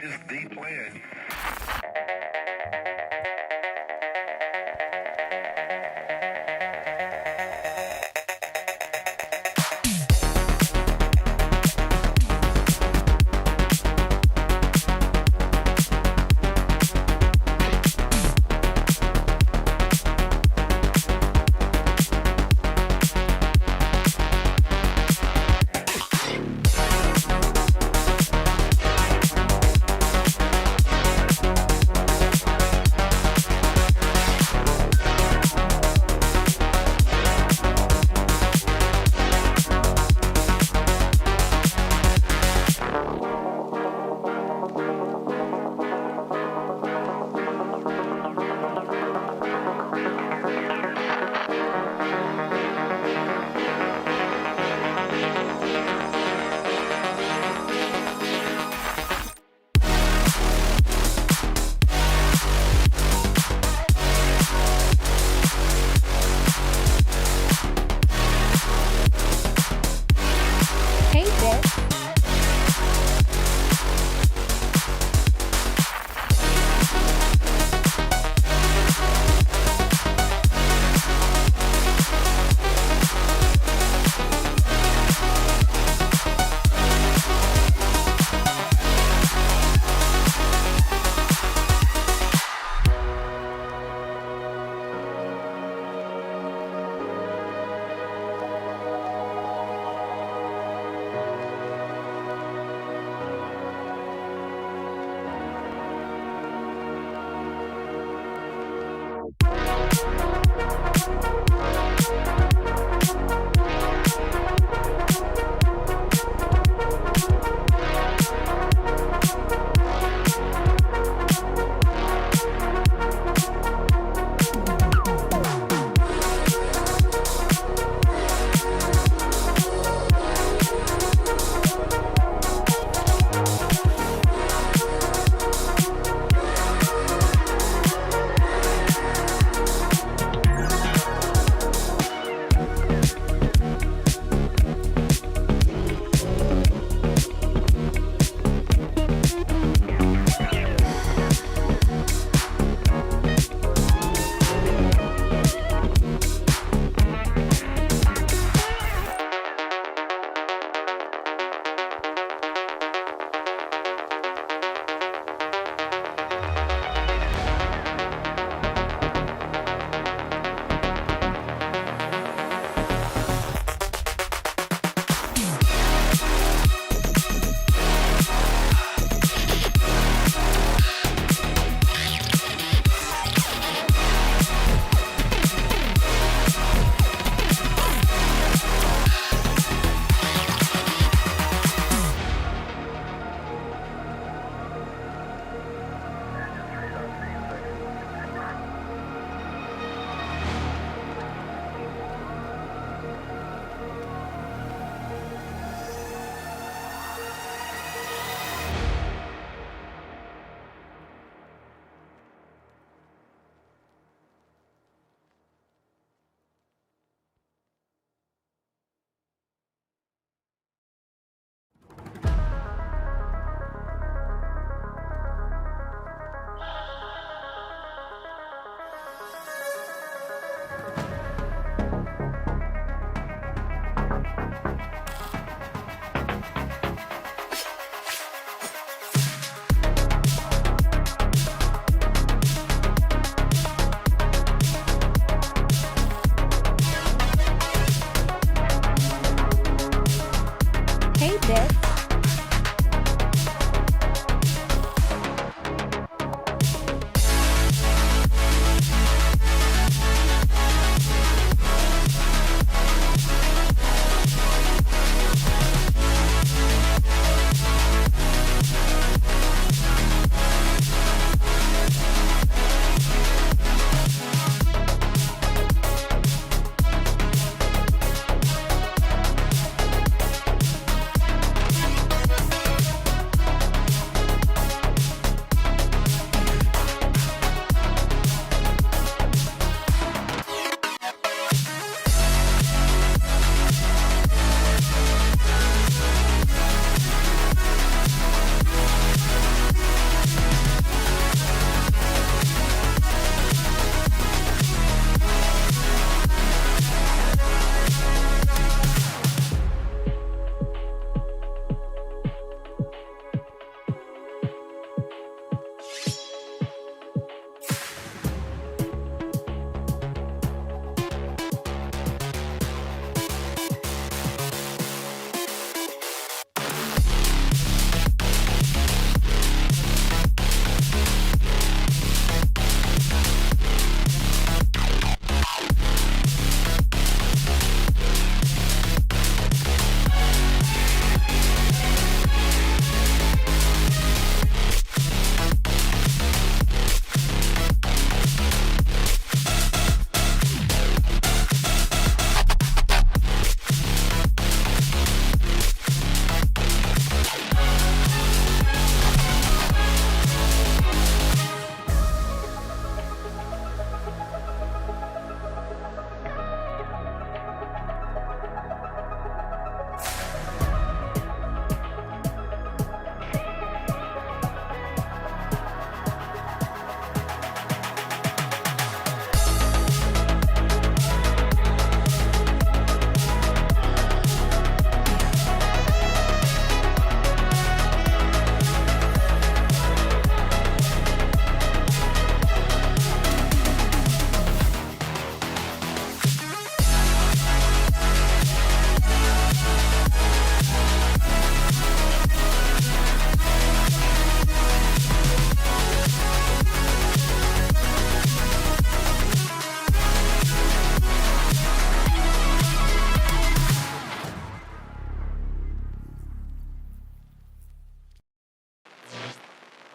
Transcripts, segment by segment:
is the plan.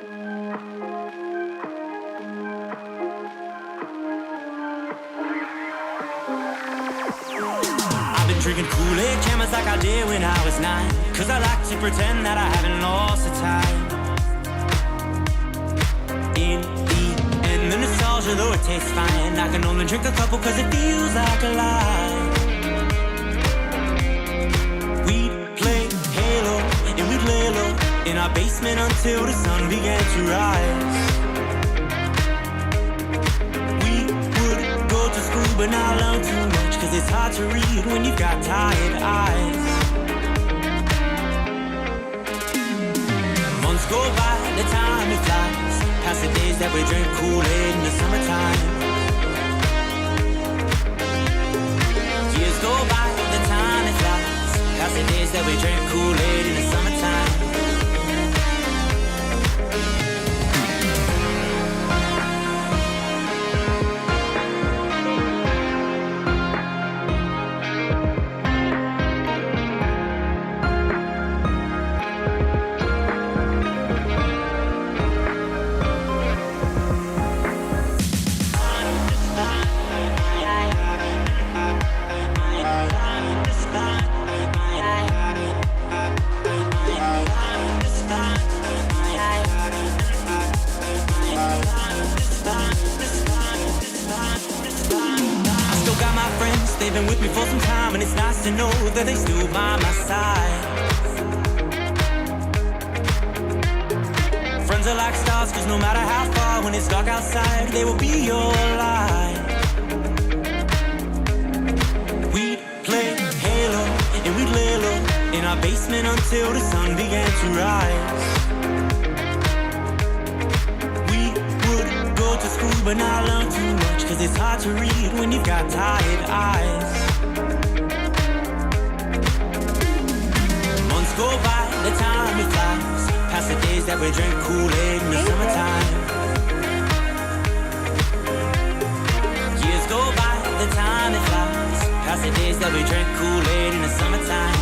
I've been drinking Kool-Aid cameras like I did when I was 9, 'cause I like to pretend that I haven't lost the time. In the end, the nostalgia, though it tastes fine, I can only drink a couple 'cause it feels like a lie. We'd play Halo and we'd lay low in our basement until the sun began to rise. We would go to school but not learn too much, 'cause it's hard to read when you've got tired eyes. Months go by, the time it flies, past the days that we drink Kool-Aid in the summertime. Years go by, the time it flies, past the days that we drink Kool-Aid in the summertime. They've been with me for some time, and it's nice to know that they still by my side. Friends are like stars, 'cause no matter how far, when it's dark outside, they will be your light. We'd play Halo and we'd lay low in our basement until the sun began to rise. We would go to school but not learn too much, 'cause it's hard to read when you've got tired eyes. Months go by, the time it flies, past the days that we drink Kool-Aid in the summertime. Years go by, the time it flies, past the days that we drink Kool-Aid in the summertime.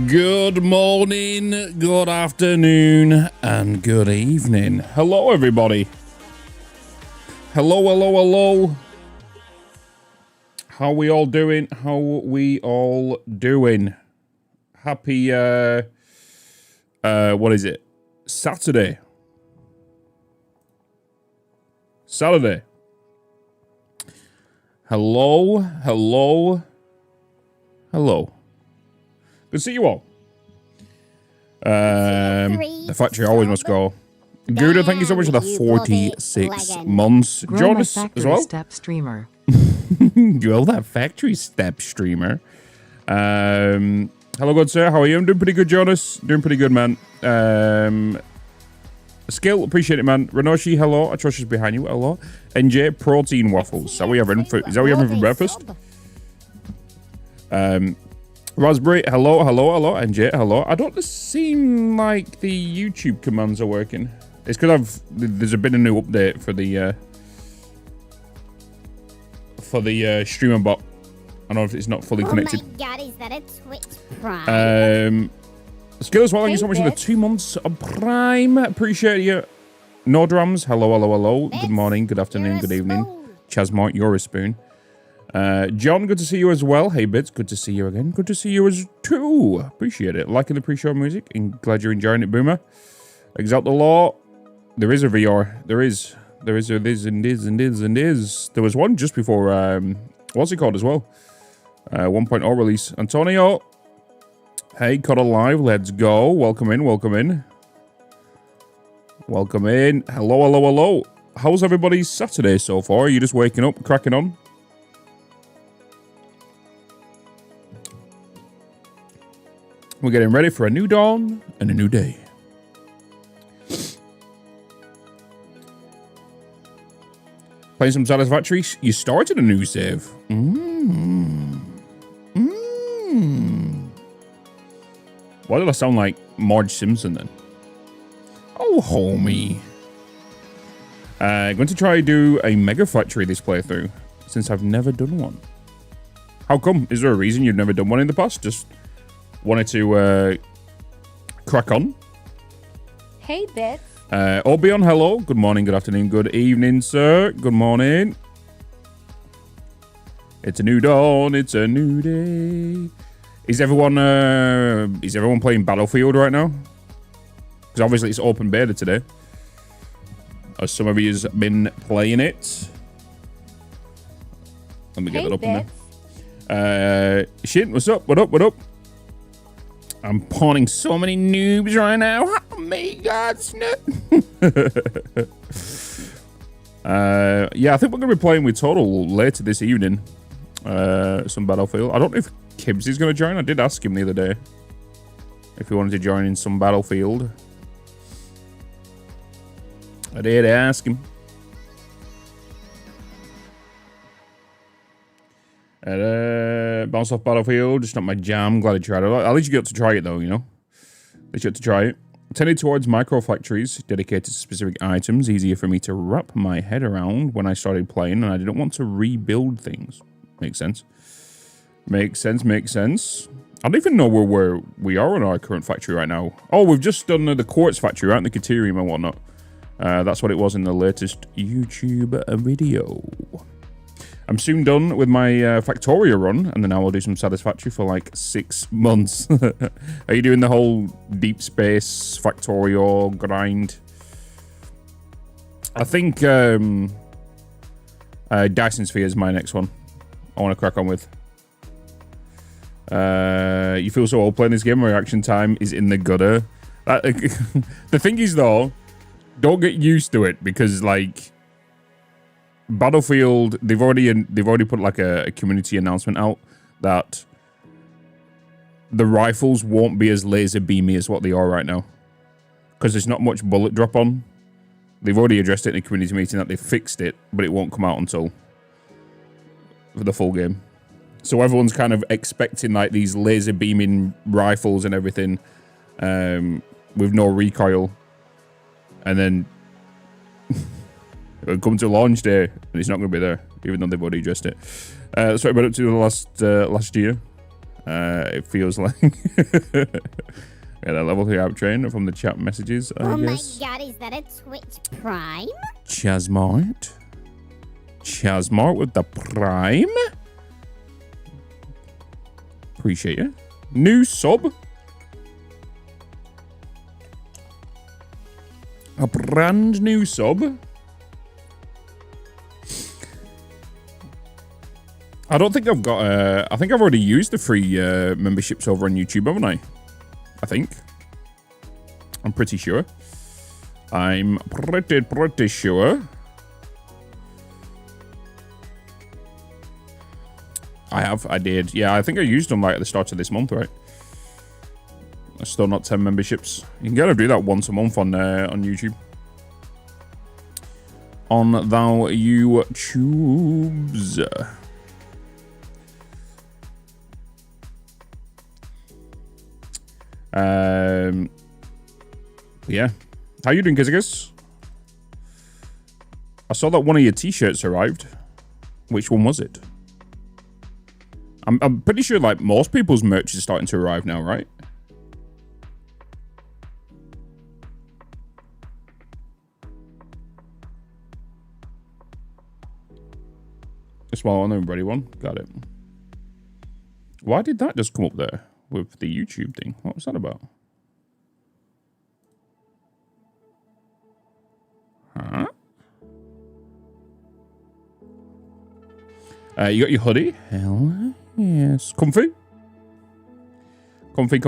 Good morning, good afternoon, and good evening. Hello, everybody. Hello, hello, hello. How we all doing? How we all doing? Happy, what is it? Saturday. Hello, hello, hello. Good to see you all. The factory always must go. Gouda, thank you so much for the 46 months. Join us as well. Step streamer. Well, that factory step streamer. Hello, good sir. How are you? I'm doing pretty good, Jonas. Doing pretty good, man. Skill, appreciate it, man. Renoshi, hello. I trust she's behind you. Hello. NJ, protein waffles. Is that what you having for breakfast? Raspberry, hello, hello, hello, NJ, hello. I don't seem like the YouTube commands are working. It's because there's been a new update for the streamer bot. I don't know if it's not fully connected. Oh my god, is that a Twitch Prime? Skill as well, thank you so much for the 2 months of Prime. Appreciate you. Nordrams, hello, hello, hello. Good morning, good afternoon, good evening. Chasmart, you're a spoon. John, good to see you as well. Hey, Bitz, good to see you again. Good to see you as too. Appreciate it. Liking the pre-show music and glad you're enjoying it, Boomer. Exalt the law. There is a VR. There is and is. There was one just before, what's it called as well? 1.0 release. Antonio. Hey, Cuddle Live. Let's go. Welcome in, welcome in. Welcome in. Hello, hello, hello. How's everybody's Saturday so far? Are you just waking up, cracking on? We're getting ready for a new dawn and a new day. Playing some Satisfactory. You started a new save. Why did I sound like Marge Simpson then? Oh, homie. Going to try do a Mega Factory this playthrough, since I've never done one. How come? Is there a reason you've never done one in the past? Just wanted to crack on? Hey, Bitz. Obion, hello. Good morning, good afternoon, good evening, sir. Good morning. It's a new dawn. It's a new day. Is everyone playing Battlefield right now? Because obviously it's open beta today. As some of you have been playing it. Let me get that up in there. Shit, what's up? What up? What up? I'm pawning so many noobs right now. Oh my god, snap. Yeah, I think we're going to be playing with Total later this evening. Some Battlefield. I don't know if Kibbs is going to join. I did ask him the other day if he wanted to join in some Battlefield. I did ask him. Bounce off Battlefield, just not my jam. Glad I tried it. At least you got to try it though, you know. At least you got to try it. Tended towards micro factories dedicated to specific items, easier for me to wrap my head around when I started playing, and I didn't want to rebuild things. Makes sense. Makes sense, makes sense. I don't even know where we are in our current factory right now. Oh, we've just done the quartz factory, right? The Caterium and whatnot. That's what it was in the latest YouTube video. I'm soon done with my Factoria run, and then I will do some Satisfactory for like 6 months. Are you doing the whole deep space Factorio grind? I think Dyson Sphere is my next one. I want to crack on with. You feel so old playing this game. Reaction time is in the gutter. The thing is though, don't get used to it because like Battlefield, they've already put like a community announcement out that the rifles won't be as laser beamy as what they are right now because there's not much bullet drop on. They've already addressed it in a community meeting that they fixed it, but it won't come out until for the full game. So everyone's kind of expecting like these laser beaming rifles and everything with no recoil, and then it'll come to launch day and it's not going to be there, even though they've already addressed it. That's what I up to the last year. It feels like yeah, that level 3 out train from the chat messages. I guess. My god, is that a Twitch Prime? Chasmart. Chasmart with the Prime. Appreciate you. New sub. A brand new sub. I don't think I've got I think I've already used the free memberships over on YouTube, haven't I? I think. I'm pretty sure. I'm pretty sure. I did. Yeah, I think I used them like at the start of this month, right? Still not 10 memberships. You can kind of do that once a month on YouTube. On thou YouTubes. Yeah. How you doing, Kizagus? I saw that one of your t-shirts arrived. Which one was it? I'm pretty sure like most people's merch is starting to arrive now, right? A small one, everybody one. Got it. Why did that just come up there with the YouTube thing? What was that about? Huh? You got your hoodie? Hell yes. Comfy? Comfy. You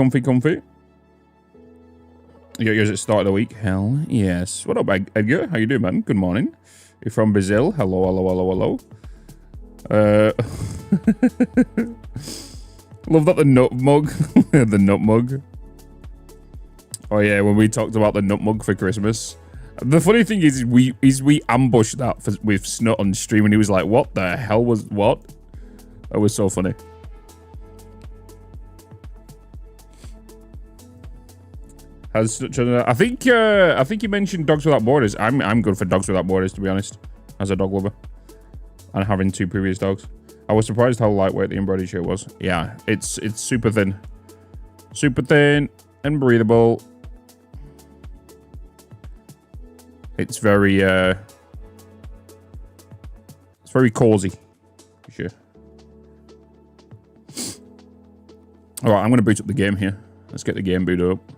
got yours at the start of the week? Hell yes. What up, Edgar? How you doing, man? Good morning. You're from Brazil? Hello. Love that the nut mug. The nut mug. Oh yeah, when we talked about the nut mug for Christmas, The funny thing is we ambushed that with Snut on stream, and he was like, "What the hell was what?" That was so funny. I think you mentioned Dogs Without Borders. I'm good for Dogs Without Borders, to be honest, as a dog lover, and having 2 previous dogs. I was surprised how lightweight the embroidery shirt was. Yeah, it's super thin and breathable. It's very cozy, for sure. All right, I'm gonna boot up the game here. Let's get the game booted up.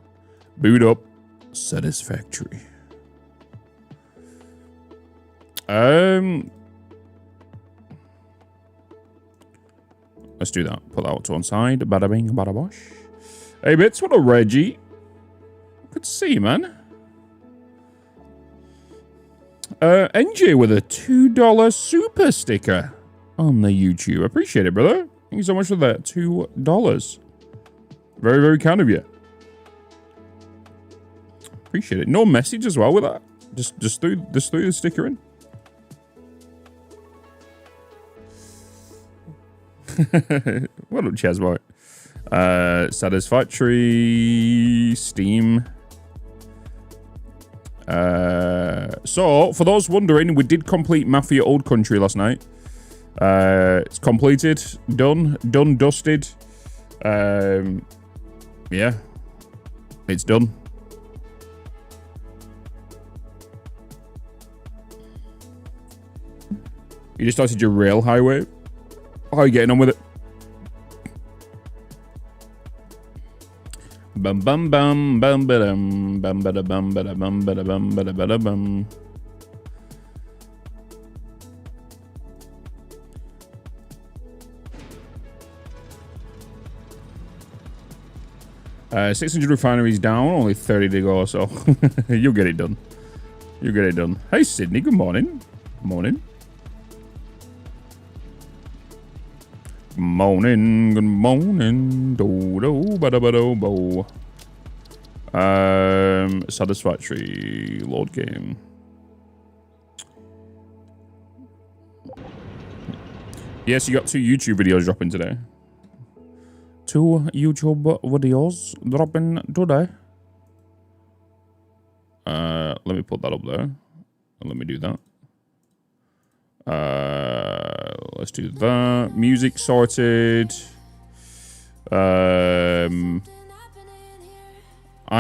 Boot up Satisfactory. Let's do that. Put that out to one side. Bada bing, bada bosh. Hey, Bitz, what up, Reggie? Good to see you, man. NJ with a $2 super sticker on the YouTube. Appreciate it, brother. Thank you so much for that. $2. Very, very kind of you. Appreciate it. No message as well with that. Just threw the sticker in. What up, Chesmart? Satisfactory, Steam. So, for those wondering, we did complete Mafia Old Country last night. It's completed, done, dusted. Yeah, it's done. You just started your rail highway. How are you getting on with it? Bum bum bum bum bum bum bum bum bum bum bum bum. 600 refineries down, only 30 to go, so you'll get it done. You'll get it done. Hey, Sydney, good morning. Morning. Morning, good morning. Do do ba da ba do bo. Satisfactory load game. Yes, you got 2 YouTube videos dropping today. 2 YouTube videos dropping today. Let me put that up there. Let me do that. Let's do that. Music sorted. I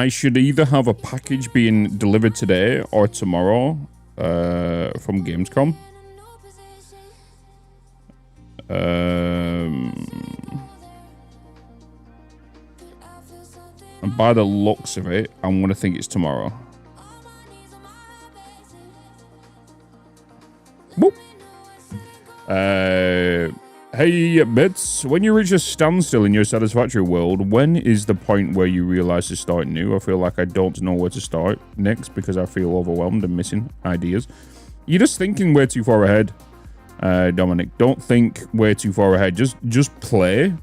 should either have a package being delivered today or tomorrow from Gamescom. And by the looks of it, I'm going to think it's tomorrow. Boop. Hey, Bitz, when you reach a standstill in your Satisfactory world, when is the point where you realize to start new? I feel like I don't know where to start next because I feel overwhelmed and missing ideas. You're just thinking way too far ahead, Dominic. Don't think way too far ahead. Just play,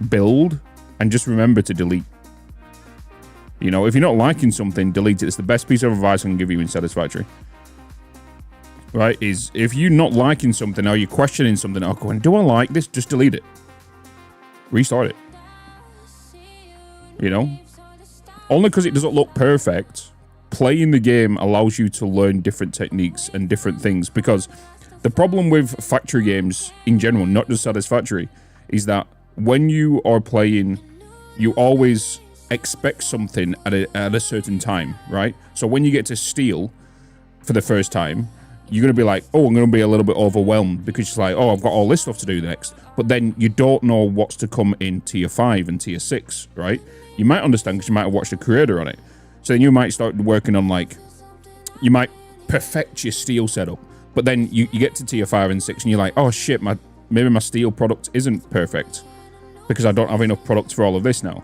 build, and just remember to delete. You know, if you're not liking something, delete it. It's the best piece of advice I can give you in Satisfactory. Right, is if you're not liking something or you're questioning something, or going, do I like this? Just delete it. Restart it. You know? Only because it doesn't look perfect, playing the game allows you to learn different techniques and different things. Because the problem with factory games in general, not just Satisfactory, is that when you are playing, you always expect something at a certain time, right? So when you get to steal for the first time, you're going to be like, oh, I'm going to be a little bit overwhelmed because it's like, oh, I've got all this stuff to do next. But then you don't know what's to come in tier 5 and tier 6, right? You might understand because you might have watched a creator on it. So then you might start working on, like, you might perfect your steel setup. But then you get to tier 5 and 6 and you're like, oh, shit, maybe my steel product isn't perfect because I don't have enough products for all of this now.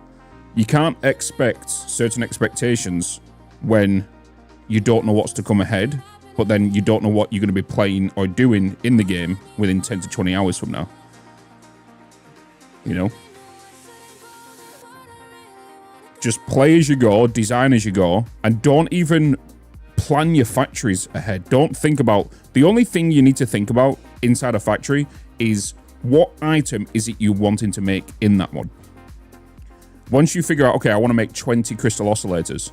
You can't expect certain expectations when you don't know what's to come ahead. But then you don't know what you're going to be playing or doing in the game within 10 to 20 hours from now. You know? Just play as you go, design as you go, and don't even plan your factories ahead. Don't think about, the only thing you need to think about inside a factory is what item is it you wanting to make in that one. Once you figure out, okay, I want to make 20 crystal oscillators,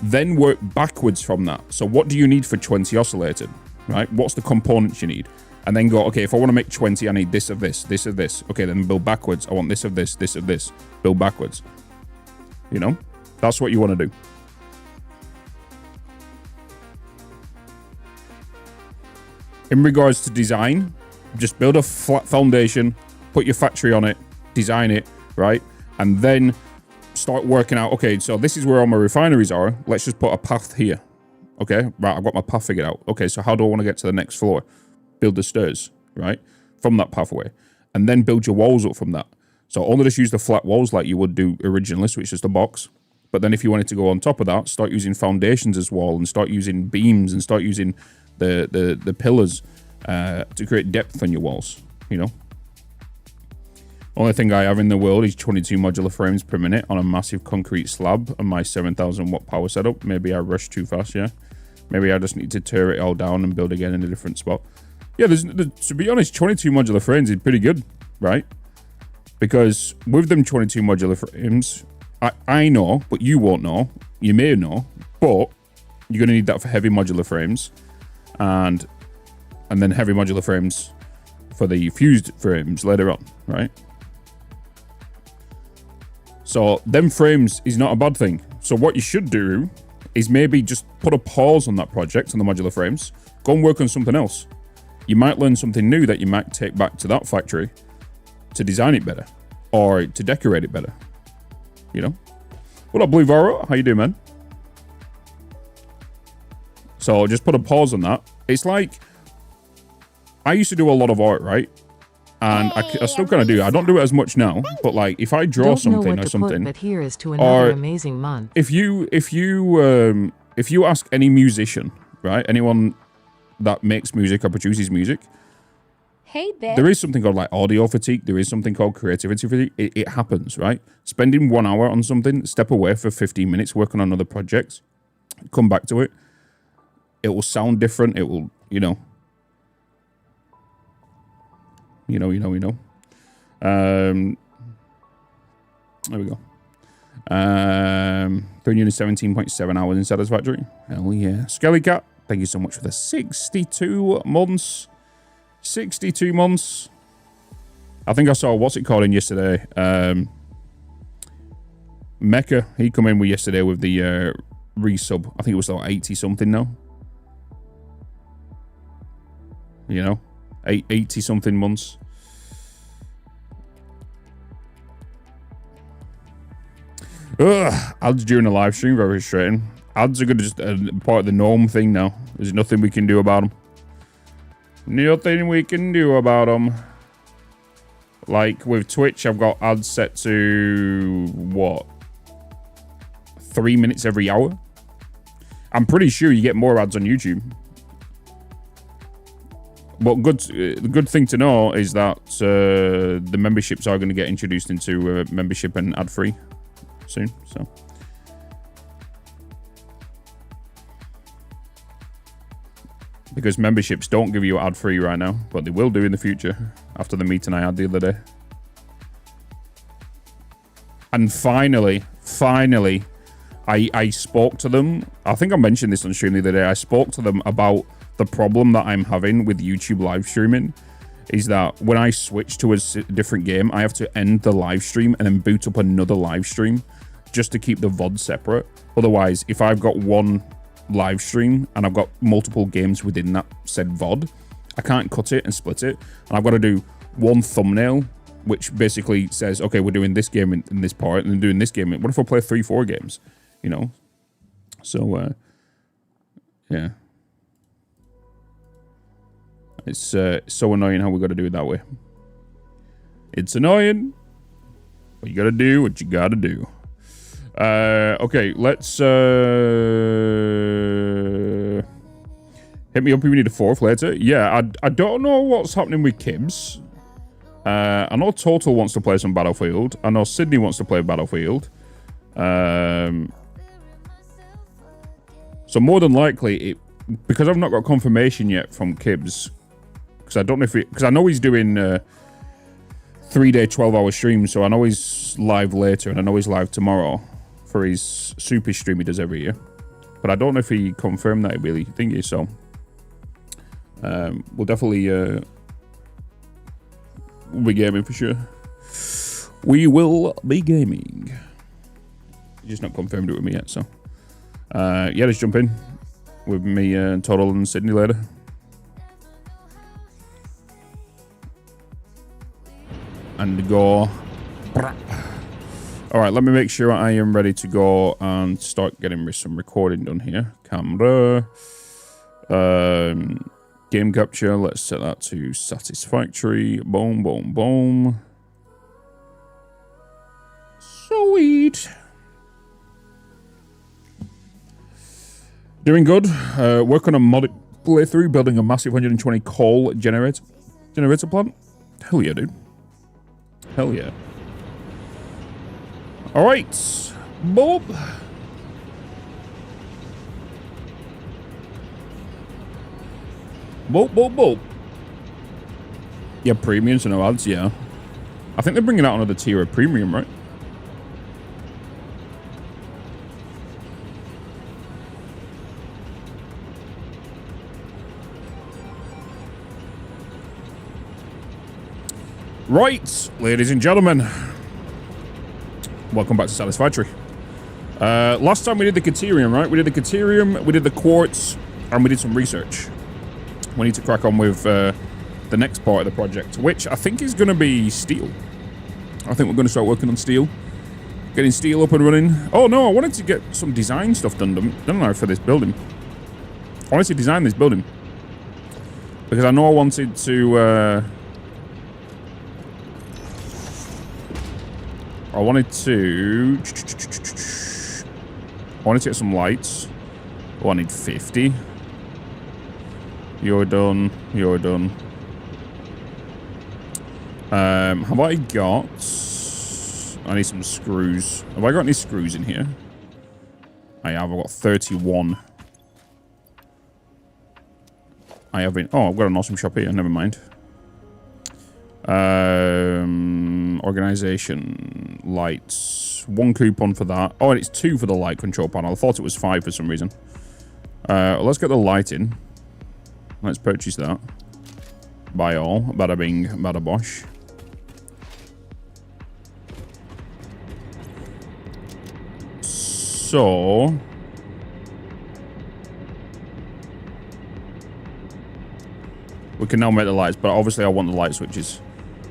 then work backwards from that. So what do you need for 20 oscillated, right? What's the components you need? And then go, okay, if I want to make 20, I need this of this, this of this. Okay, then build backwards. I want this of this, this of this. Build backwards. You know, that's what you want to do. In regards to design, just build a flat foundation, put your factory on it, design it, right? And then start working out, okay, so this is where all my refineries are. Let's just put a path here. Okay, right, I've got my path figured out. Okay, so how do I want to get to the next floor? Build the stairs, right? From that pathway. And then build your walls up from that. So only just use the flat walls like you would do originally, so it's just a box. But then if you wanted to go on top of that, start using foundations as wall and start using beams and start using the pillars to create depth on your walls, you know? Only thing I have in the world is 22 modular frames per minute on a massive concrete slab on my 7,000 watt power setup. Maybe I rushed too fast, yeah? Maybe I just need to tear it all down and build again in a different spot. Yeah, to be honest, 22 modular frames is pretty good, right? Because with them 22 modular frames, I know, but you won't know. You may know, but you're going to need that for heavy modular frames. And then heavy modular frames for the fused frames later on, right? So them frames is not a bad thing. So what you should do is maybe just put a pause on that project on the modular frames. Go and work on something else. You might learn something new that you might take back to that factory to design it better or to decorate it better. You know? What up, Blue Varo? How you doing, man? So just put a pause on that. It's like, I used to do a lot of art, right? And I still kind of do. I don't do it as much now, but like if I draw something or something, but here is to another amazing month. If you ask any musician, right, anyone that makes music or produces music, hey, Bitz. there is something called like audio fatigue. There is something called creativity fatigue. It happens, right? Spending 1 hour on something, step away for 15 minutes working on another project, come back to it. It will sound different. It will, you know. There we go. 317.7 hours in Satisfactory. Hell yeah. Skelly Cat, thank you so much for the 62 months. 62 months. I think I saw, what's it called in yesterday? Mecca, he come in with yesterday with the resub. I think it was like 80 something now. You know? 80 something months. Ugh, ads during a live stream, very frustrating. Ads are good, just part of the norm thing now. There's nothing we can do about them. Nothing we can do about them. Like with Twitch, I've got ads set to what? 3 minutes every hour. I'm pretty sure you get more ads on YouTube. But the good thing to know is that the memberships are going to get introduced into membership and ad-free soon. So because memberships don't give you ad-free right now, but they will do in the future after the meeting I had the other day. And finally, I spoke to them. I think I mentioned this on stream the other day. I spoke to them about the problem that I'm having with YouTube live streaming is that when I switch to a different game, I have to end the live stream and then boot up another live stream just to keep the VOD separate. Otherwise, if I've got one live stream and I've got multiple games within that said VOD, I can't cut it and split it. And I've got to do one thumbnail, which basically says, okay, we're doing this game in this part and then doing this game. What if I play 3-4 games, you know? So, yeah. It's so annoying how we got to do it that way. It's annoying, but you got to do what you got to do. Okay, let's hit me up if we need a fourth later. Yeah, I don't know what's happening with Kibbs. I know Total wants to play some Battlefield. I know Sydney wants to play Battlefield. So more than likely, because I've not got confirmation yet from Kibbs, because I don't know if because I know he's doing 3-day 12-hour streams, so I know he's live later, and I know he's live tomorrow for his super stream he does every year. But I don't know if he confirmed that he really thingy, so we'll definitely we'll be gaming for sure. We will be gaming. He's just not confirmed it with me yet, so yeah, let's jump in with me and Total and Sydney later. And go. All right, let me make sure I am ready to go and start getting some recording done here. Camera. Game capture. Let's set that to Satisfactory. Boom, boom, boom. Sweet. Doing good. Working on mod playthrough, building a massive 120 coal generator plant. Hell yeah, dude. Hell yeah. All right, Bob. Bob. Yeah, premiums and no ads, yeah. I think they're bringing out another tier of premium, right? Right, ladies and gentlemen. Welcome back to Satisfactory. Last time we did the Caterium, right? We did the Caterium, we did the Quartz, and we did some research. We need to crack on with the next part of the project, which I think is going to be steel. I think we're going to start working on steel. Getting steel up and running. Oh no, I wanted to get some design stuff done, didn't I, for this building? I wanted to design this building. Because I know I wanted to... I wanted to get some lights. Oh, I need 50. You're done. You're done. Have I got... I need some screws. Have I got any screws in here? I have. I've got 31. I have been... Oh, I've got an awesome shop here. Never mind. Organization. Lights. 1 coupon for that. Oh, and it's 2 for the light control panel. I thought it was 5 for some reason. Let's get the light in. Let's purchase that. Buy all. Bada bing, bada bosh. So... we can now make the lights, but obviously I want the light switches.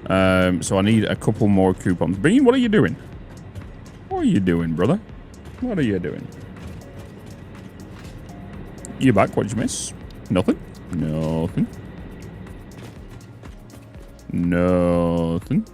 So I need a couple more coupons. Bean, what are you doing? What are you doing, brother? What are you doing? You back? What'd you miss? Nothing? Nothing. Nothing.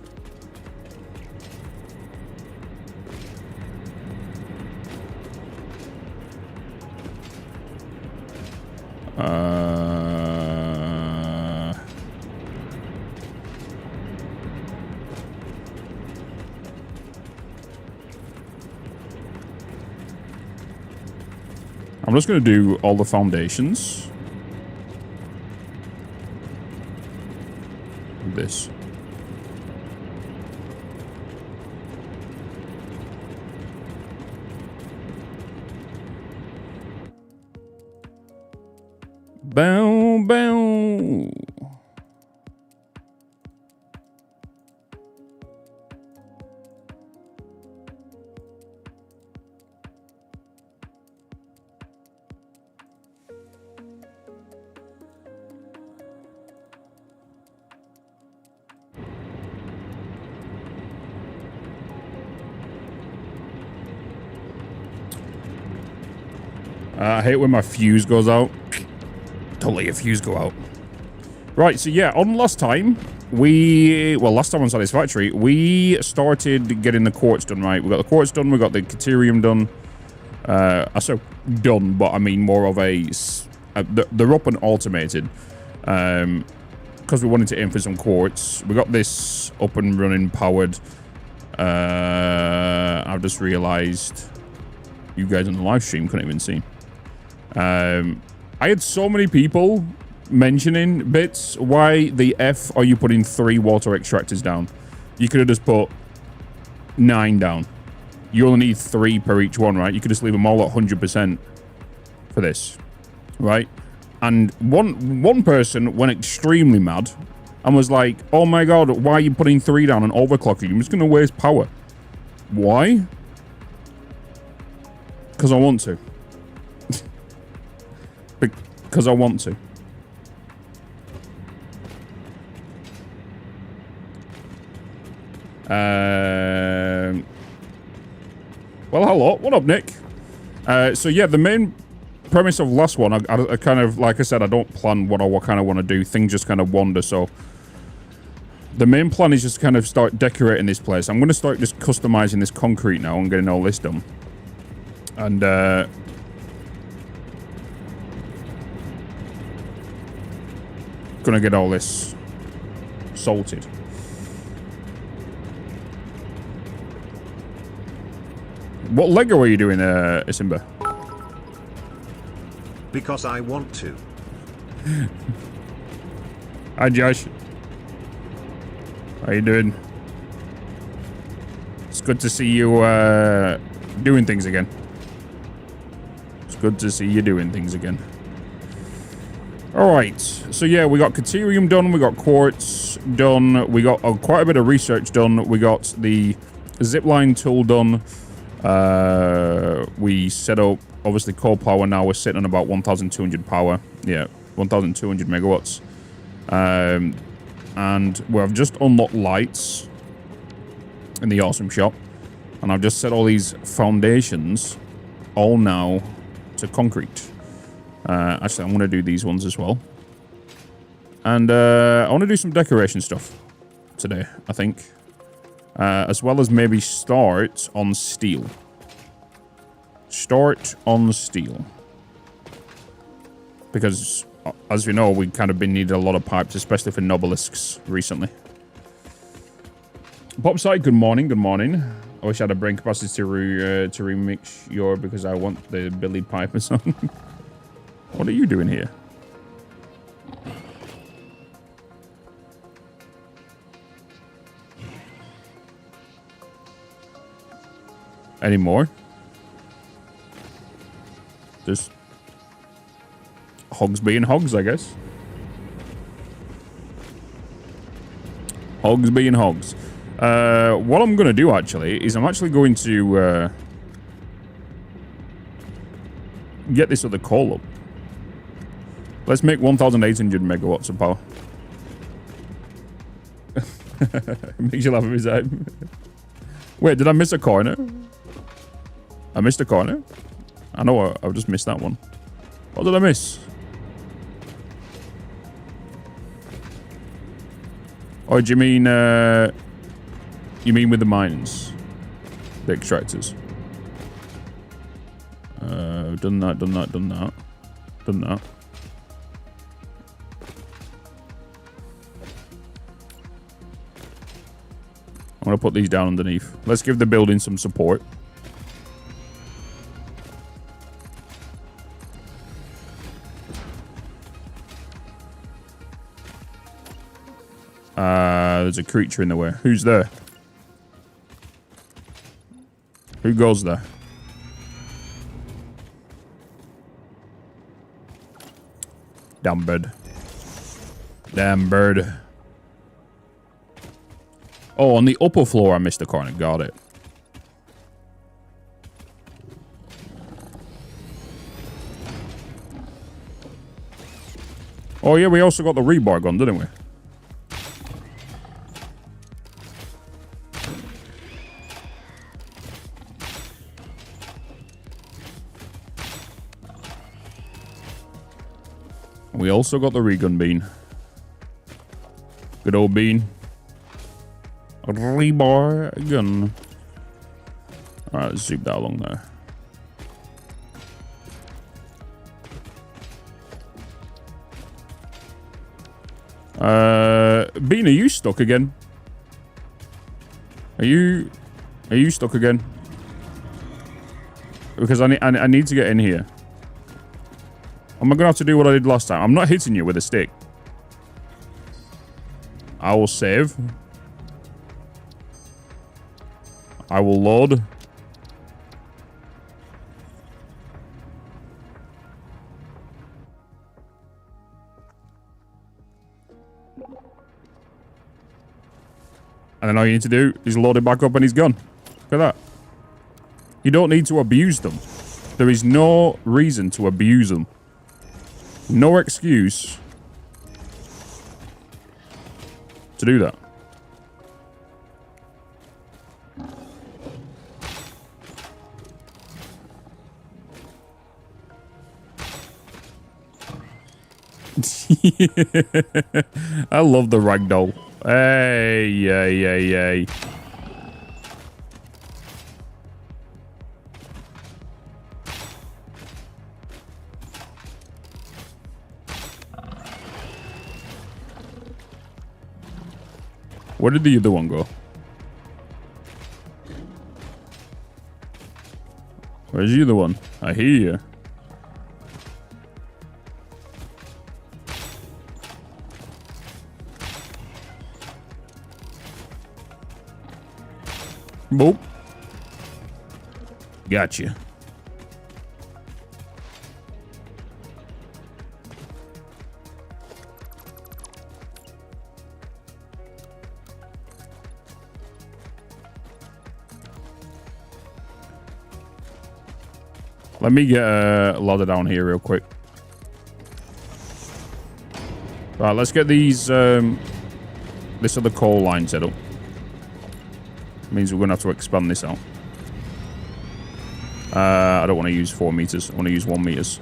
I'm just going to do all the foundations. This. Bow, bow. I hate when my fuse goes out. Don't let your fuse go out. Right, so yeah, on last time, last time on Satisfactory, we started getting the quartz done, right? We got the quartz done, we got the Caterium done. I say done, but I mean more of they're up and automated. Because we wanted to aim for some quartz. We got this up and running, powered. I've just realized you guys on the live stream couldn't even see. I had so many people mentioning, Bitz, why the F are you putting 3 water extractors down? You could have just put 9 down. You only need 3 per each one, right? You could just leave them all at 100% for this, right? And one person went extremely mad and was like, oh my god, why are you putting 3 down and overclocking? I'm just going to waste power. Why? Because I want to. Because I want to. Well, hello. What up, Nick? So yeah, the main premise of last one, I kind of, like I said, I don't plan what I kind of want to do. Things just kind of wander, so the main plan is just kind of start decorating this place. I'm going to start just customizing this concrete now and getting all this done. And, gonna get all this salted. What Lego are you doing, Isimba? Because I want to. Hi, Josh. How you doing? It's good to see you doing things again. It's good to see you doing things again. Alright, so yeah, we got Caterium done, we got Quartz done, we got quite a bit of research done, we got the zipline tool done, we set up, obviously, core power now, we're sitting on about 1,200 power, yeah, 1,200 megawatts, and we've just unlocked lights in the awesome shop, and I've just set all these foundations all now to concrete. Actually, I'm going to do these ones as well. And I want to do some decoration stuff today, I think. As well as maybe start on steel. Start on steel. Because, as we know, we've kind of been needing a lot of pipes, especially for Nobelisks recently. Popside, good morning, good morning. I wish I had a brain capacity to remix your, because I want the Billy Piper song. What are you doing here? Any more? Just hogs being hogs, I guess. Hogs being hogs. What I'm going to do, actually, is I'm actually going to get this other coal up. Let's make 1,800 megawatts of power. Makes you laugh every time. Wait, did I miss a corner? I missed a corner? I know I've just missed that one. What did I miss? Or do you mean with the mines? The extractors? Done that, done that, done that. Done that. I'm going to put these down underneath. Let's give the building some support. There's a creature in the way. Who's there? Who goes there? Damn bird. Damn bird. Oh, on the upper floor, I missed a corner. Got it. Oh, yeah, we also got the rebar gun, didn't we? We also got the regun bean. Good old bean. Rebar gun. Alright, let's zoom that along there. Bean, are you stuck again? Are you stuck again? Because I need to get in here. Am I going to have to do what I did last time? I'm not hitting you with a stick. I will save. I will load. And then all you need to do is load it back up and he's gone. Look at that. You don't need to abuse them. There is no reason to abuse them. No excuse to do that. I love the ragdoll. Hey, yay, yay, yay. Where did the other one go? Where's the other one? I hear you. Boop. Gotcha. Let me get a ladder down here real quick. Right, let's get these, this other coal line set up. Means we're going to have to expand this out. I don't want to use 4 meters. I want to use 1 meters.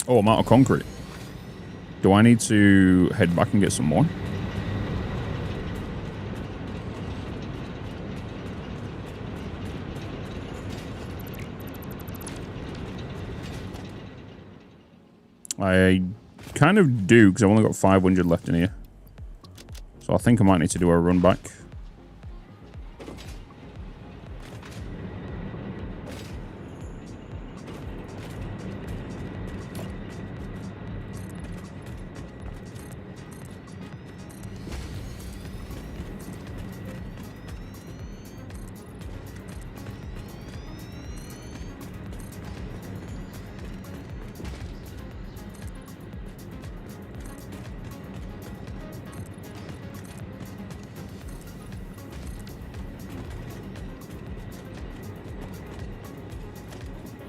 Oh, I'm out of concrete. Do I need to head back and get some more? I kind of do, because I've only got 500 left in here. So I think I might need to do a run back.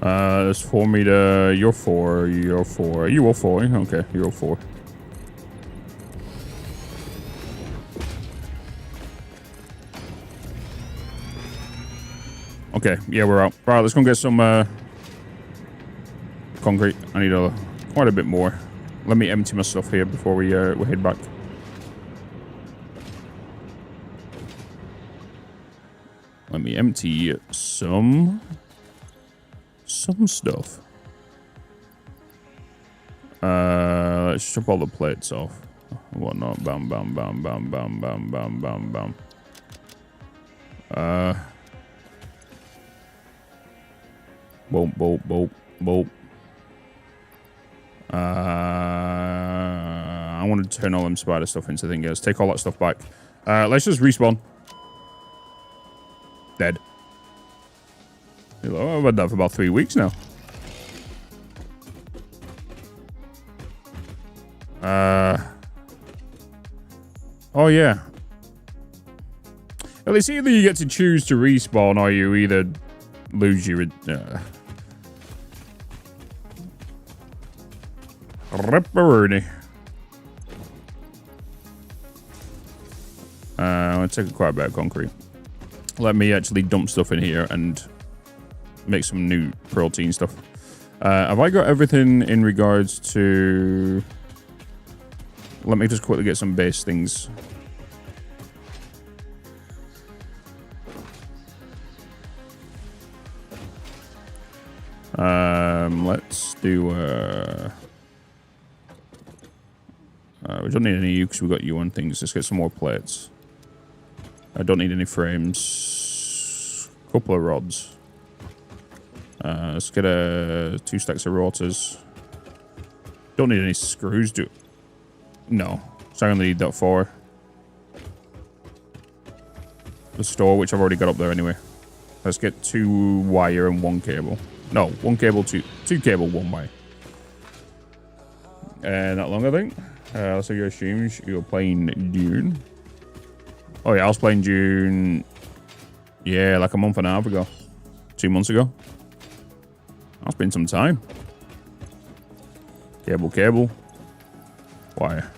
There's 4 meter. You're 4. You're 4. You all 4. Okay, you're all 4. Okay, yeah, we're out. All right, let's go and get some concrete. I need quite a bit more. Let me empty my stuff here before we head back. Let me empty some stuff. Let's strip all the plates off. Whatnot. Bam, bam, bam, bam, bam, bam, bam, bam, bam. Boop, boop, boop, boop. I want to turn all them spider stuff into thing, guys. Take all that stuff back. Let's just respawn. Dead. Oh, I've had that for about 3 weeks now. Oh, yeah. Well, it's either you get to choose to respawn or you either lose your... Ripperoonie. I'm going to take quite a bit of concrete. Let me actually dump stuff in here and make some new protein stuff. Have I got everything in regards to... Let me just quickly get some base things. Let's do... we don't need any because we got you on things. Let's get some more plates. I don't need any frames. Couple of rods. Let's get 2 stacks of rotors. Don't need any screws, do... No. So I'm going to need that for the store, which I've already got up there anyway. Let's get 2 wire and 1 cable. No, 1 cable, 2 cable, 1 wire. Not long, I think. Let's see your streams. You were playing Dune. Oh, yeah, I was playing Dune... Yeah, like a month and a half ago. 2 months ago. That's been some time. Cable. Wire.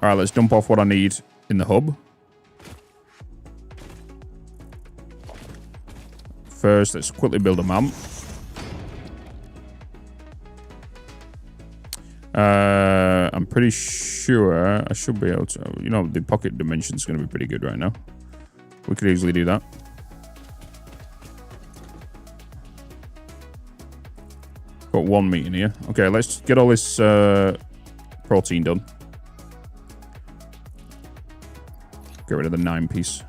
Alright, let's dump off what I need in the hub. First, let's quickly build a map. I'm pretty sure I should be able to... You know, the pocket dimension is going to be pretty good right now. We could easily do that. Got 1 meat in here. Okay, let's get all this protein done. Get rid of the 9-piece.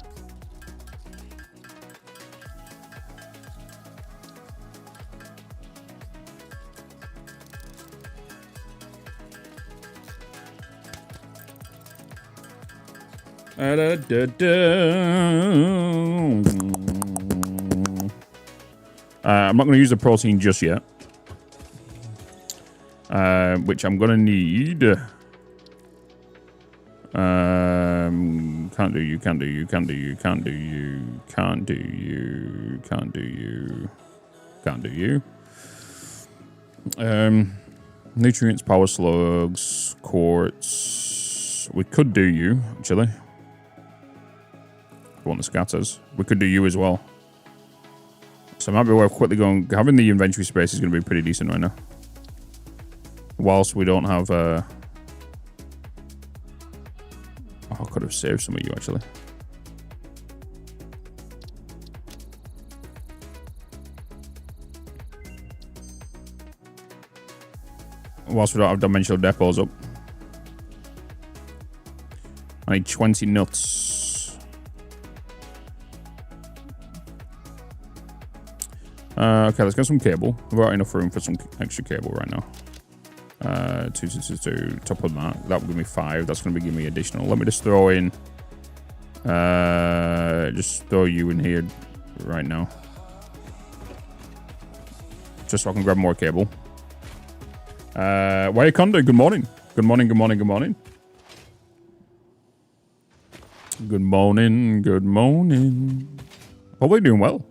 I'm not going to use the protein just yet. Which I'm going to need. Can't do you. Nutrients, power slugs, quartz. We could do you, actually. If we want the scatters. We could do you as well. So it might be worth quickly going. Having the inventory space is going to be pretty decent right now. Whilst we don't have... Oh, I could have saved some of you, actually. Whilst we don't have dimensional depots up. I need 20 nuts. Okay, let's get some cable. We've got enough room for some extra cable right now. 2, top of that. That will give me 5. That's going to be giving me additional. Let me just throw in... just throw you in here right now. Just so I can grab more cable. Wayakonda, good morning. Good morning. Probably doing well.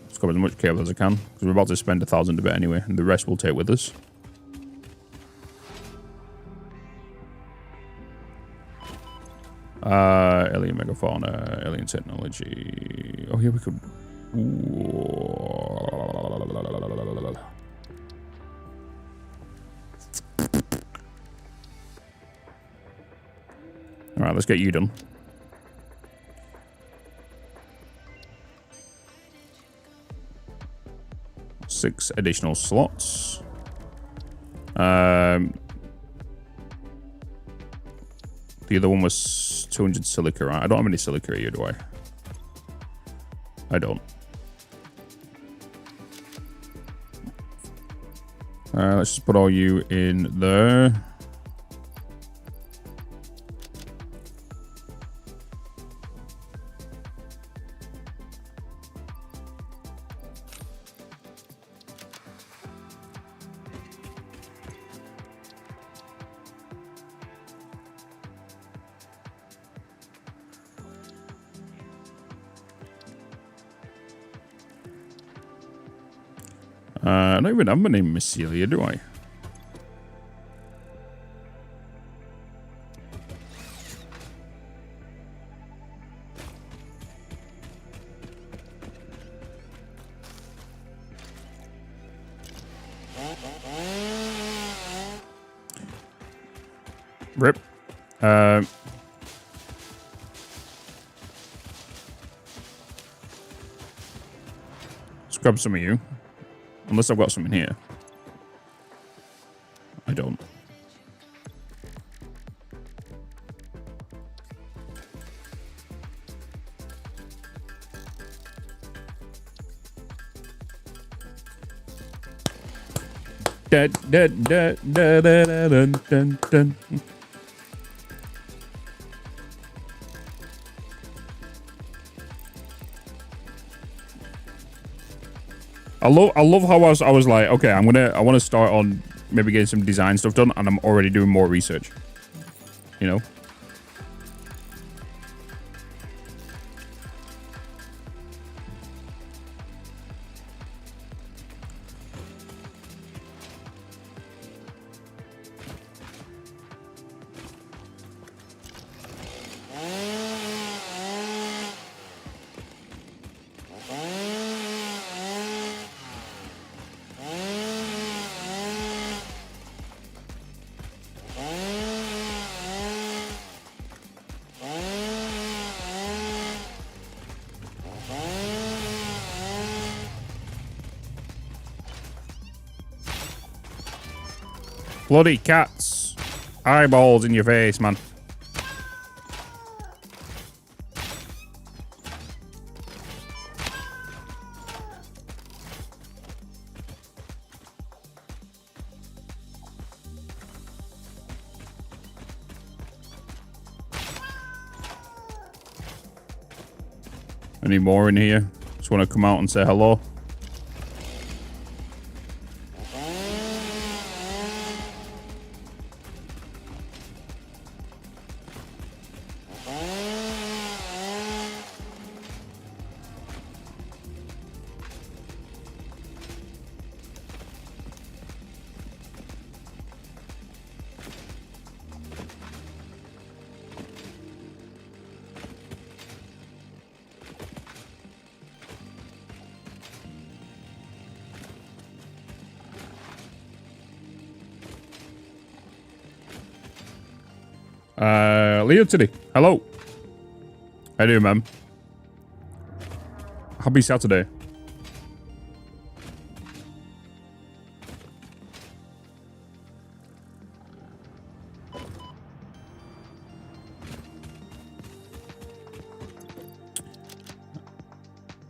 Let's cover as much cable as I can, because we're about to spend 1,000 a bit anyway, and the rest we'll take with us. Alien megafauna, alien technology. Oh, yeah, we could... Alright, let's get you done. Six additional slots. The other one was 200 silica, right? I don't have any silica here, do I? I don't. Let's just put all you in there. I don't even have my name Mycelia, do I? Rip. Let's grab some of you. Unless I've got some in here. don't. Dun, dun, dun, dun, dun, dun, dun. I love how I was like, okay, I want to start on maybe getting some design stuff done, and I'm already doing more research. You know. Bloody cats. Eyeballs in your face, man. Any more in here? Just want to come out and say hello. Leo today. Hello. How you doing, man? Happy Saturday.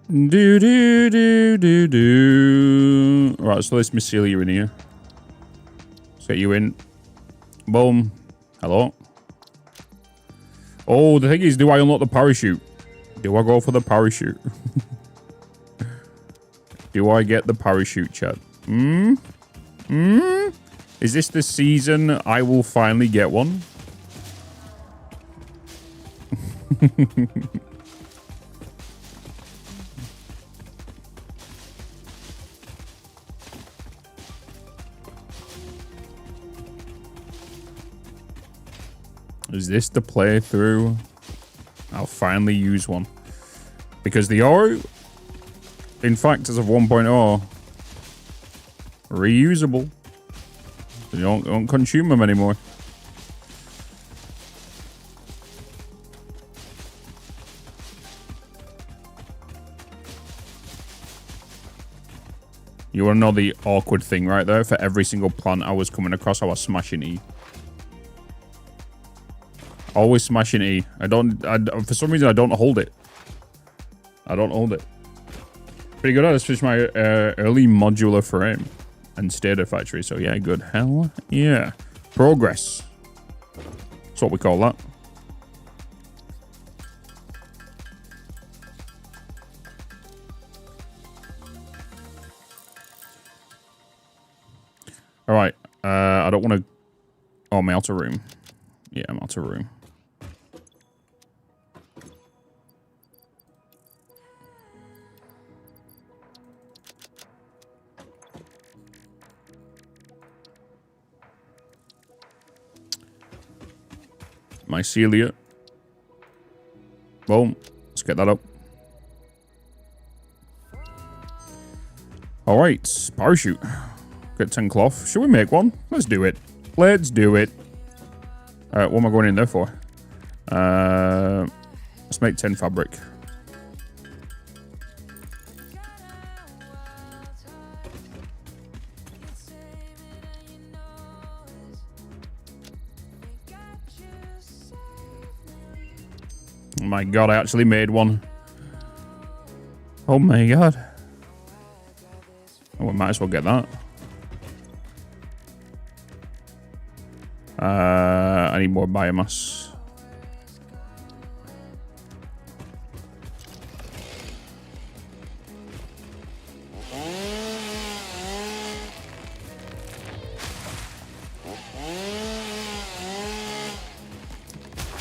Do do do do do. Right, so let's Mycelia in here. Let's get you in. Boom. Hello. Oh, the thing is, do I unlock the parachute? Do I go for the parachute? Do I get the parachute, chat? Is this the season I will finally get one? Is this the playthrough? I'll finally use one. Because the oro, in fact, as of 1.0, reusable. You don't consume them anymore. You want to know the awkward thing right there? For every single plant I was coming across, I was smashing E. Always smashing E. For some reason, I don't hold it. I don't hold it. Pretty good. I just finished my early modular frame and stator factory. So yeah, good. Hell yeah. Progress. That's what we call that. All right. I don't want to... Oh, my outer room. Yeah, I'm outer room. Mycelia. Boom. Let's get that up. All right. Parachute. Get 10 cloth. Should we make one? Let's do it. Let's do it. All right. What am I going in there for? Let's make 10 fabric. Oh my god, I actually made one. Oh my god. Oh, I might as well get that. I need more biomass.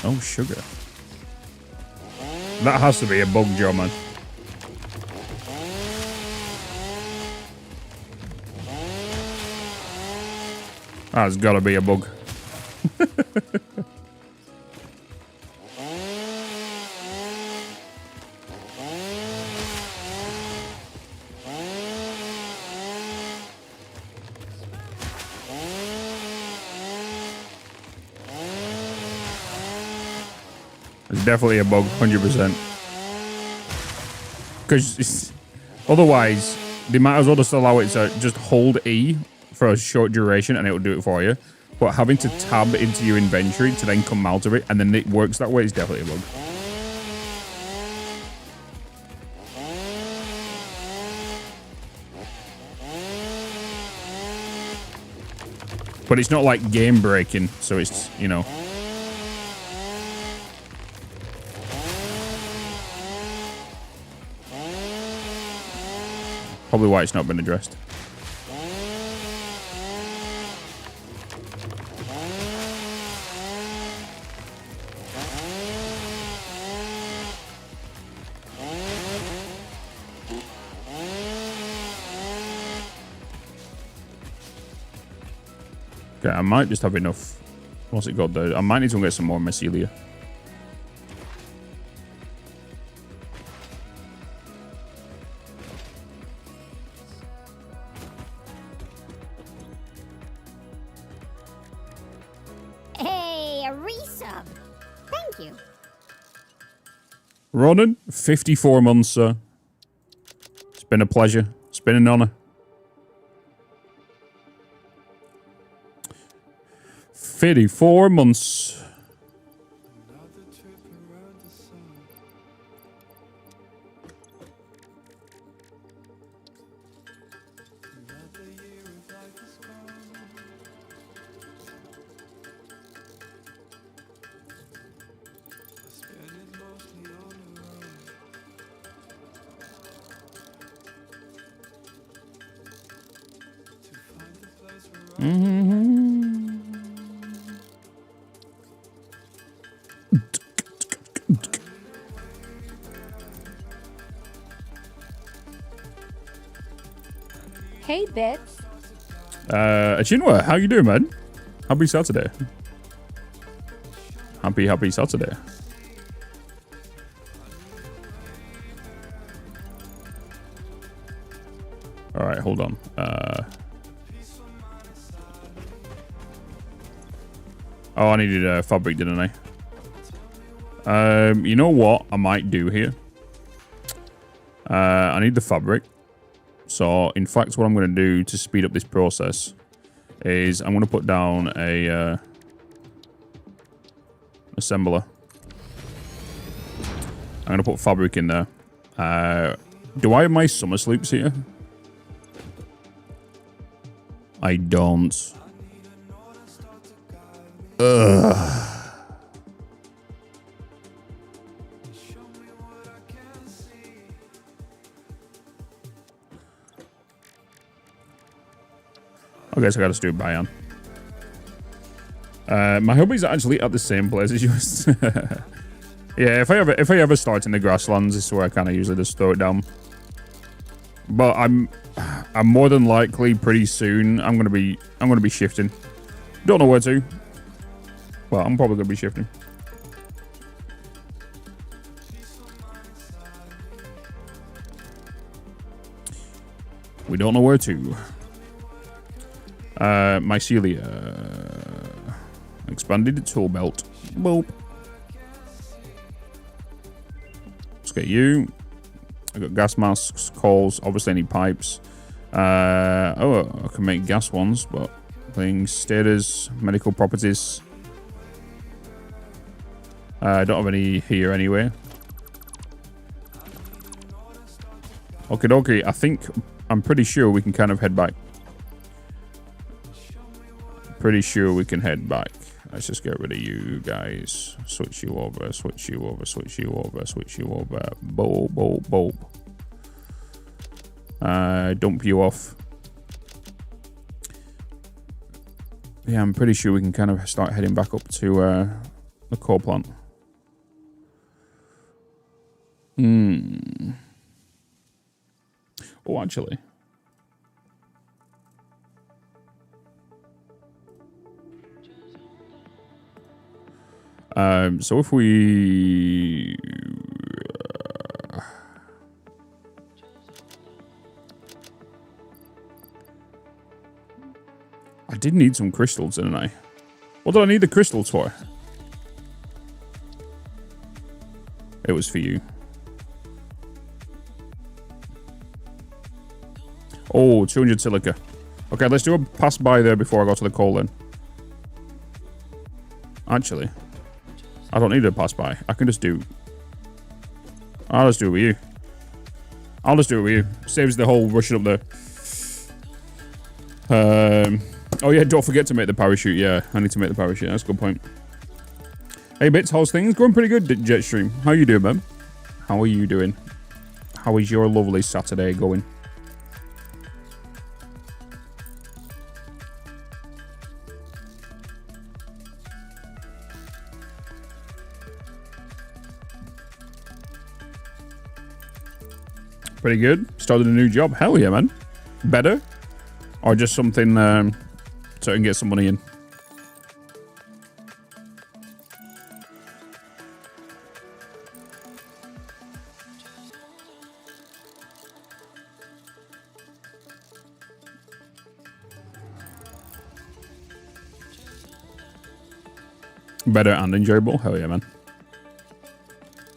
Oh, sugar. That has to be a bug, Joe, man. That's gotta be a bug. It's definitely a bug, 100%. Because otherwise, they might as well just allow it to just hold E for a short duration and it will do it for you. But having to tab into your inventory to then come out of it and then it works that way is definitely a bug. But it's not like game breaking, so it's, you know. Probably why it's not been addressed. Okay, I might just have enough. What's it called there? I might need to get some more mycelia. Hey, a resub. Thank you. Ronan, 54 months, sir. It's been a pleasure. It's been an honor. 54 months. Hey, Bitz. Achinwa, how you doing, man? Happy Saturday. Happy Saturday. All right, hold on. Oh, I needed a fabric, didn't I? You know what I might do here? I need the fabric. So, in fact, what I'm going to do to speed up this process is I'm going to put down a assembler. I'm going to put fabric in there. Do I have my summer sloops here? I don't. Ugh. Okay, so I gotta do it by hand. My hubby's actually at the same place as yours. Yeah, if I ever start in the grasslands, this is where I kind of usually just throw it down. But I'm more than likely pretty soon I'm gonna be shifting. Don't know where to. Well, I'm probably gonna be shifting. We don't know where to. Mycelia. Expanded tool belt. Boop. Let's get you. I got gas masks, coals. Obviously, I need pipes. Oh, I can make gas ones, but things, status, medical properties. I don't have any here anyway. Okay, dokie. I'm pretty sure we can kind of head back. Pretty sure we can head back. Let's just get rid of you guys. Switch you over, switch you over, switch you over, switch you over. Bulb. Dump you off. Yeah, I'm pretty sure we can kind of start heading back up to the core plant. Oh, actually. So if we... I did need some crystals, didn't I? What did I need the crystals for? It was for you. Oh, 200 silica. Okay, let's do a pass by there before I go to the coal then. Actually, I don't need to pass by. I can just do... I'll just do it with you. I'll just do it with you. Saves the whole rushing up there. Oh yeah, don't forget to make the parachute. Yeah, I need to make the parachute. That's a good point. Hey Bitz, how's things? Going pretty good, Jetstream. How you doing, man? How are you doing? How is your lovely Saturday going? Pretty good. Started a new job. Hell yeah, man. Better? Or just something so I can get some money in? Better and enjoyable? Hell yeah, man.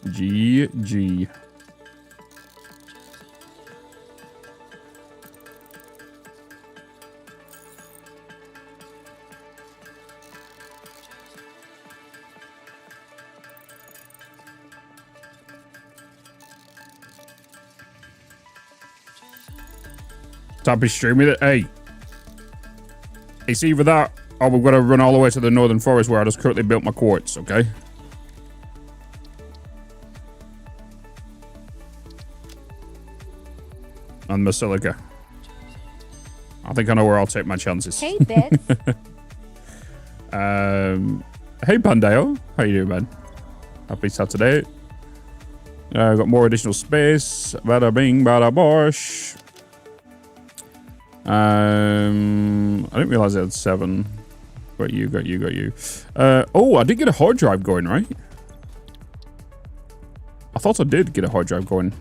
GG. Happy streaming it. Hey, it's either that or we've got to run all the way to the northern forest where I just currently built my quartz, okay? And my silica. I think I know where I'll take my chances. Hey, Bitz. Hey, Pandeo. How you doing, man? Happy Saturday. Got more additional space. Bada bing, bada bosh. I didn't realize I had 7. Got you. Oh, I did get a hard drive going, right? I thought I did get a hard drive going.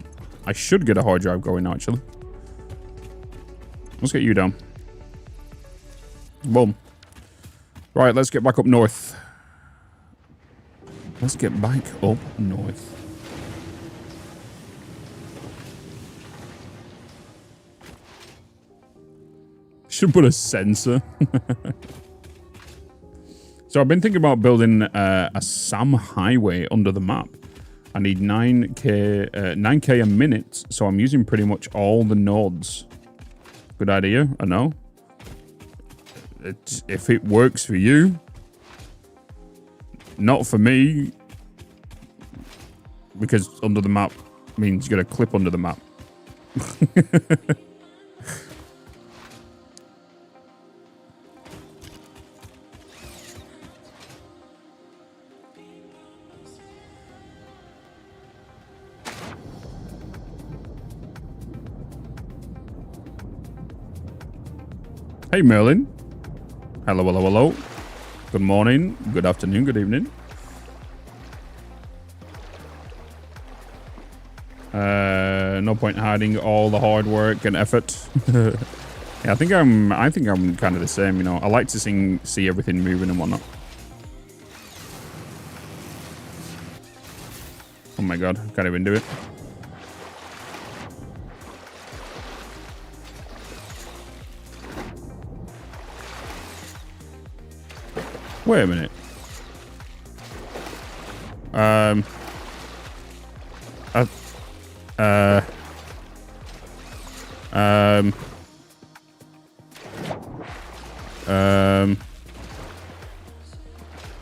I should get a hard drive going, actually. Let's get you down. Boom. Right, let's get back up north. Let's get back up north. Should put a sensor. So I've been thinking about building a SAM highway under the map. I need 9k a minute, so I'm using pretty much all the nodes. Good idea, I know. If it works for you, not for me, because under the map means you got to clip under the map. Hey Merlin. Hello. Good morning, good afternoon, good evening. No point hiding all the hard work and effort. Yeah, I think I'm kind of the same, you know. I like to see everything moving and whatnot. Oh my god, can't even do it. Wait a minute.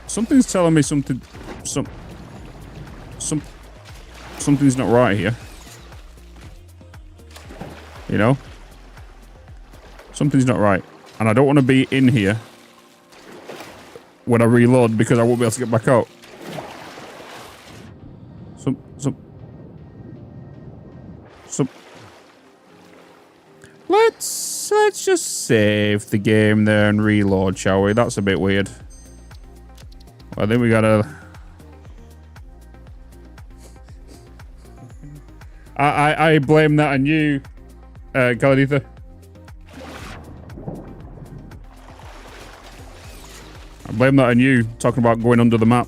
Something's telling me something's not right here. You know? Something's not right. And I don't want to be in here when I reload because I won't be able to get back out. Let's just save the game there and reload, shall we? That's a bit weird. I think we gotta... I blame that on you, Kaladitha. I blame that on you, talking about going under the map.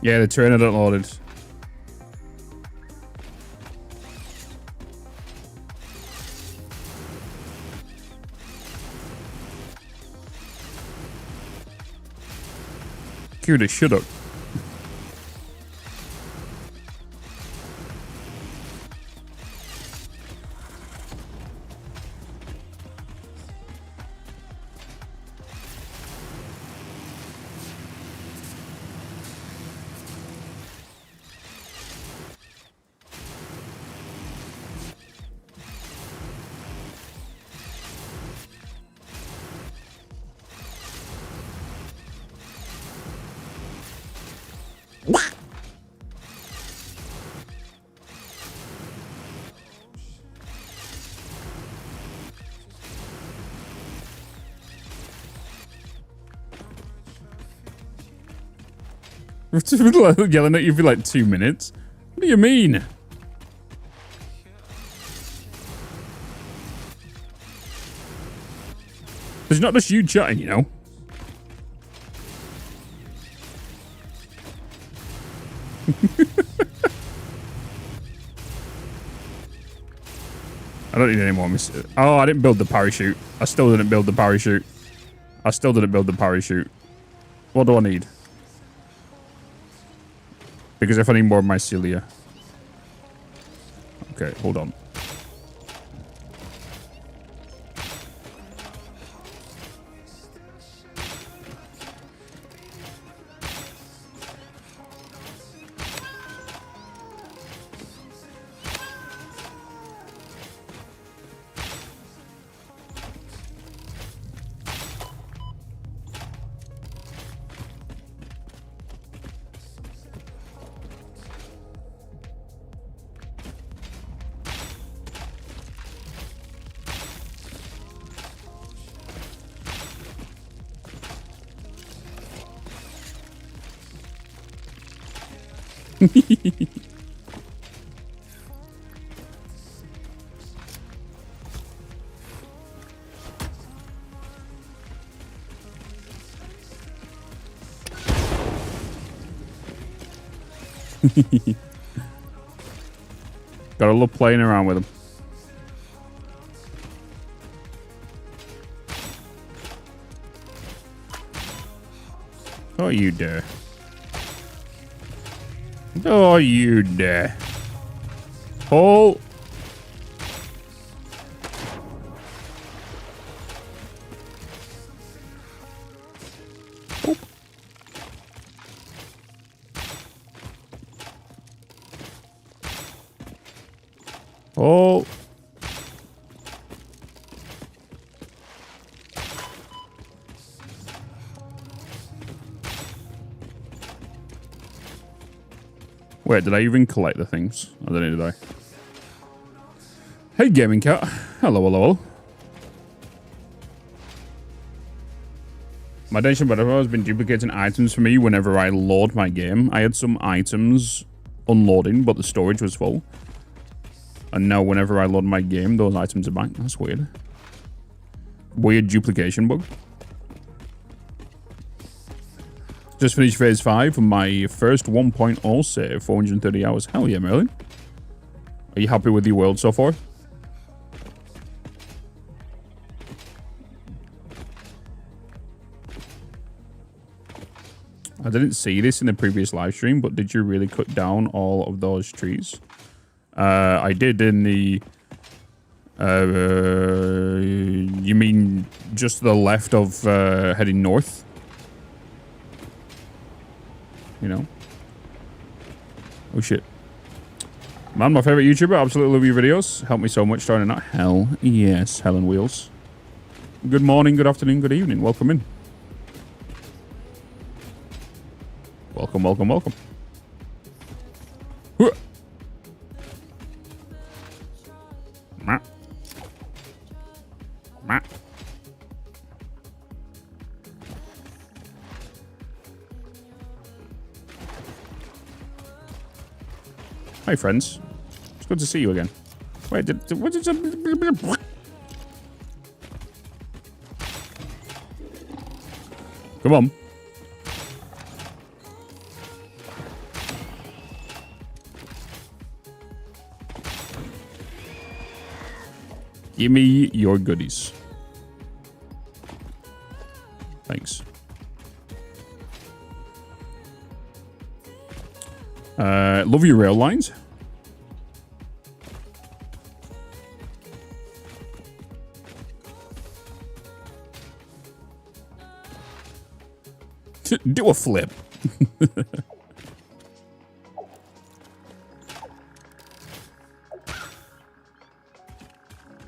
Yeah, the trainer don't loaded. Cuda, shut up. We've been yelling at you for like 2 minutes. What do you mean? There's not just you chatting, you know. I don't need any more misses. Oh, I didn't build the parachute. I still didn't build the parachute. What do I need? Because if I need more of my cilia. Okay, hold on. Gotta love playing around with them. Oh, you dare. Oh, you dare. Oh. Oh. Wait, did I even collect the things? I don't know, did I? Hey, Gaming Cat. Hello, hello, hello. My Dacian Butterfly has been duplicating items for me whenever I load my game. I had some items unloading, but the storage was full. And now whenever I load my game, those items are back. That's weird. Weird duplication bug. Just finished phase 5 of my first 1.0 save, 430 hours. Hell yeah, Merlin. Are you happy with your world so far? I didn't see this in the previous live stream, but did you really cut down all of those trees? I did in the... you mean just to the left of heading north? You know? Oh shit. Man, my favorite YouTuber. Absolutely love your videos. Help me so much starting out. Hell yes, Helen Wheels. Good morning, good afternoon, good evening. Welcome in. Welcome, welcome, welcome. Hi, friends. It's good to see you again. Wait, what did you... Come on. Give me your goodies. Thanks. Love your rail lines. Do a flip.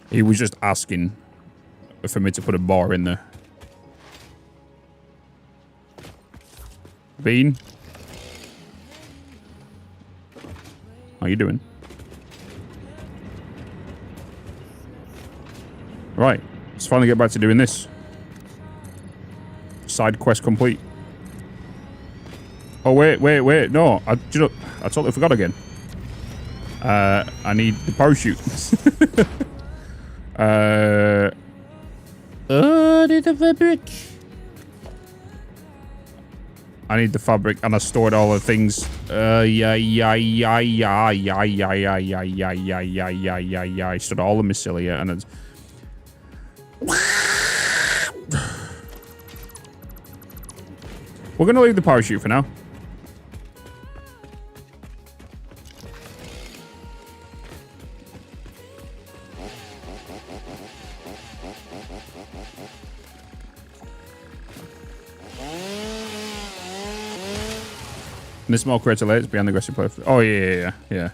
He was just asking for me to put a bar in there. Bean. How you doing? Right. Let's finally get back to doing this. Side quest complete. Oh, wait. No, I totally forgot again. I need the parachute. The fabric. I need the fabric, and I stored all the things. I stored all the mycelia, and it's... We're gonna leave the parachute for now. The small crater later behind the aggressive player. Oh yeah. Got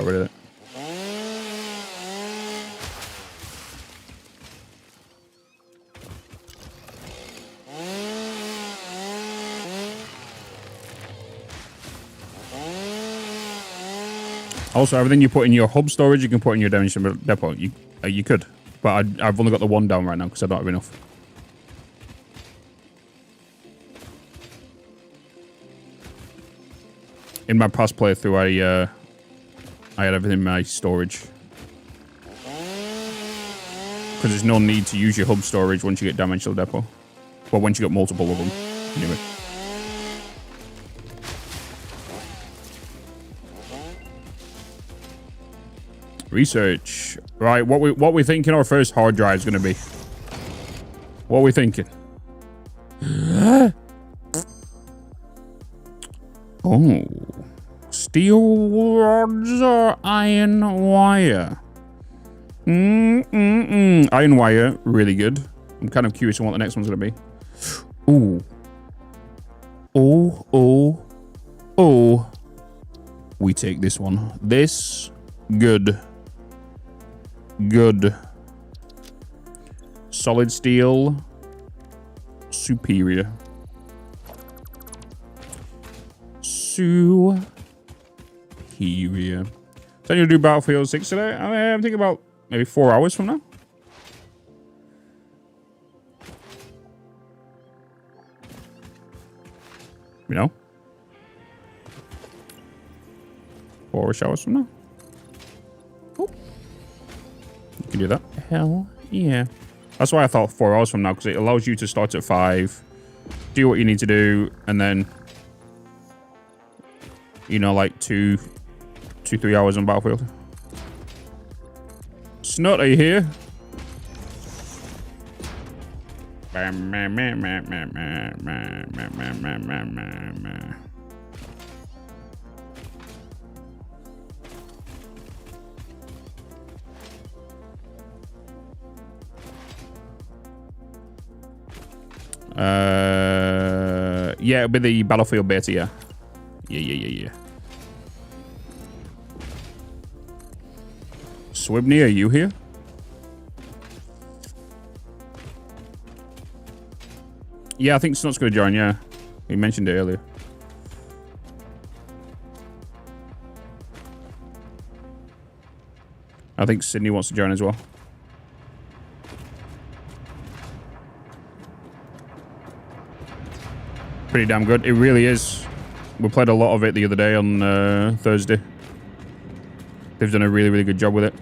rid of it. Also, everything you put in your hub storage, you can put in your dimension depot. You could, but I've only got the one down right now because I don't have enough. In my past playthrough, I had everything in my storage. Because there's no need to use your hub storage once you get dimensional depot. Well, once you get multiple of them. Anyway. Research. Right, what we thinking our first hard drive is going to be? What are we thinking? Oh. Steel rods or iron wire? Iron wire, really good. I'm kind of curious on what the next one's going to be. Ooh. Oh. We take this one. This, good. Solid steel, superior. Superior. So you'll do Battlefield 6 today? I'm thinking about maybe 4 hours from now. You know? 4 hours from now. Oh. You can do that. Hell yeah. That's why I thought 4 hours from now, because it allows you to start at 5, do what you need to do, and then, you know, like 3 hours on Battlefield. Snot, are you here? Yeah, it'll be the Battlefield beta, yeah. Yeah. Swibney, are you here? Yeah, I think Snot's going to join, yeah. He mentioned it earlier. I think Sydney wants to join as well. Pretty damn good. It really is. We played a lot of it the other day on Thursday. They've done a really, really good job with it.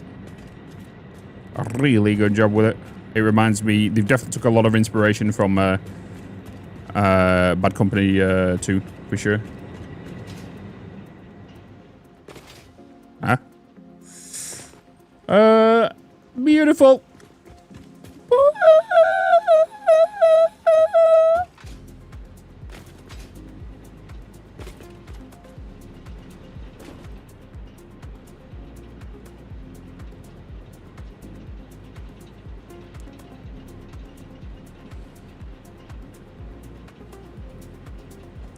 A really good job with it. It reminds me, they've definitely took a lot of inspiration from Bad Company 2, for sure. Huh? Beautiful.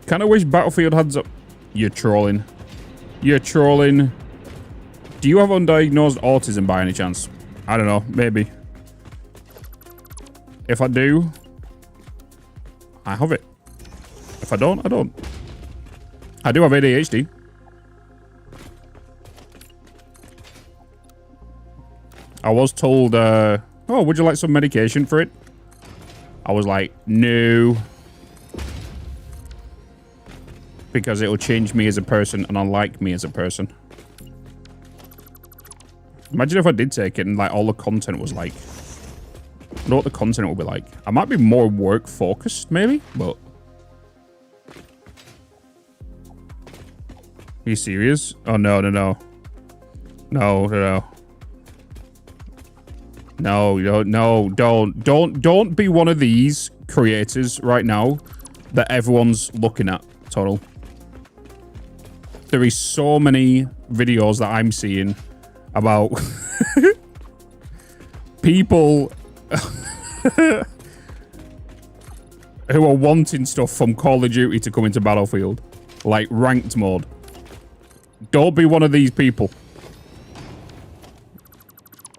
Kind of wish Battlefield had up. You're trolling. You're trolling. Do you have undiagnosed autism by any chance? I don't know. Maybe. If I do, I have it. If I don't, I don't. I do have ADHD. I was told, oh, would you like some medication for it? I was like, no. Because it'll change me as a person and unlike me as a person. Imagine if I did take it and like all the content was like... I don't know what the content will be like. I might be more work focused maybe, but... Are you serious? Oh no. No, don't be one of these creators right now that everyone's looking at, Total. There is so many videos that I'm seeing about people who are wanting stuff from Call of Duty to come into Battlefield, like ranked mode. Don't be one of these people.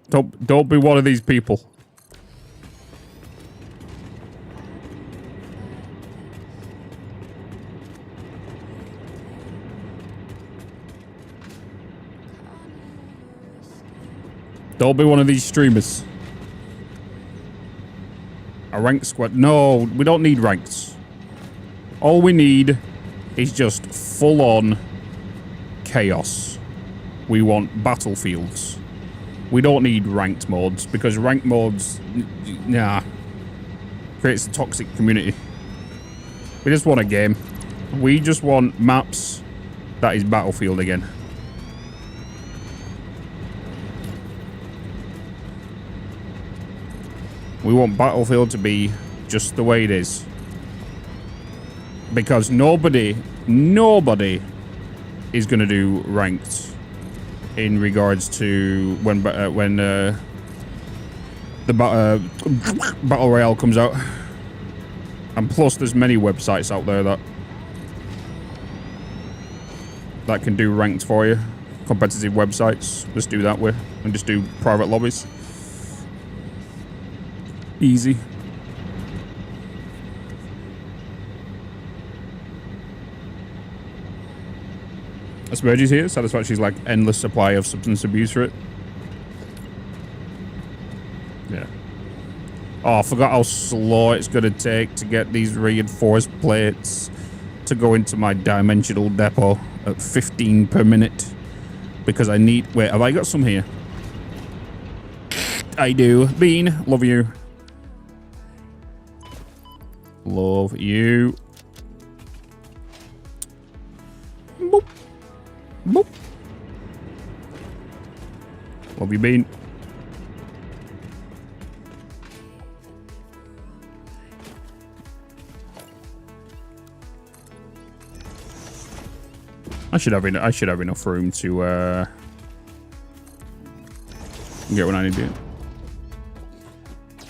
Don't be one of these people. Don't be one of these streamers. A ranked squad. No, we don't need ranks. All we need is just full-on chaos. We want battlefields. We don't need ranked modes, because ranked modes, nah, creates a toxic community. We just want a game. We just want maps that is Battlefield again. We want Battlefield to be just the way it is. Because nobody is going to do ranked in regards to when the Battle Royale comes out. And plus there's many websites out there that can do ranked for you. Competitive websites. Let's do that with. And just do private lobbies. Easy. Asperger's here. Satisfactory's like endless supply of substance abuse for it. Yeah. Oh, I forgot how slow it's gonna take to get these reinforced plates to go into my dimensional depot at 15 per minute. Because I need... Wait, have I got some here? I do. Bean, love you. Love you. Boop. Boop. Love you, Bean. I should have enough room to get what I need to do.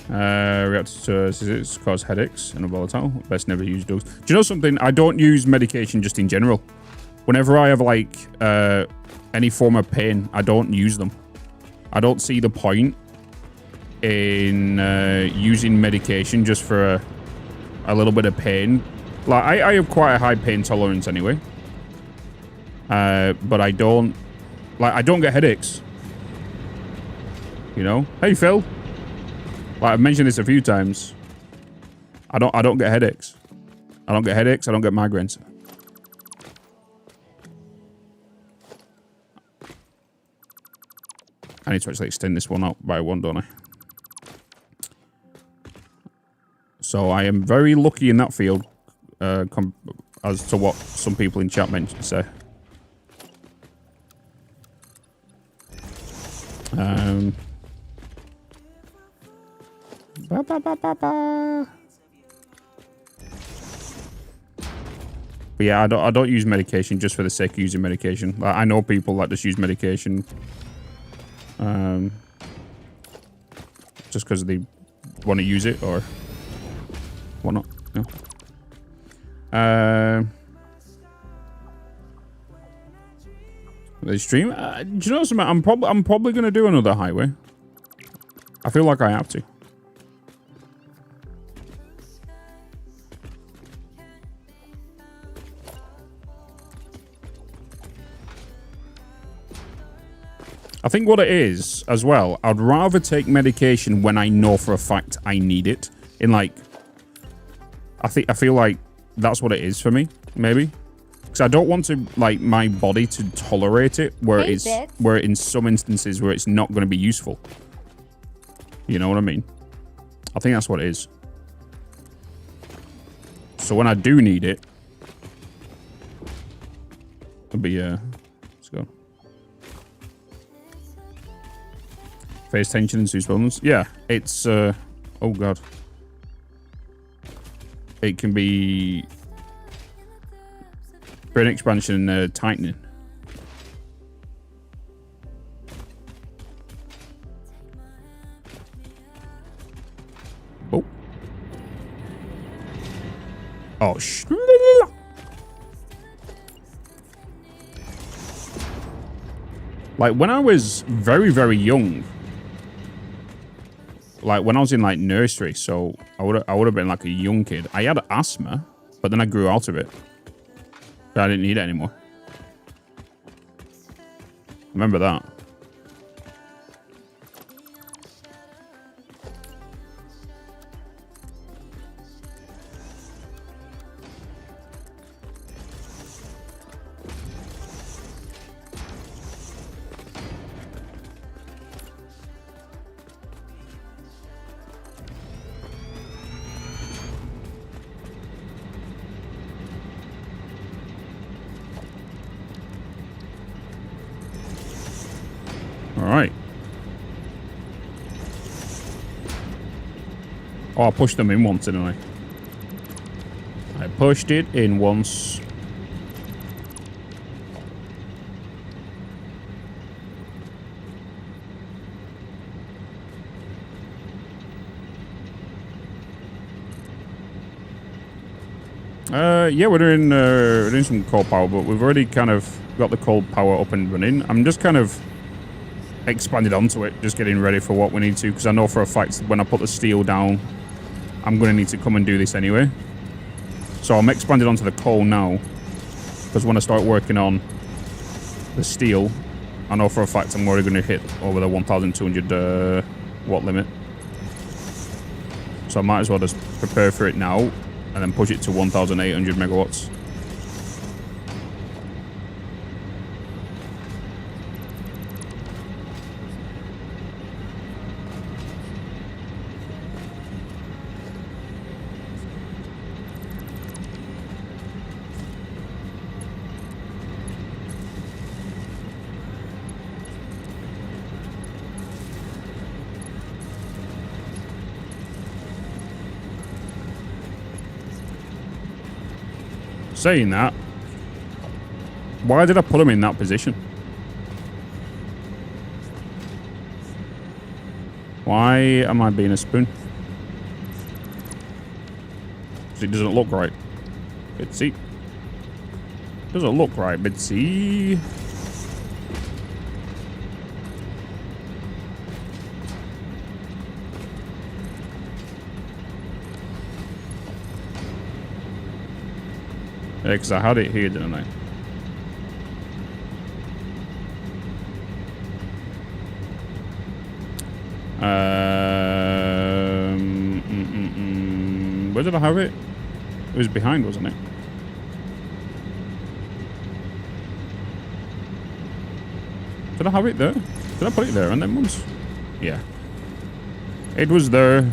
Reactor to cause headaches and are volatile. Best never use drugs. Do you know something? I don't use medication just in general. Whenever I have like any form of pain, I don't use them. I don't see the point in using medication just for a little bit of pain. Like I have quite a high pain tolerance anyway. But I don't get headaches. You know? Hey Phil. Like I've mentioned this a few times. I don't get headaches. I don't get headaches, I don't get migraines. I need to actually extend this one out by one, don't I? So I am very lucky in that field, as to what some people in chat say. But yeah, I don't use medication just for the sake of using medication. Like, I know people that just use medication just because they want to use it or whatnot. Yeah. The stream. Do you know something? I'm probably gonna do another highway. I feel like I have to. I think what it is, as well, I'd rather take medication when I know for a fact I need it. In like, I feel like that's what it is for me, maybe. Because I don't want to, like, my body to tolerate it where where in some instances where it's not going to be useful. You know what I mean? I think that's what it is. So when I do need it, it'll be, let's go. Face tension and Zeus bones. Yeah, it's, oh god. It can be brain expansion and tightening. Oh. Oh, like, when I was very, very young, like, when I was in, like, nursery, so I would have been, like, a young kid. I had asthma, but then I grew out of it. But I didn't need it anymore. Remember that. Alright. Oh, I pushed them in once, didn't I? I pushed it in once. Yeah, we're doing some cold power, but we've already kind of got the cold power up and running. I'm just kind of expanded onto it, just getting ready for what we need to, because I know for a fact when I put the steel down, I'm going to need to come and do this anyway. So I'm expanded onto the coal now, because when I start working on the steel, I know for a fact I'm already going to hit over the 1,200 watt limit. So I might as well just prepare for it now, and then push it to 1,800 megawatts. Saying that, Why did I put him in that position? Why am I being a spoon? It doesn't look right. Bitzy. Doesn't look right, Bitzy. Yeah, because I had it here, didn't I? Where did I have it? It was behind, wasn't it? Did I have it there? Did I put it there on them ones? Yeah. It was there.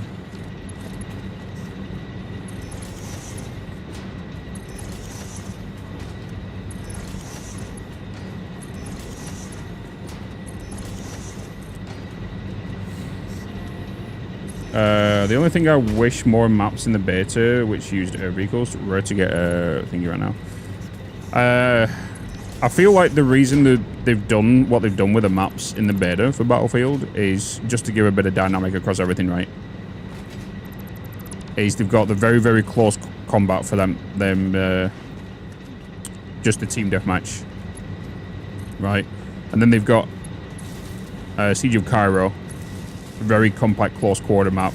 The only thing I wish more maps in the beta, which used air vehicles, rare to get a thingy right now. I feel like the reason that they've done what they've done with the maps in the beta for Battlefield is just to give a bit of dynamic across everything, right? Is they've got the very, very close combat for them just the team deathmatch, right? And then they've got Siege of Cairo, very compact, close quarter map,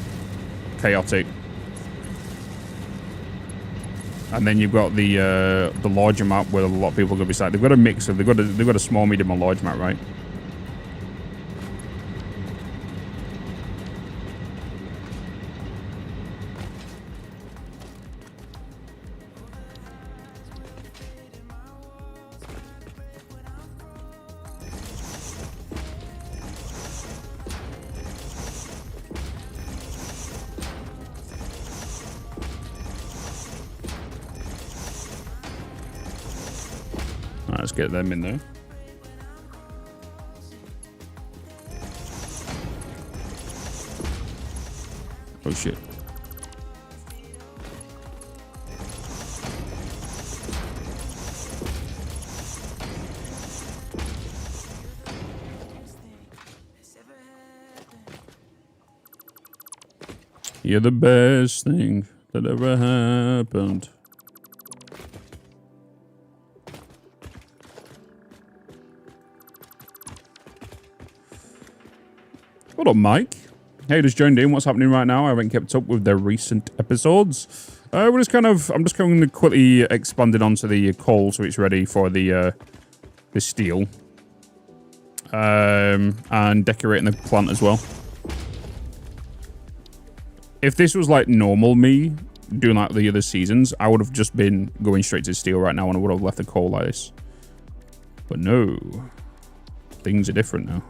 chaotic. And then you've got the larger map where a lot of people are going to be sat. They've got a mix of they've got a small, medium, and large map, right? Let's get them in there. Oh shit. You're the best thing that ever happened. What up, Mike? Hey, just joined in. What's happening right now? I haven't kept up with the recent episodes. I'm just going to quickly expand it onto the coal so it's ready for the steel. And decorating the plant as well. If this was like normal me doing like the other seasons, I would have just been going straight to steel right now and I would have left the coal like this. But no. Things are different now.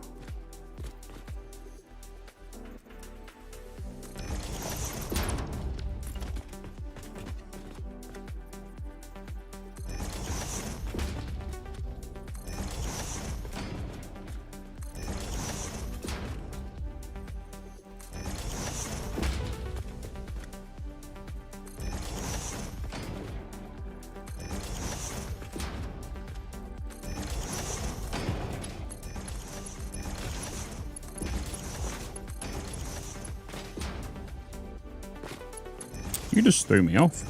You just threw me off.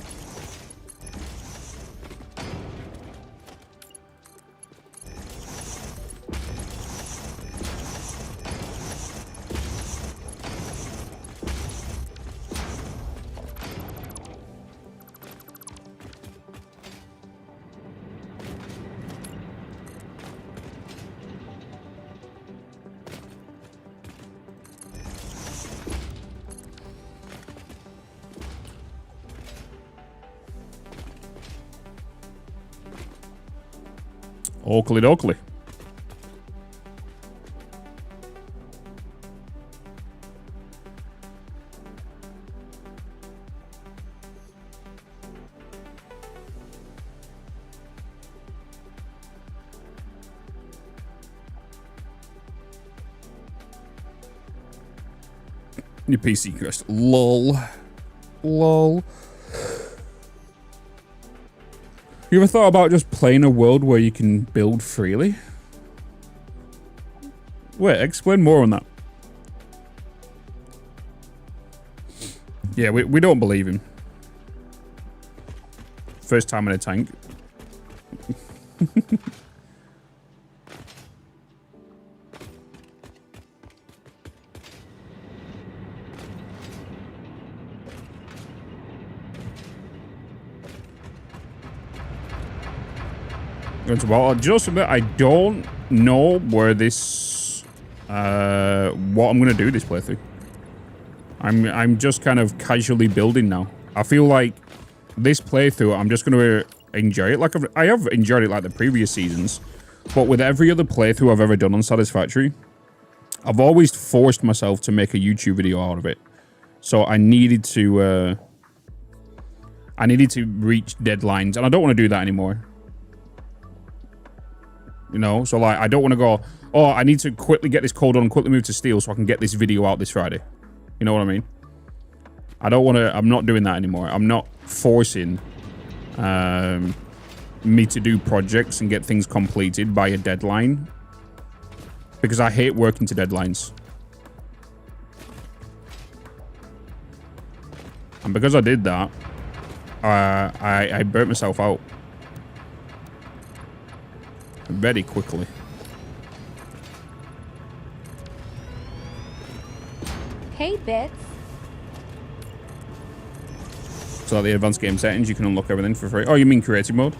Oakley dokley. Your PC crashed. LOL. LOL. You ever thought about just playing a world where you can build freely? Wait, explain more on that. Yeah, we don't believe him. First time in a tank. Well, just a bit. I don't know where this, what I'm gonna do this playthrough. I'm just kind of casually building now. I feel like this playthrough, I'm just gonna enjoy it. Like I have enjoyed it like the previous seasons, but with every other playthrough I've ever done on Satisfactory, I've always forced myself to make a YouTube video out of it. So I needed to reach deadlines, and I don't want to do that anymore. You know, so like I don't want to go, oh, I need to quickly get this code on and quickly move to steel so I can get this video out this Friday. You know what I mean? I don't want to, I'm not doing that anymore. I'm not forcing me to do projects and get things completed by a deadline, because I hate working to deadlines. And because I did that, I burnt myself out very quickly. Hey, Bitz. So the advanced game settings, you can unlock everything for free. Oh, you mean creative mode?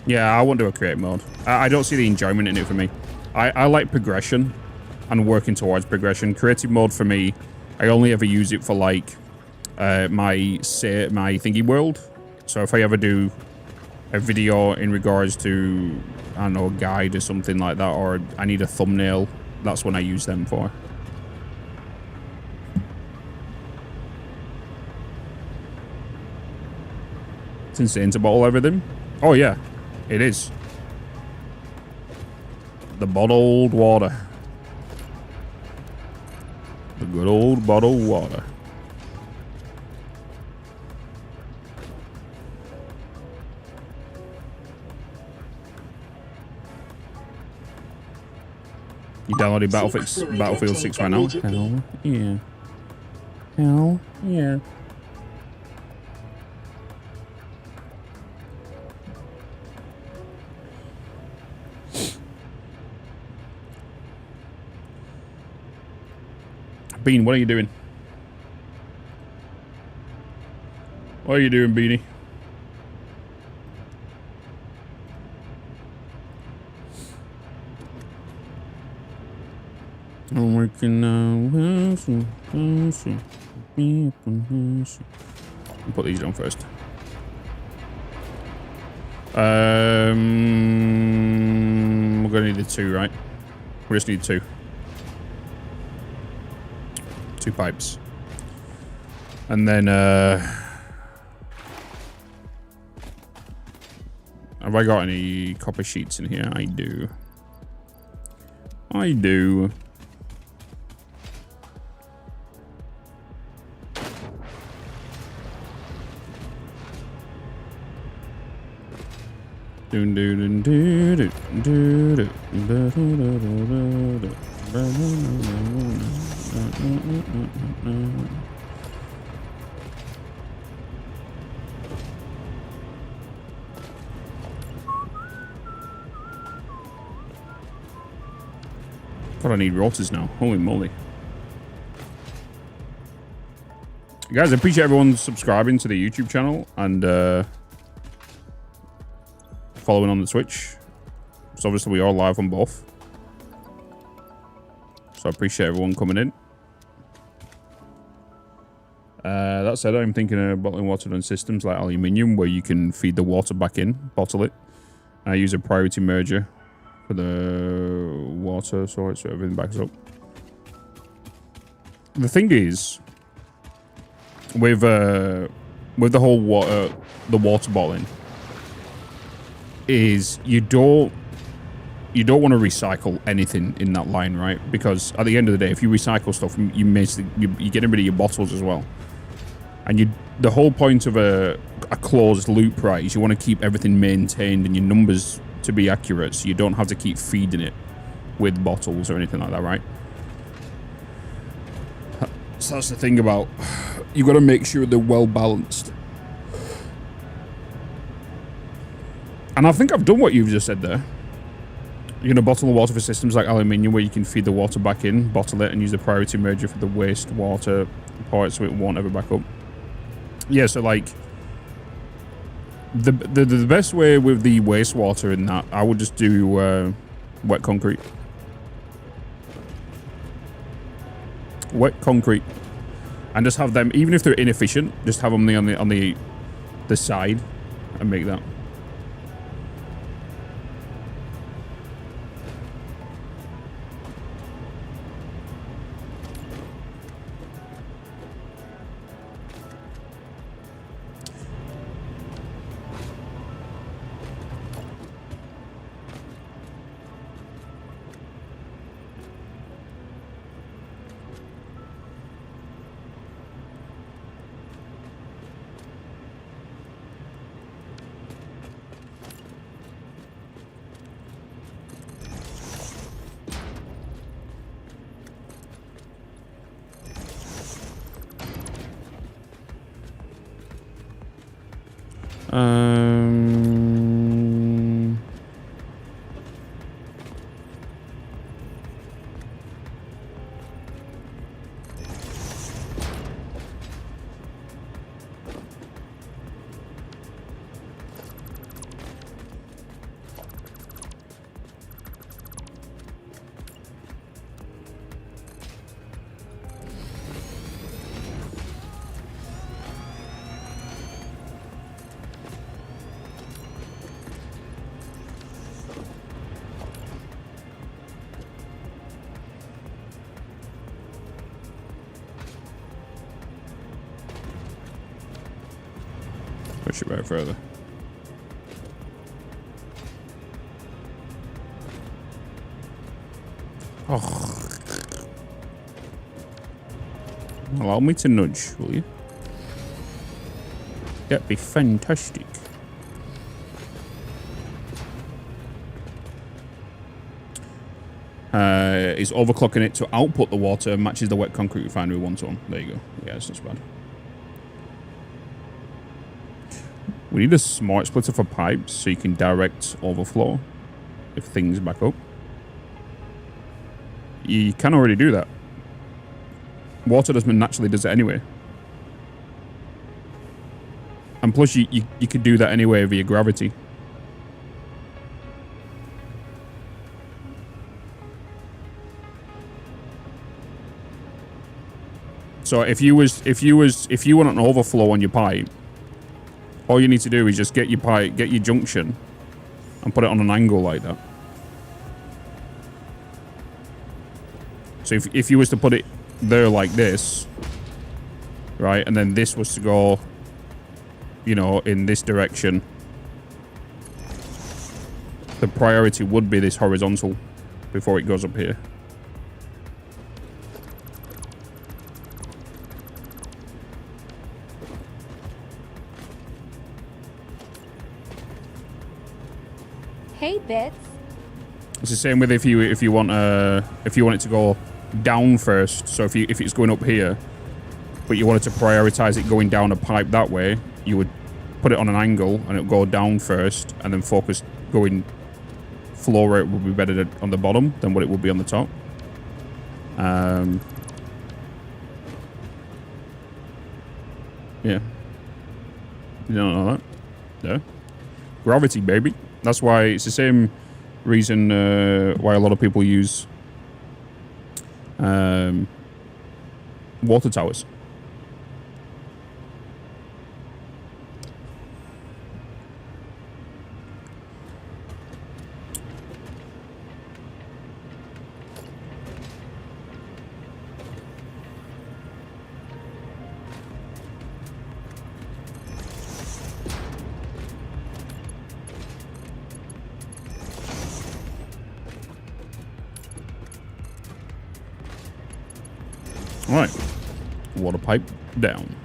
Yeah, I won't do a creative mode. I don't see the enjoyment in it for me. I like progression and working towards progression. Creative mode for me, I only ever use it for like my thingy world. So if I ever do a video in regards to, I don't know, a guide or something like that, or I need a thumbnail, that's when I use them for. It's insane to bottle everything. Oh yeah, it is. The bottled water. The good old bottled water. You downloaded Battlefield 6 right now? Hell yeah. Hell yeah. Bean, what are you doing? What are you doing, Beanie? I'm working now. I'll put these down first. We're gonna need the two, right? We just need two. 2 pipes. And then, have I got any copper sheets in here? I do. I do. God, I need rotors now. Holy moly. Guys, I appreciate everyone subscribing to the YouTube channel and following on the Twitch. So obviously we are live on both. So I appreciate everyone coming in. That said, I'm thinking of bottling water on systems like aluminium, where you can feed the water back in, bottle it. I use a priority merger for the water, so everything backs up. The thing is, with the whole water, the water bottling, is you don't want to recycle anything in that line, right? Because at the end of the day, if you recycle stuff, you're getting rid of your bottles as well. And the whole point of a closed loop, right, is you want to keep everything maintained and your numbers to be accurate, so you don't have to keep feeding it with bottles or anything like that, right? So that's the thing about, you got to make sure they're well balanced. And I think I've done what you've just said there. You're going to bottle the water for systems like aluminium, where you can feed the water back in, bottle it, and use the priority merger for the waste water part so it won't ever back up. Yeah, so like the best way with the wastewater in that, I would just do wet concrete. Wet concrete, and just have them, even if they're inefficient, just have them on the side and make that. Push it back further. Oh. Allow me to nudge, will you? That'd be fantastic. Is overclocking it to output the water, matches the wet concrete refinery 1-to-1. There you go. Yeah, it's not so bad. We need a smart splitter for pipes so you can direct overflow if things back up. You can already do that. Water naturally does it anyway. And plus you could do that anyway via gravity. So if you want an overflow on your pipe, all you need to do is just get your junction and put it on an angle like that. So if you was to put it there like this, right, and then this was to go, you know, in this direction, the priority would be this horizontal before it goes up here. Hey, Bitz. It's the same with if you want it to go down first. So if it's going up here, but you wanted to prioritize it going down a pipe that way, you would put it on an angle and it would go down first, and then focus going flow rate would be better on the bottom than what it would be on the top. Yeah. You don't know that? Yeah. Gravity, baby. That's why it's the same reason why a lot of people use water towers. All right, water pipe down.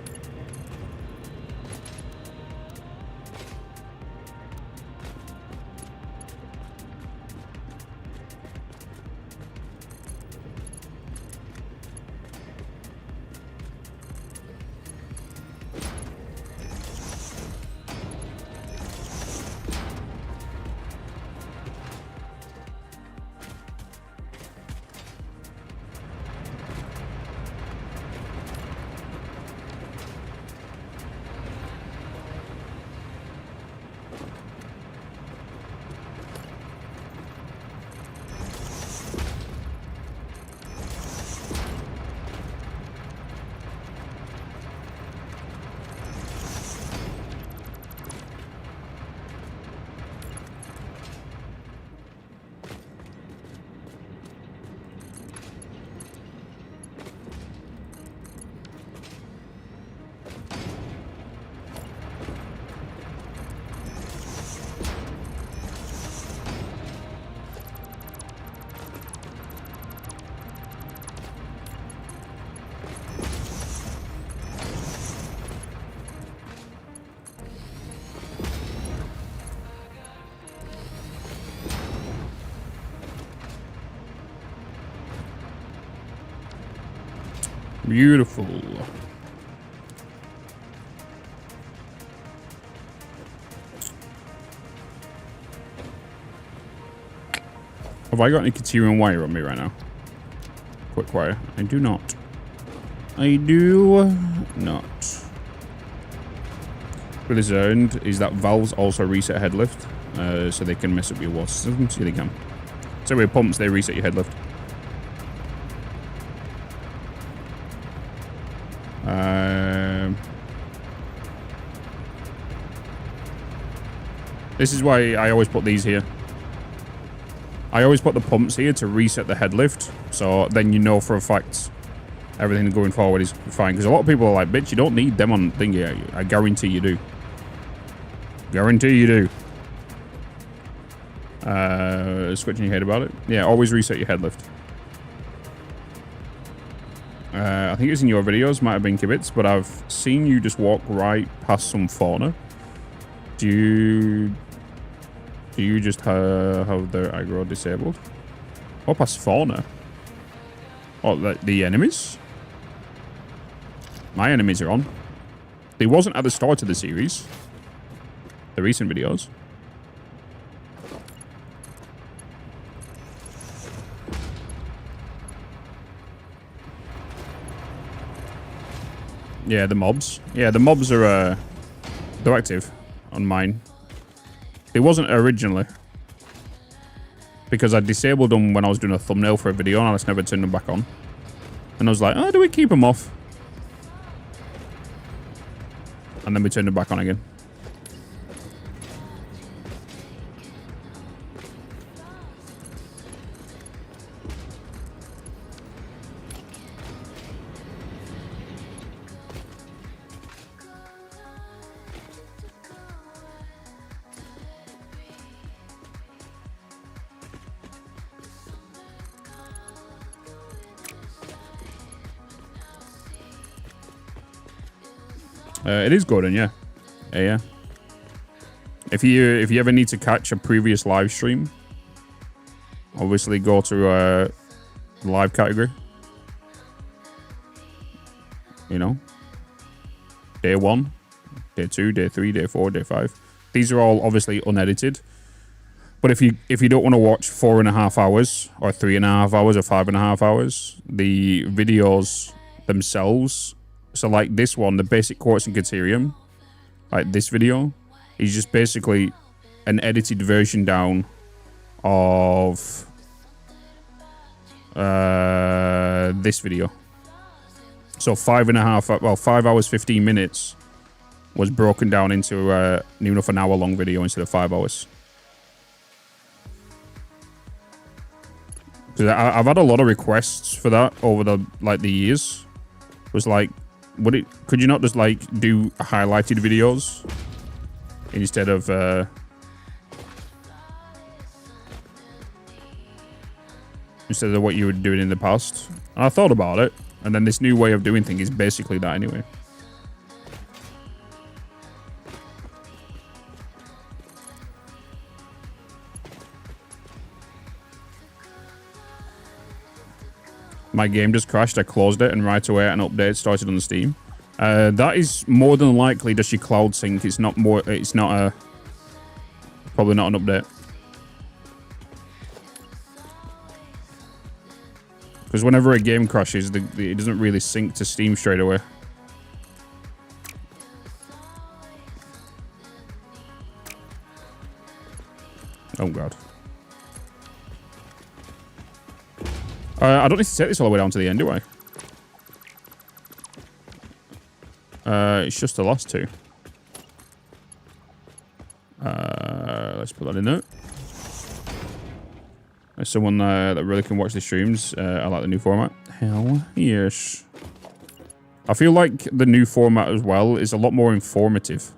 Beautiful. Have I got any Caterian wire on me right now? Quick wire. I do not. I do not. What is earned is that valves also reset head lift, so they can mess up your water system. See, they can. So with pumps, they reset your head lift. This is why I always put these here. I always put the pumps here to reset the head lift, so then you know for a fact everything going forward is fine. Because a lot of people are like, bitch, you don't need them on thingy. I guarantee you do. Guarantee you do. Scratching your head about it. Yeah, always reset your head lift. I think it's in your videos, might have been Kibitz, but I've seen you just walk right past some fauna. Do you just have their aggro disabled? Oh, past fauna. Oh, the enemies? My enemies are on. They wasn't at the start of the series. The recent videos. Yeah, the mobs. Yeah, the mobs are they're active on mine. It wasn't originally. Because I disabled them when I was doing a thumbnail for a video and I just never turned them back on. And I was like, oh, do we keep them off? And then we turned them back on again. It is Gordon, yeah. Yeah. If you ever need to catch a previous live stream, obviously go to the live category. You know, day 1, day 2, day 3, day 4, day 5. These are all obviously unedited. But if you don't want to watch 4.5 hours or 3.5 hours or 5.5 hours, the videos themselves. So like this one, the basic quartz and Caterium, like this video, is just basically an edited version down of this video. So 5 hours 15 minutes was broken down into near enough an hour long video instead of 5 hours. Because I've had a lot of requests for that over the years. It was like, could you not just like do highlighted videos instead of what you were doing in the past? And I thought about it, and then this new way of doing things is basically that anyway. My game just crashed. I closed it, and right away an update started on Steam. That is more than likely just your cloud sync. It's not probably not an update. Because whenever a game crashes, it doesn't really sync to Steam straight away. Oh god. I don't need to take this all the way down to the end, do I? It's just the last two. Let's put that in there. There's someone that really can watch the streams. I like the new format. Hell yes. I feel like the new format as well is a lot more informative.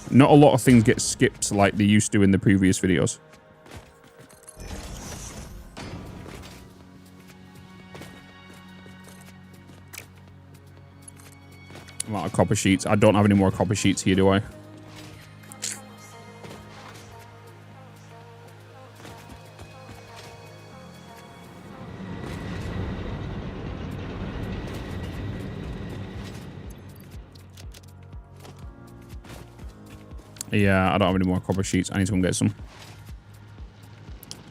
Not a lot of things get skipped like they used to in the previous videos. A lot of copper sheets. I don't have any more copper sheets here, do I? Yeah, I don't have any more copper sheets. I need to go and get some.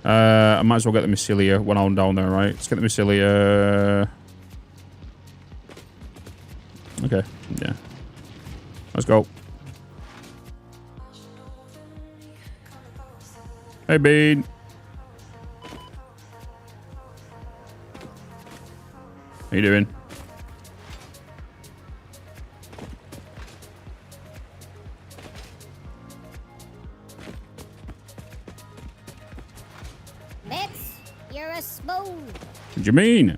I might as well get the mycelia when I'm down there, right? Let's get the mycelia. Okay, yeah. Let's go. Hey, Bean. How you doing? Bitz, you're a smooth. What do you mean?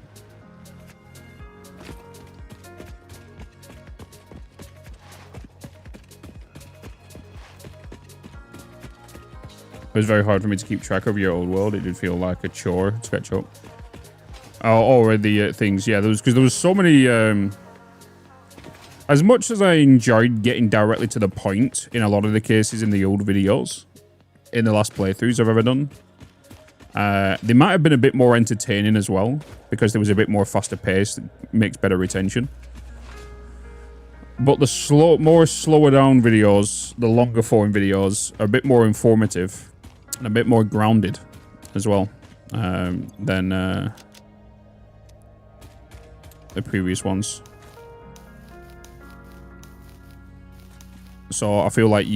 It was very hard for me to keep track of your old world. It did feel like a chore to catch up. Oh, the things. Yeah, there was so many. As much as I enjoyed getting directly to the point in a lot of the cases in the old videos, in the last playthroughs I've ever done, they might have been a bit more entertaining as well because there was a bit more faster pace that makes better retention. But the slower down videos, the longer form videos, are a bit more informative and a bit more grounded as well than the previous ones. So I feel like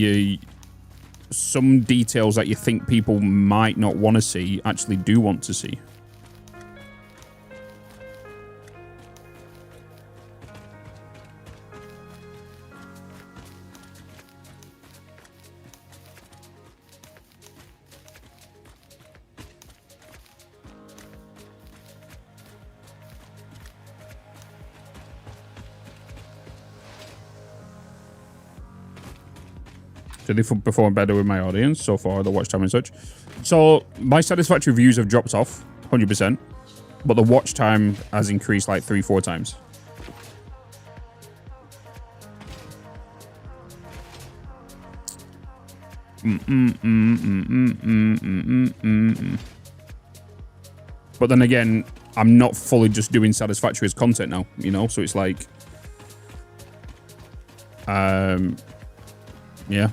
some details that you think people might not want to see actually do want to see. Do they perform better with my audience so far, the watch time and such? So my satisfactory views have dropped off 100%, but the watch time has increased like 3-4 times. But then again, I'm not fully just doing satisfactory as content now, you know, so it's like, yeah.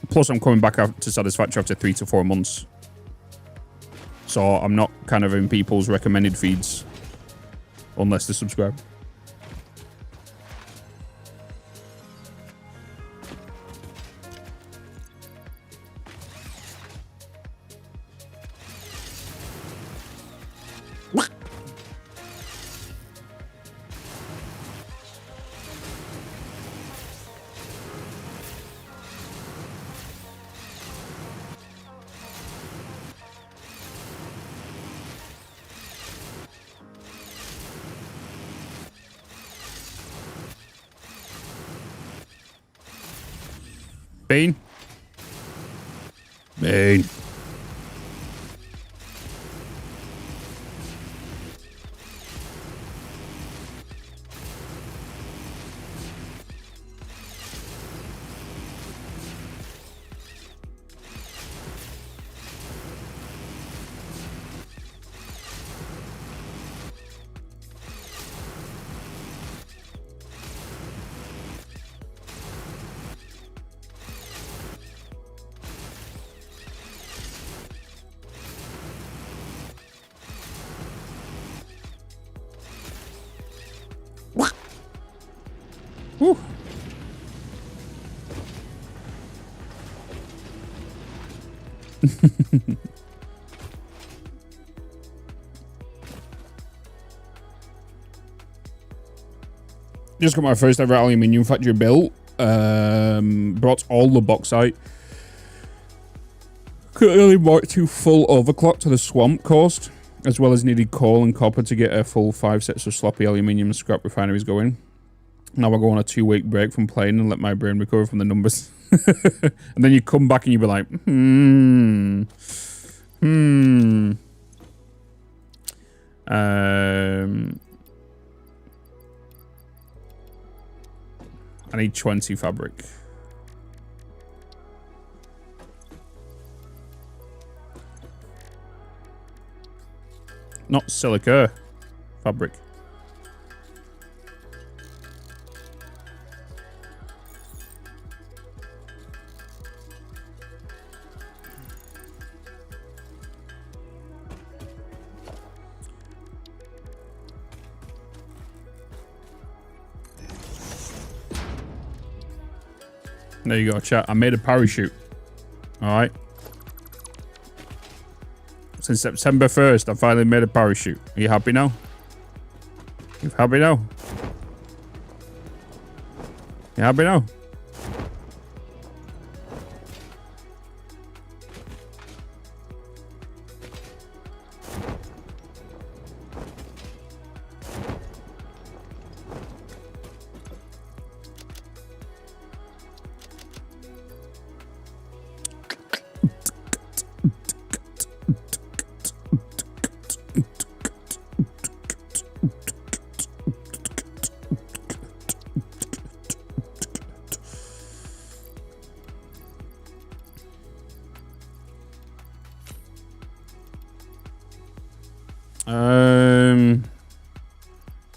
Plus, I'm coming back to Satisfactory after 3 to 4 months. So I'm not kind of in people's recommended feeds. Unless they subscribe. Bean. Bean. Whew. Just got my first ever aluminium factory built. Brought all the bauxite. Currently marked to full overclock to the swamp coast, as well as needed coal and copper to get a full 5 sets of sloppy aluminium scrap refineries going. Now I'll go on a 2-week break from playing and let my brain recover from the numbers. And then you come back and you'll be like, I need 20 fabric. Not silica. Fabric. There you go, chat. I made a parachute. All right. Since September 1st, I finally made a parachute. Are you happy now? You happy now? You happy now?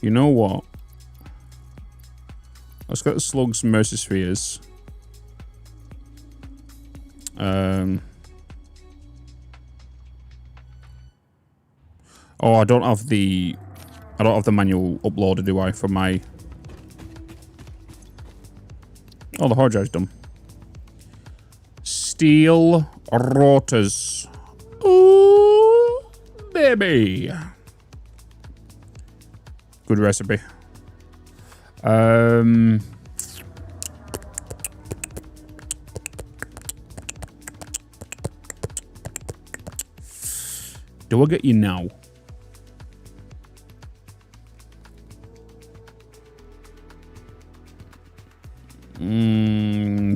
You know what? Let's get the slugs and mercy spheres. Oh, I don't have the manual uploader, do I? For my. Oh, the hard drive's done. Steel rotors. Ooh, baby. Good recipe. Do I get you now?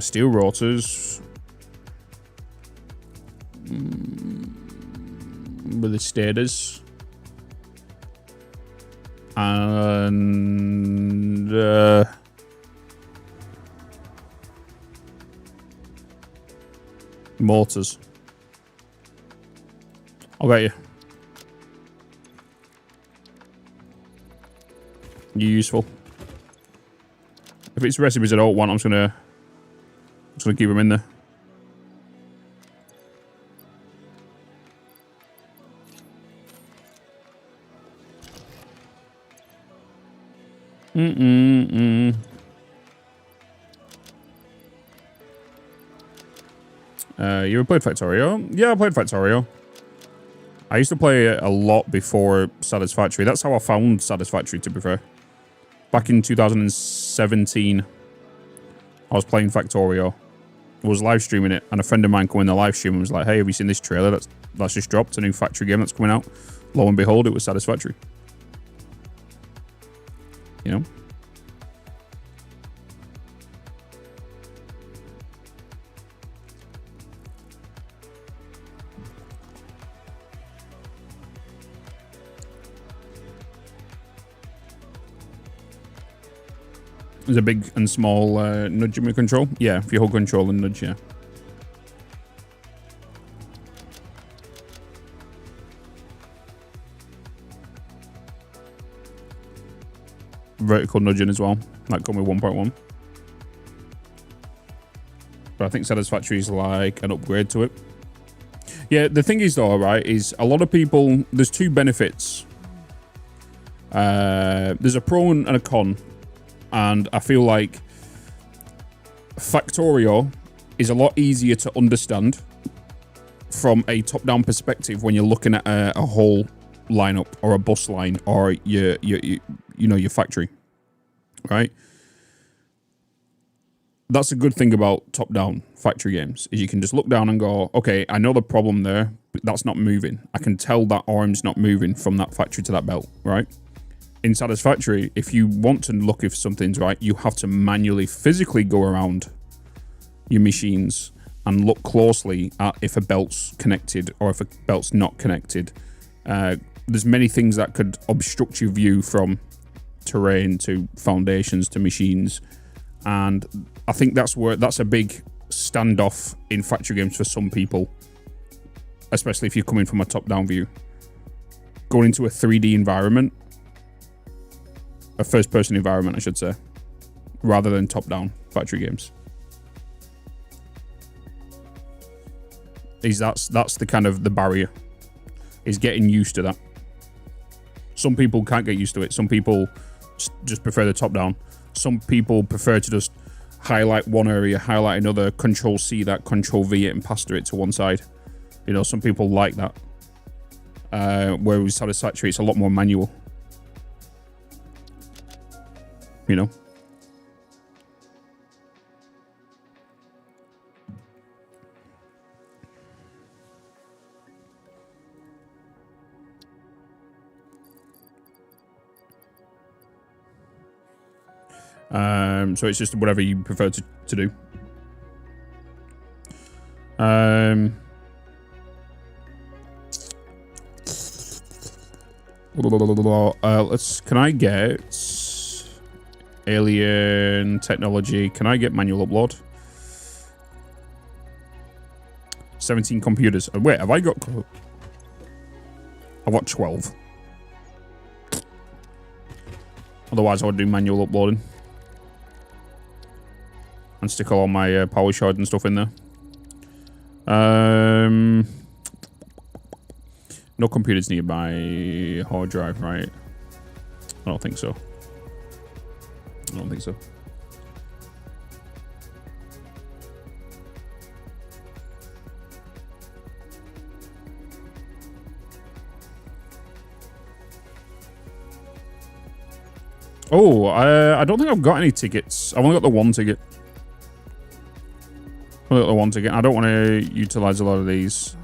Steel rotors. With the stators. And mortars. I'll get you. You're useful. If it's recipes I don't want, I'm just gonna keep them in there. You ever played Factorio? Yeah, I played Factorio. I used to play it a lot before Satisfactory. That's how I found Satisfactory, to be fair. Back in 2017, I was playing Factorio. I was live streaming it, and a friend of mine came in the live stream and was like, "Hey, have you seen this trailer that's just dropped? A new Factory game that's coming out." Lo and behold, it was Satisfactory. You know? There's a big and small nudge in my control. Yeah, if you hold control and nudge, yeah. Vertical nudging as well. That come with 1.1. But I think Satisfactory is like an upgrade to it. Yeah, the thing is though, right, is a lot of people, there's two benefits. There's a pro and a con. And I feel like Factorio is a lot easier to understand from a top-down perspective when you're looking at a whole lineup or a bus line or your factory, right? That's a good thing about top-down factory games is you can just look down and go, okay, I know the problem there, but that's not moving. I can tell that arm's not moving from that factory to that belt, right? In Satisfactory, if you want to look if something's right, you have to manually, physically go around your machines and look closely at if a belt's connected or if a belt's not connected. There's many things that could obstruct your view from terrain to foundations to machines. And I think that's a big standoff in factory games for some people, especially if you're coming from a top-down view. Going into a 3D environment, a first-person environment, I should say, rather than top-down factory games. That's the kind of the barrier, is getting used to that. Some people can't get used to it. Some people just prefer the top-down. Some people prefer to just highlight one area, highlight another, Control C that, Control V it, and pastor it to one side. You know, some people like that. Where with Satisfactory, it's a lot more manual. You know. So it's just whatever you prefer to do. Can I get alien technology? Can I get manual upload? 17 computers. Wait, have I got? I've got 12. Otherwise, I would do manual uploading and stick all my power shard and stuff in there. No computers nearby. Hard drive, right? I don't think so. I don't think so. Oh, I don't think I've got any tickets. I've only got the one ticket. I don't want to utilize a lot of these.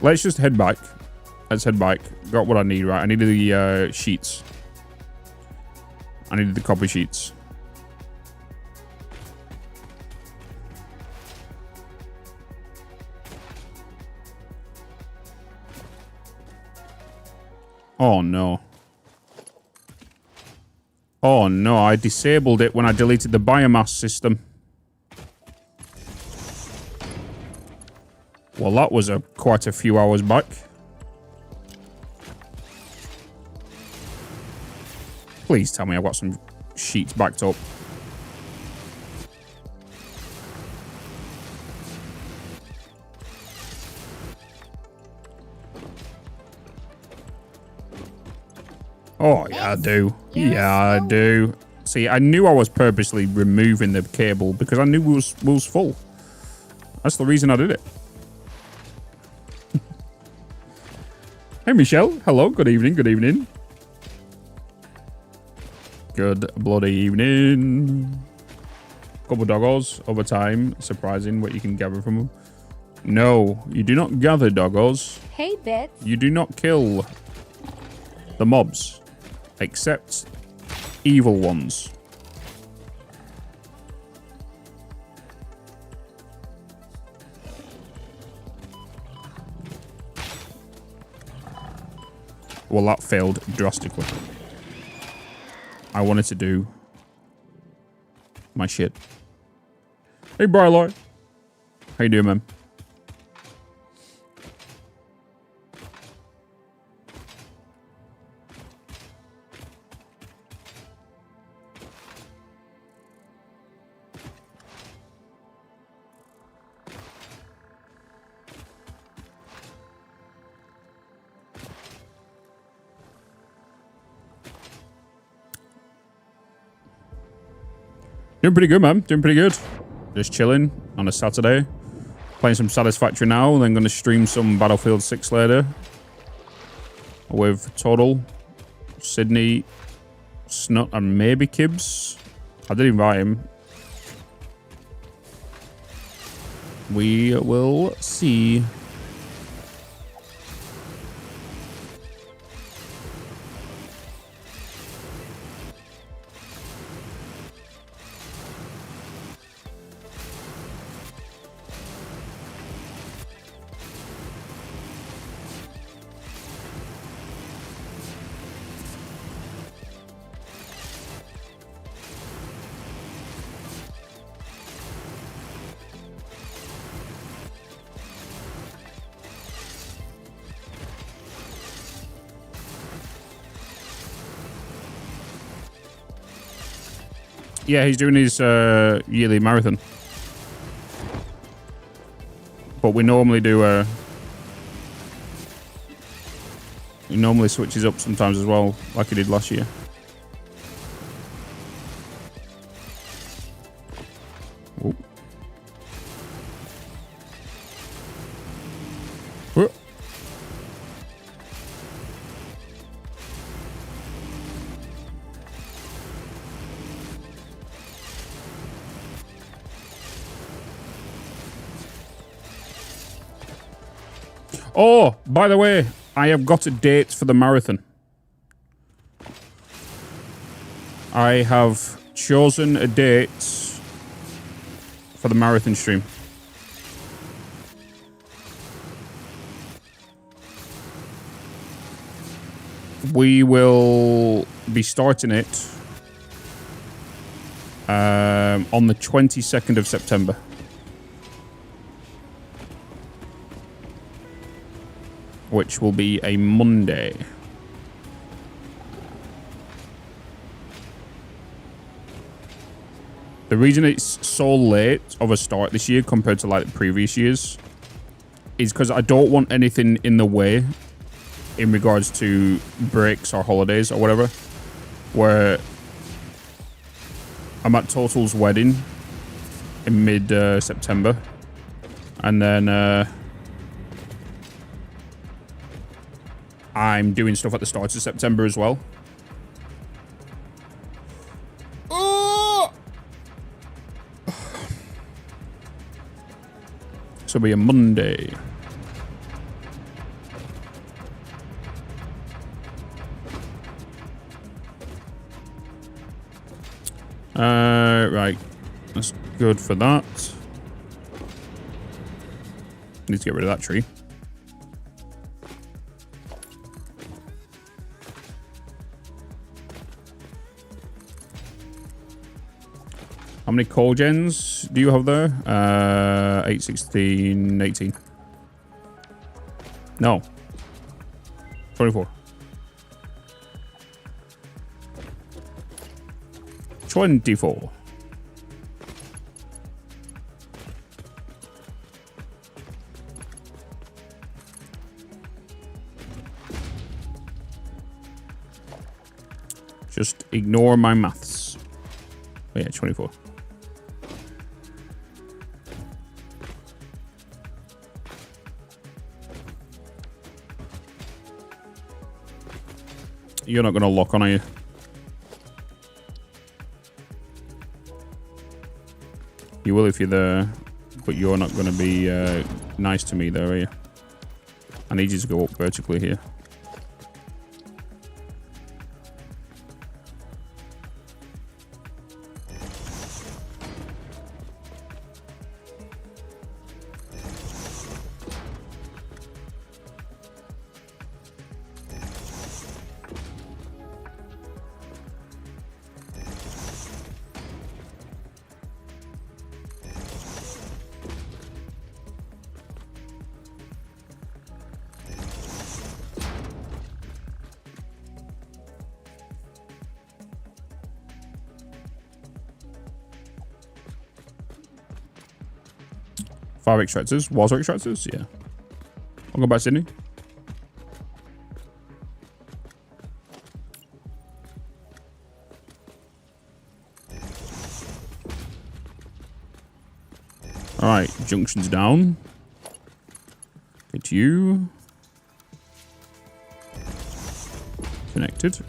Let's just head back. Let's head back. Got what I need, right? I needed the sheets. I needed the copy sheets. Oh no. Oh no, I disabled it when I deleted the biomass system. Well, that was quite a few hours back. Please tell me I've got some sheets backed up. Oh, yeah, I do. Yeah, I do. See, I knew I was purposely removing the cable because I knew it was full. That's the reason I did it. Hey, Michelle. Hello. Good evening. Good evening. Good bloody evening. Couple doggos over time. Surprising what you can gather from them. No, you do not gather doggos. Hey, Bitz. You do not kill the mobs. Except evil ones. Well, that failed drastically. I wanted to do my shit. Hey, Bryloy. How you doing, man? Doing pretty good, man. Doing pretty good. Just chilling on a Saturday. Playing some Satisfactory now. Then going to stream some Battlefield 6 later. With Total, Sydney, Snut, and maybe Kibbs. I did invite him. We will see. Yeah, he's doing his yearly marathon. But we normally do he normally switches up sometimes as well, like he did last year. Oh, by the way, I have got a date for the marathon. I have chosen a date for the marathon stream. We will be starting it on the 22nd of September. Which will be a Monday. The reason it's so late of a start this year compared to like the previous years is because I don't want anything in the way in regards to breaks or holidays or whatever, where I'm at Total's wedding in mid-September, and then I'm doing stuff at the start of September as well. So it'll be a Monday. Right. That's good for that. Need to get rid of that tree. How many core gens do you have there? 8, 16, 18. No. 24. 24. Just ignore my maths. Oh, yeah, 24. You're not going to lock on, are you? You will if you're there, but you're not going to be nice to me there, are you? I need you to go up vertically here. Fire extractors, water extractors, yeah. I'll go back to Sydney. All right, junctions down. Get you connected.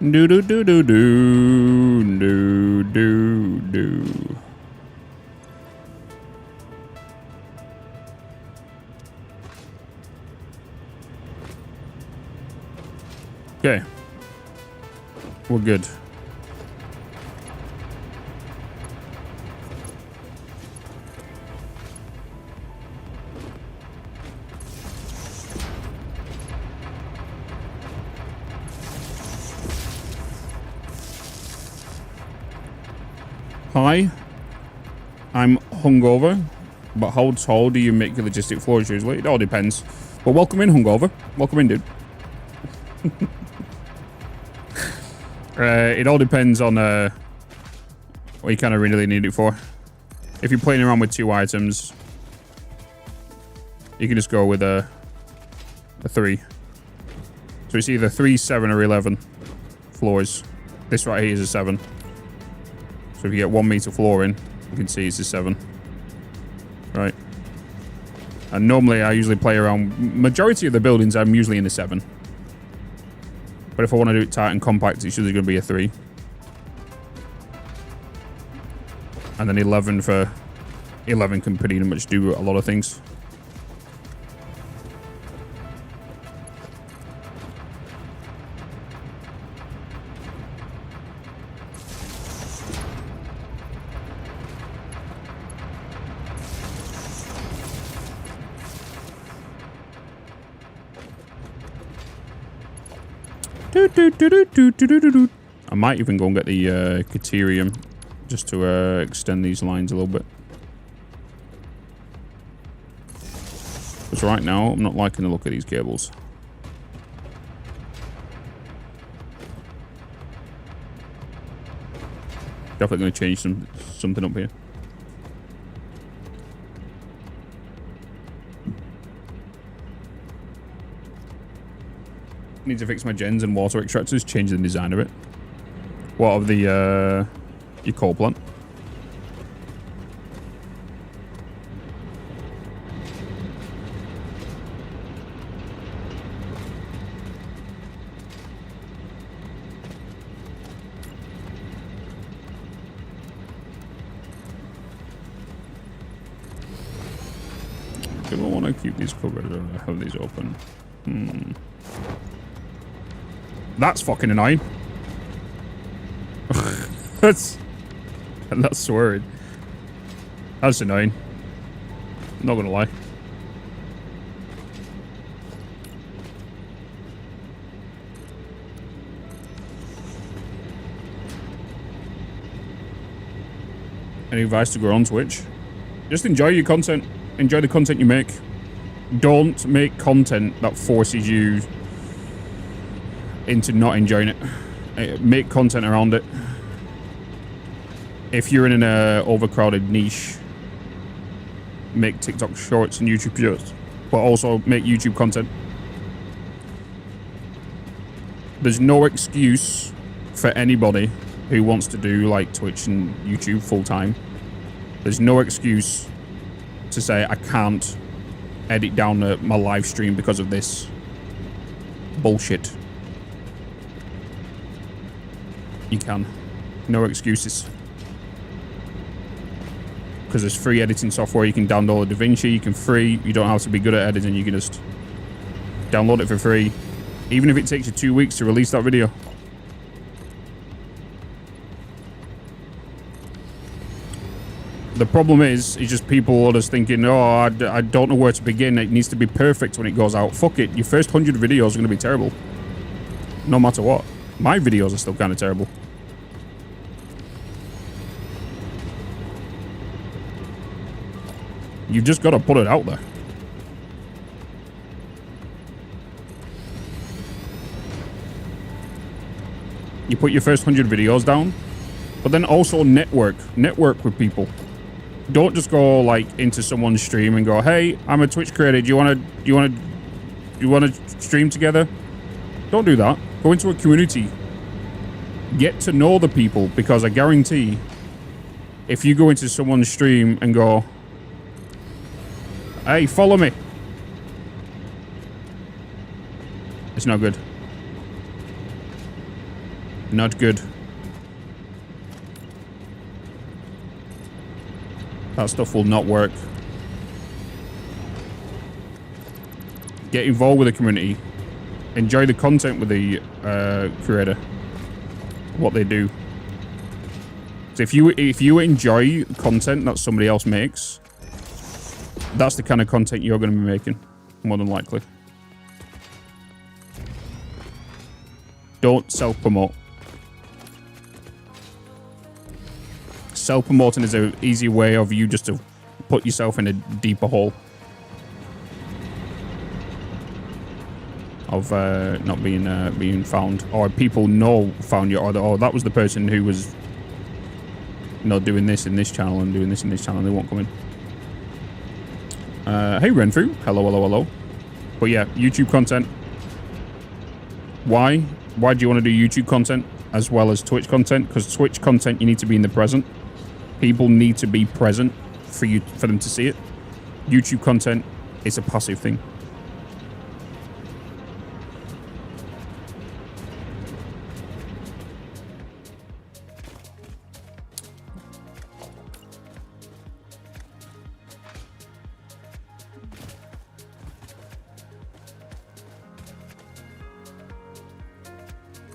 Do do do do do do do do. Okay. We're good. Hi, I'm hungover, but how tall do you make your logistic floors usually? It all depends. But welcome in, hungover. Welcome in, dude. It all depends on what you kind of really need it for. If you're playing around with 2 items, you can just go with a 3. So it's either 3, 7, or 11 floors. This right here is a 7. So if you get 1 meter flooring, you can see it's a 7. Right. And normally I usually play around, majority of the buildings I'm usually in a 7. But if I want to do it tight and compact, it's usually going to be a 3. And then 11 for 11 can pretty much do a lot of things. I might even go and get the Caterium just to extend these lines a little bit. Because right now, I'm not liking the look of these cables. Definitely going to change something up here. Need to fix my gens and water extractors, change the design of it. What of the your coal plant? Do I want to keep these covered or have these open? That's fucking annoying. that's swearing. That's annoying. Not gonna lie. Any advice to grow on Twitch? Just enjoy your content. Enjoy the content you make. Don't make content that forces you into not enjoying it. Make content around it. If you're in an overcrowded niche, make TikTok shorts and YouTube shorts, but also make YouTube content. There's no excuse for anybody who wants to do like Twitch and YouTube full time. There's no excuse to say I can't edit down my live stream because of this bullshit. You can. No excuses. Because there's free editing software. You can download DaVinci. You can free. You don't have to be good at editing. You can just download it for free. Even if it takes you 2 weeks to release that video. The problem is just people are just thinking, oh, I don't know where to begin. It needs to be perfect when it goes out. Fuck it. Your first 100 videos are going to be terrible. No matter what. My videos are still kind of terrible. You've just got to put it out there. You put your first 100 videos down, but then also network with people. Don't just go like into someone's stream and go, "Hey, I'm a Twitch creator. Do you want to stream together?" Don't do that. Go into a community. Get to know the people, because I guarantee if you go into someone's stream and go, "Hey, follow me," it's not good. Not good. That stuff will not work. Get involved with the community. Enjoy the content with the creator. What they do. So if you enjoy content that somebody else makes, that's the kind of content you're going to be making, more than likely. Don't self-promote. Self-promoting is an easy way of you just to put yourself in a deeper hole of not being found, or people found you, or oh, that was the person who was doing this in this channel and doing this in this channel, and they won't come in. Hey Renfrew, hello. But yeah, YouTube content. Why do you want to do YouTube content as well as Twitch content? Because Twitch content, you need to be in the present. People need to be present for them to see it. YouTube content is a passive thing.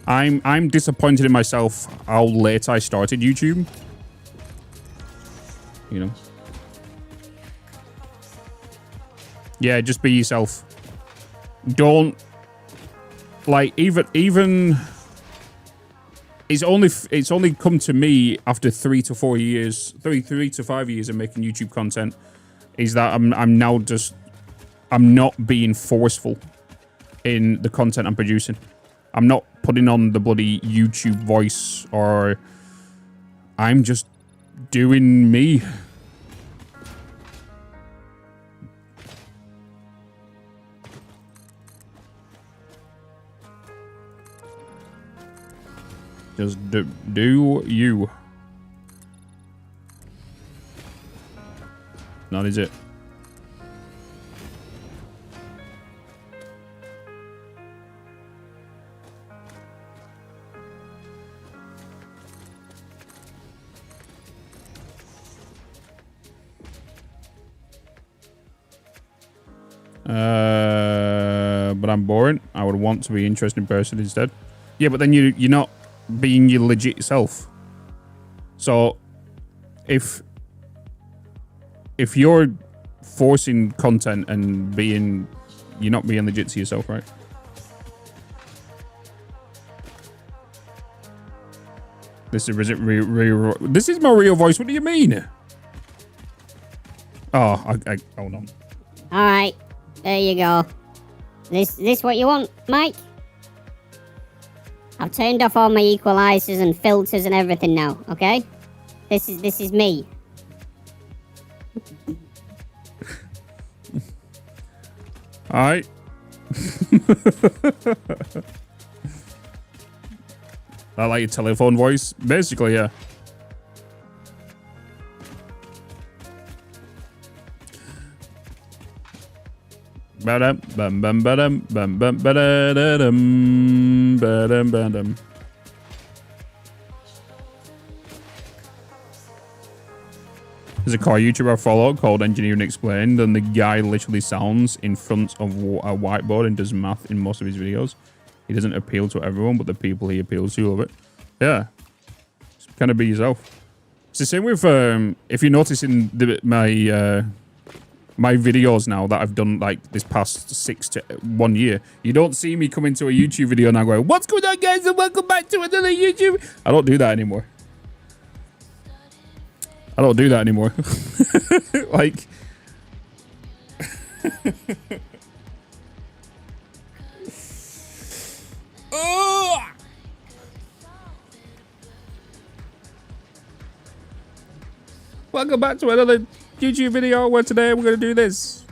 I'm disappointed in myself how late I started YouTube. You know. Yeah, just be yourself. Don't like even it's only come to me after 3 to 5 years of making YouTube content, is that I'm not being forceful in the content I'm producing. I'm not putting on the bloody YouTube voice, or I'm just doing me. Just do you. That is it. But I'm boring. I would want to be an interesting person instead. Yeah, but then you're not being your legit self. So if you're forcing content and you're not being legit to yourself, right? This is real. This is my real voice. What do you mean? Oh, I hold on. All right, there you go. This what you want, Mike? I've turned off all my equalizers and filters and everything now. Okay, this is me. All right. I like your telephone voice, basically, yeah. Badum bum bum badum bum bum badum badum badum. There's a car YouTuber I follow called Engineering Explained, and the guy literally sounds in front of a whiteboard and does math in most of his videos. He doesn't appeal to everyone, but the people he appeals to love it. Yeah, just kind of be yourself. It's the same with if you notice in my videos now that I've done like this past 6 to 1 year, you don't see me come into a YouTube video and I go, "What's going on, guys, and welcome back to another YouTube." I don't do that anymore. I don't do that anymore. Like, oh! Welcome back to another YouTube video where today we're going to do this.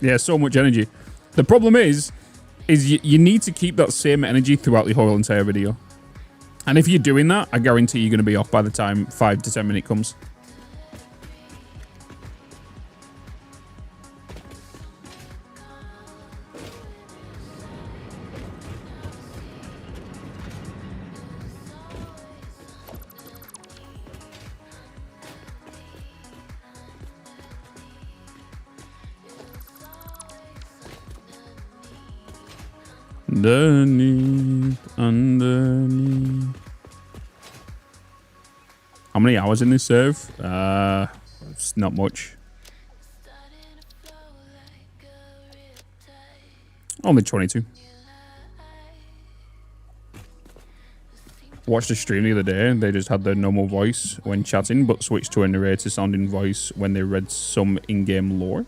Yeah, so much energy. The problem is you need to keep that same energy throughout the whole entire video. And if you're doing that, I guarantee you're going to be off by the time 5 to 10 minutes comes. Underneath. How many hours in this serve? It's not much. Only 22. Watched a stream the other day and they just had their normal voice when chatting, but switched to a narrator sounding voice when they read some in-game lore.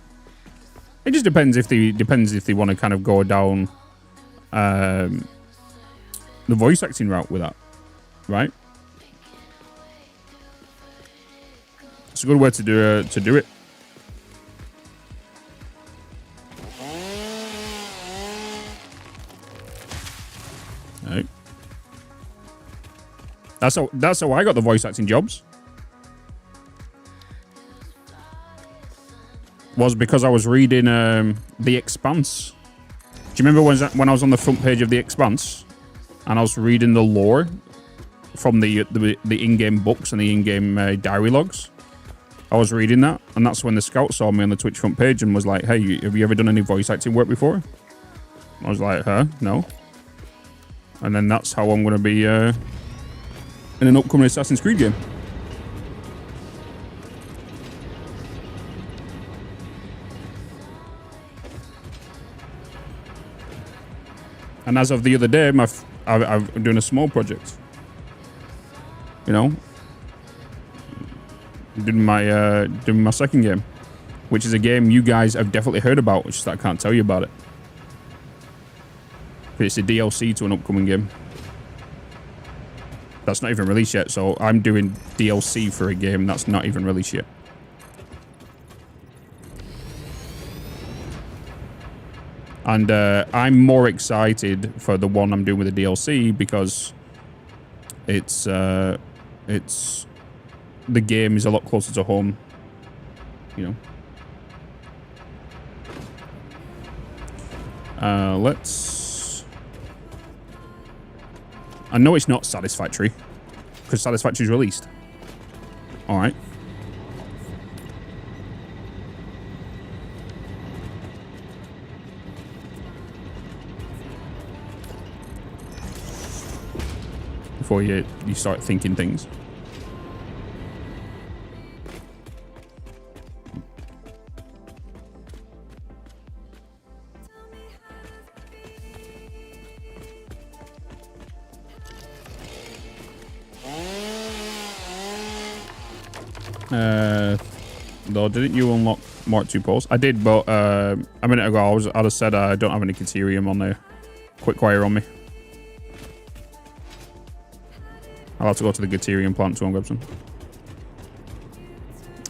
It just depends if they want to kind of go down the voice acting route with that, right? It's a good way to do it. Right. That's how I got the voice acting jobs. Was because I was reading The Expanse. Do you remember when I was on the front page of The Expanse and I was reading the lore from the in-game books and the in-game diary logs? I was reading that, and that's when the scout saw me on the Twitch front page and was like, "Hey, have you ever done any voice acting work before?" I was like, "Huh, no." And then that's how I'm going to be in an upcoming Assassin's Creed game. And as of the other day, I'm doing a small project. You know, doing my second game, which is a game you guys have definitely heard about, which is that I can't tell you about it. But it's a DLC to an upcoming game. That's not even released yet, so I'm doing DLC for a game that's not even released yet. And I'm more excited for the one I'm doing with the DLC because it's the game is a lot closer to home, you know. I know it's not Satisfactory because Satisfactory is released. All right. Before you start thinking things. Though, didn't you unlock Mark II Pulse? I did, but a minute ago I'd have said I don't have any Caterium on there. Quickfire on me. I'll have to go to the Caterium plant to grab some.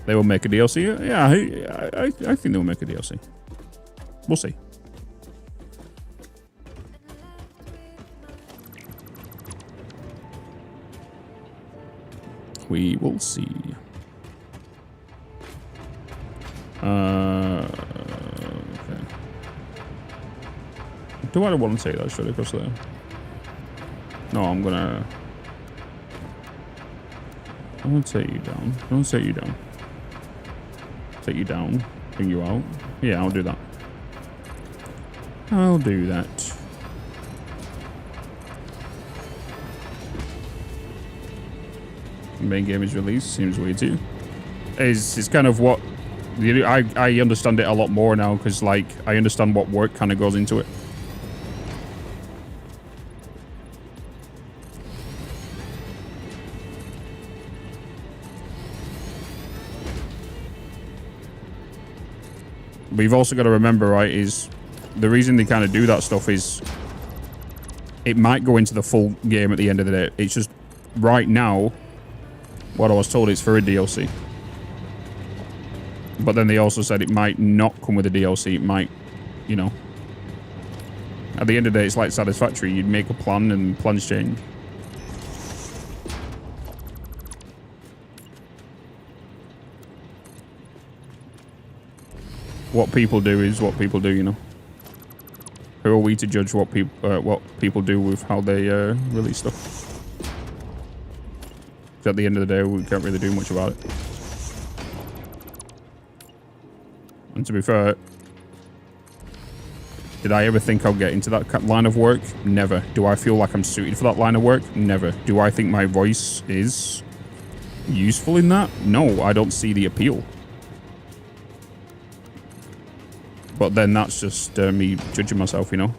They will make a DLC? Yeah, I think they'll make a DLC. We'll see. We will see. Okay. Do I want to take that straight across there? No, I'm gonna take you down. Don't take you down. Take you down. Bring you out. Yeah, I'll do that. I'll do that. Main game is released. Seems weird too. It's kind of what I understand it a lot more now because like I understand what work kind of goes into it. But you've also got to remember, right, is the reason they kind of do that stuff is it might go into the full game at the end of the day. It's just right now, what I was told is for a DLC. But then they also said it might not come with a DLC. It might, you know. At the end of the day, it's like Satisfactory. You'd make a plan and plans change. What people do is what people do, you know. Who are we to judge what people do with how they release stuff? Because at the end of the day, we can't really do much about it. And to be fair, Did I ever think I'll get into that line of work? Never. Do I feel like I'm suited for that line of work? Never. Do I think my voice is useful in that? No, I don't see the appeal. But then that's just me judging myself, you know?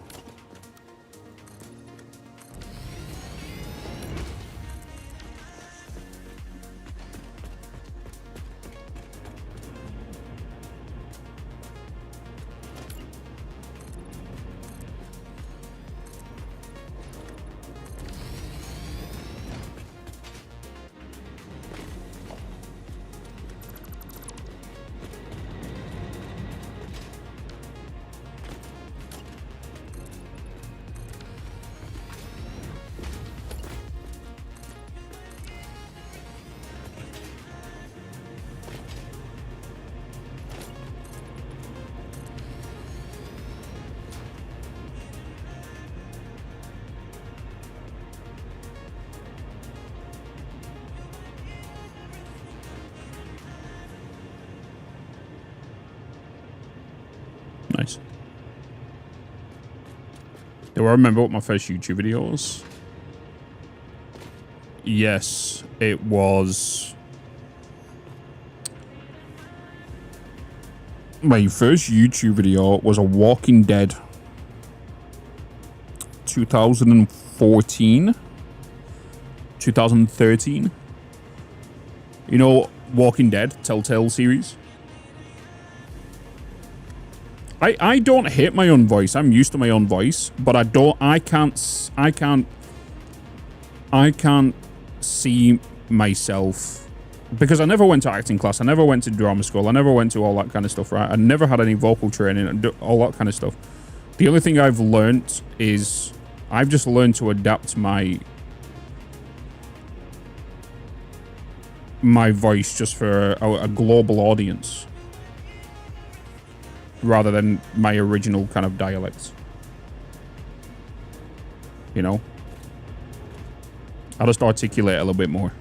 Nice. Do I remember what my first YouTube video was? Yes, it was... My first YouTube video was a Walking Dead 2014, 2013. You know, Walking Dead, Telltale series. I don't hate my own voice. I'm used to my own voice, but I can't see myself, because I never went to acting class. I never went to drama school. I never went to all that kind of stuff, right? I never had any vocal training, all that kind of stuff. The only thing I've learned is I've just learned to adapt my voice just for a global audience, rather than my original kind of dialects. You know? I'll just articulate a little bit more.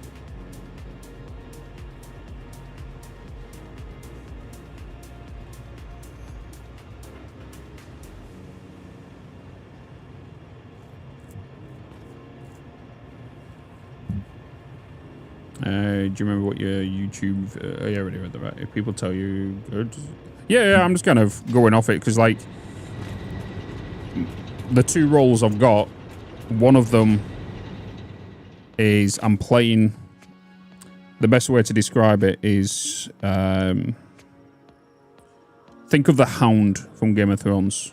Do you remember what your YouTube... yeah, I already read that. If people tell you good... Yeah, I'm just kind of going off it, because, like, the two roles I've got, one of them is I'm playing... The best way to describe it is... think of the Hound from Game of Thrones.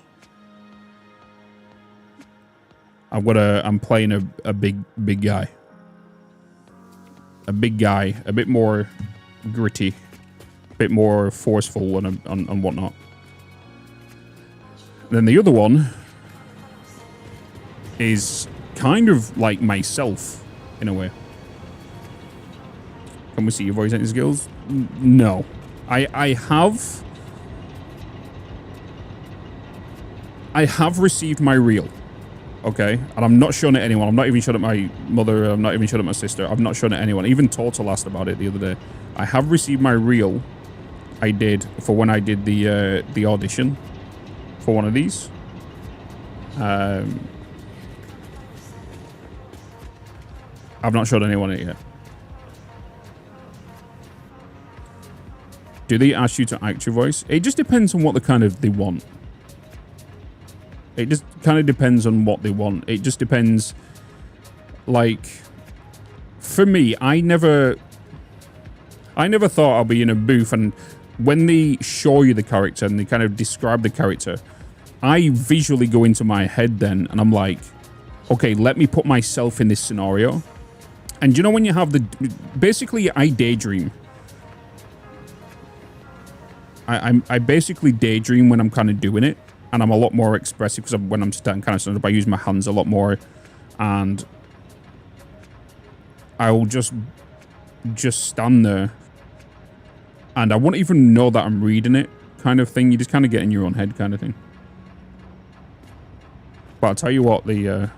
I'm playing a big guy. A big guy, a bit more gritty, a bit more forceful and whatnot. Then the other one is kind of like myself, in a way. Can we see your voice acting skills? No. I have received my reel. Okay, and I'm not showing it to anyone. I'm not even showing it my mother. I'm not even showing it my sister. I've not shown it to anyone. Even Total asked about it the other day. I have received my reel. I did for when I did the audition for one of these. I've not showed anyone it yet. Do they ask you to act your voice? It just depends on what they want. It just kind of depends on what they want. It just depends. Like, for me, I never thought I'd be in a booth, and when they show you the character and they kind of describe the character, I visually go into my head then, and I'm like, okay, let me put myself in this scenario. And you know when you have basically I daydream. I basically daydream when I'm kind of doing it. And I'm a lot more expressive because when I'm standing kind of stood up, I use my hands a lot more, and I will just stand there, and I won't even know that I'm reading it, kind of thing. You just kind of get in your own head, kind of thing. But I'll tell you what, the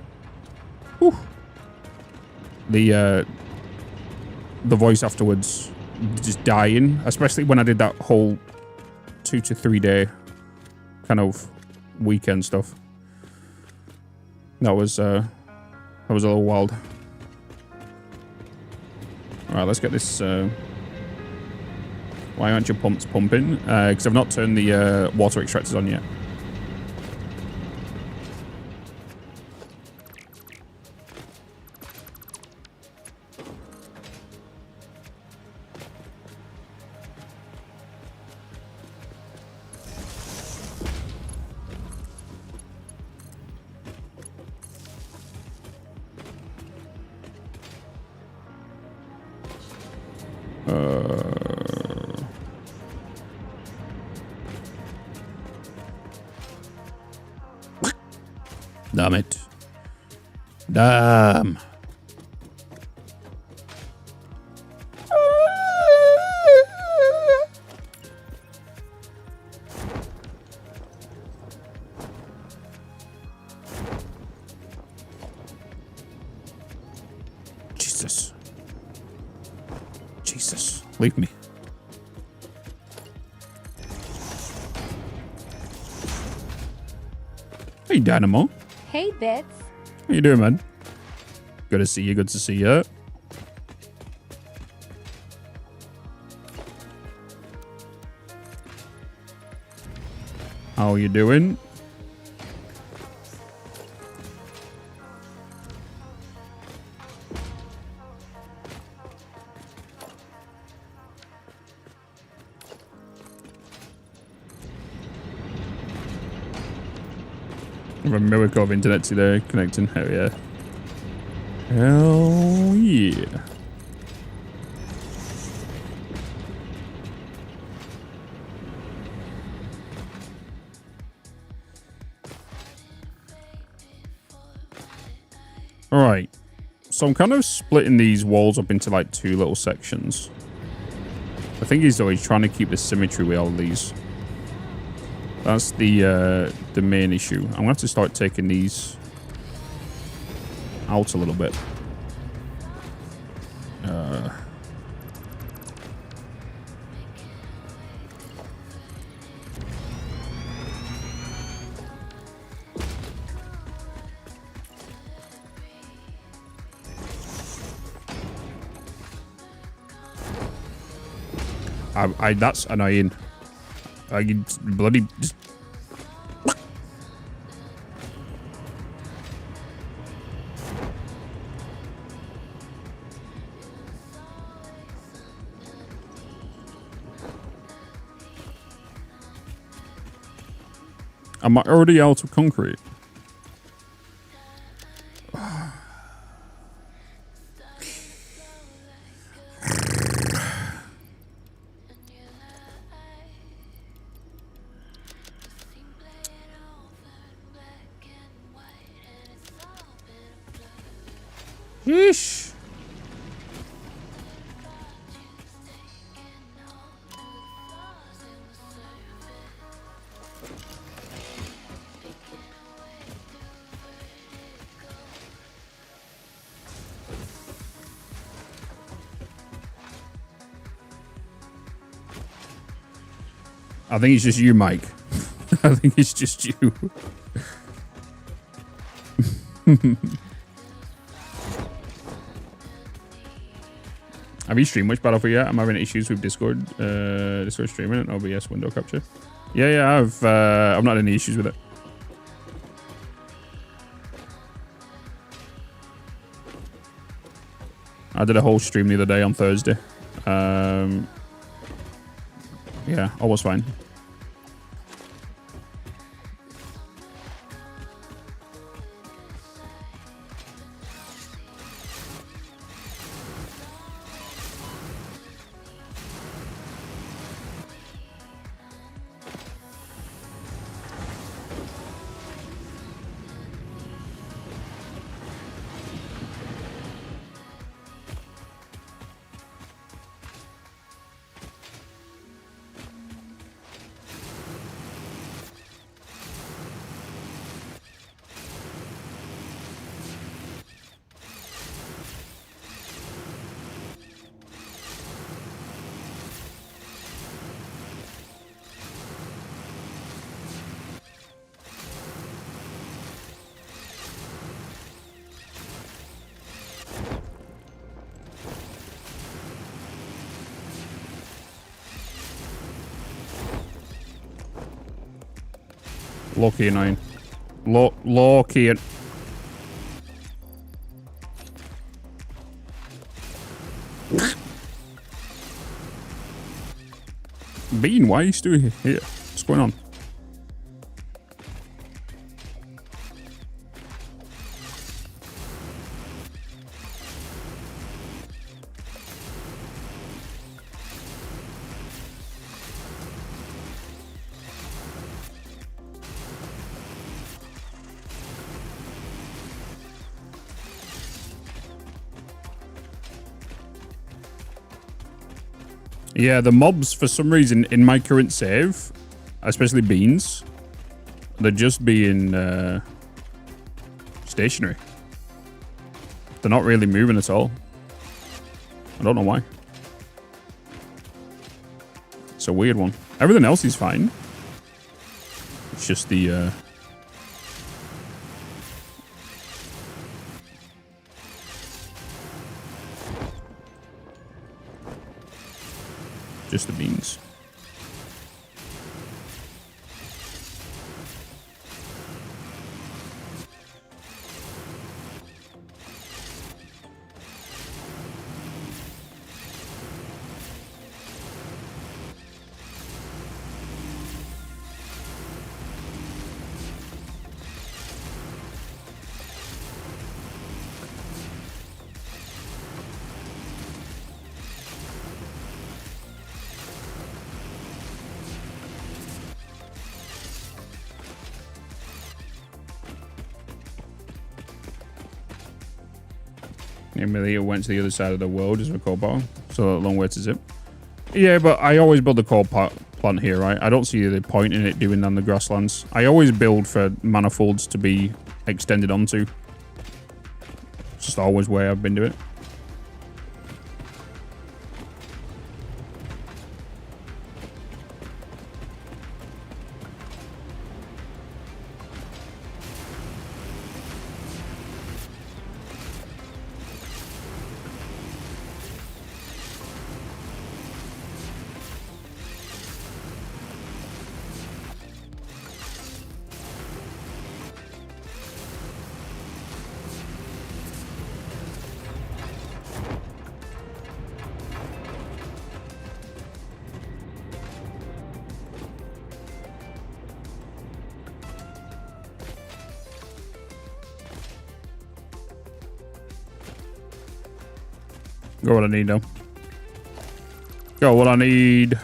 voice afterwards, just dying, especially when I did that whole 2 to 3 day kind of weekend stuff. That was a little wild. All right, let's get this. Why aren't your pumps pumping? Because I've not turned the water extractors on yet. Damn it. Damn. Jesus. Jesus. Leave me. Hey, Dynamo. Hey, Bitz. How you doing, man? Good to see you. Good to see you. How you doing? A miracle of internet today, connecting. Hell yeah. Hell yeah. Alright. So I'm kind of splitting these walls up into like two little sections. The thing is though, he's trying to keep the symmetry with all these. That's the main issue. I'm gonna have to start taking these out a little bit. That's annoying. I bloody just. Am I already out of concrete? Yeesh. I think it's just you, Mike. I think it's just you. Have you streamed much Battlefield yet? I'm having issues with Discord. Discord streaming and OBS window capture. Yeah, I've not had any issues with it. I did a whole stream the other day on Thursday. Yeah, all was fine. Low-key annoying. Low-key. Bean, why are you still here? What's going on? Yeah, the mobs, for some reason, in my current save, especially beans, they're just being stationary. They're not really moving at all. I don't know why. It's a weird one. Everything else is fine. It's just the... just the beans. Amelia went to the other side of the world as a core bar, so a long way to zip. Yeah, but I always build the core plant here, right? I don't see the point in it doing on the grasslands. I always build for manifolds to be extended onto. It's just always where I've been doing it. Got what I need now. Got what I need.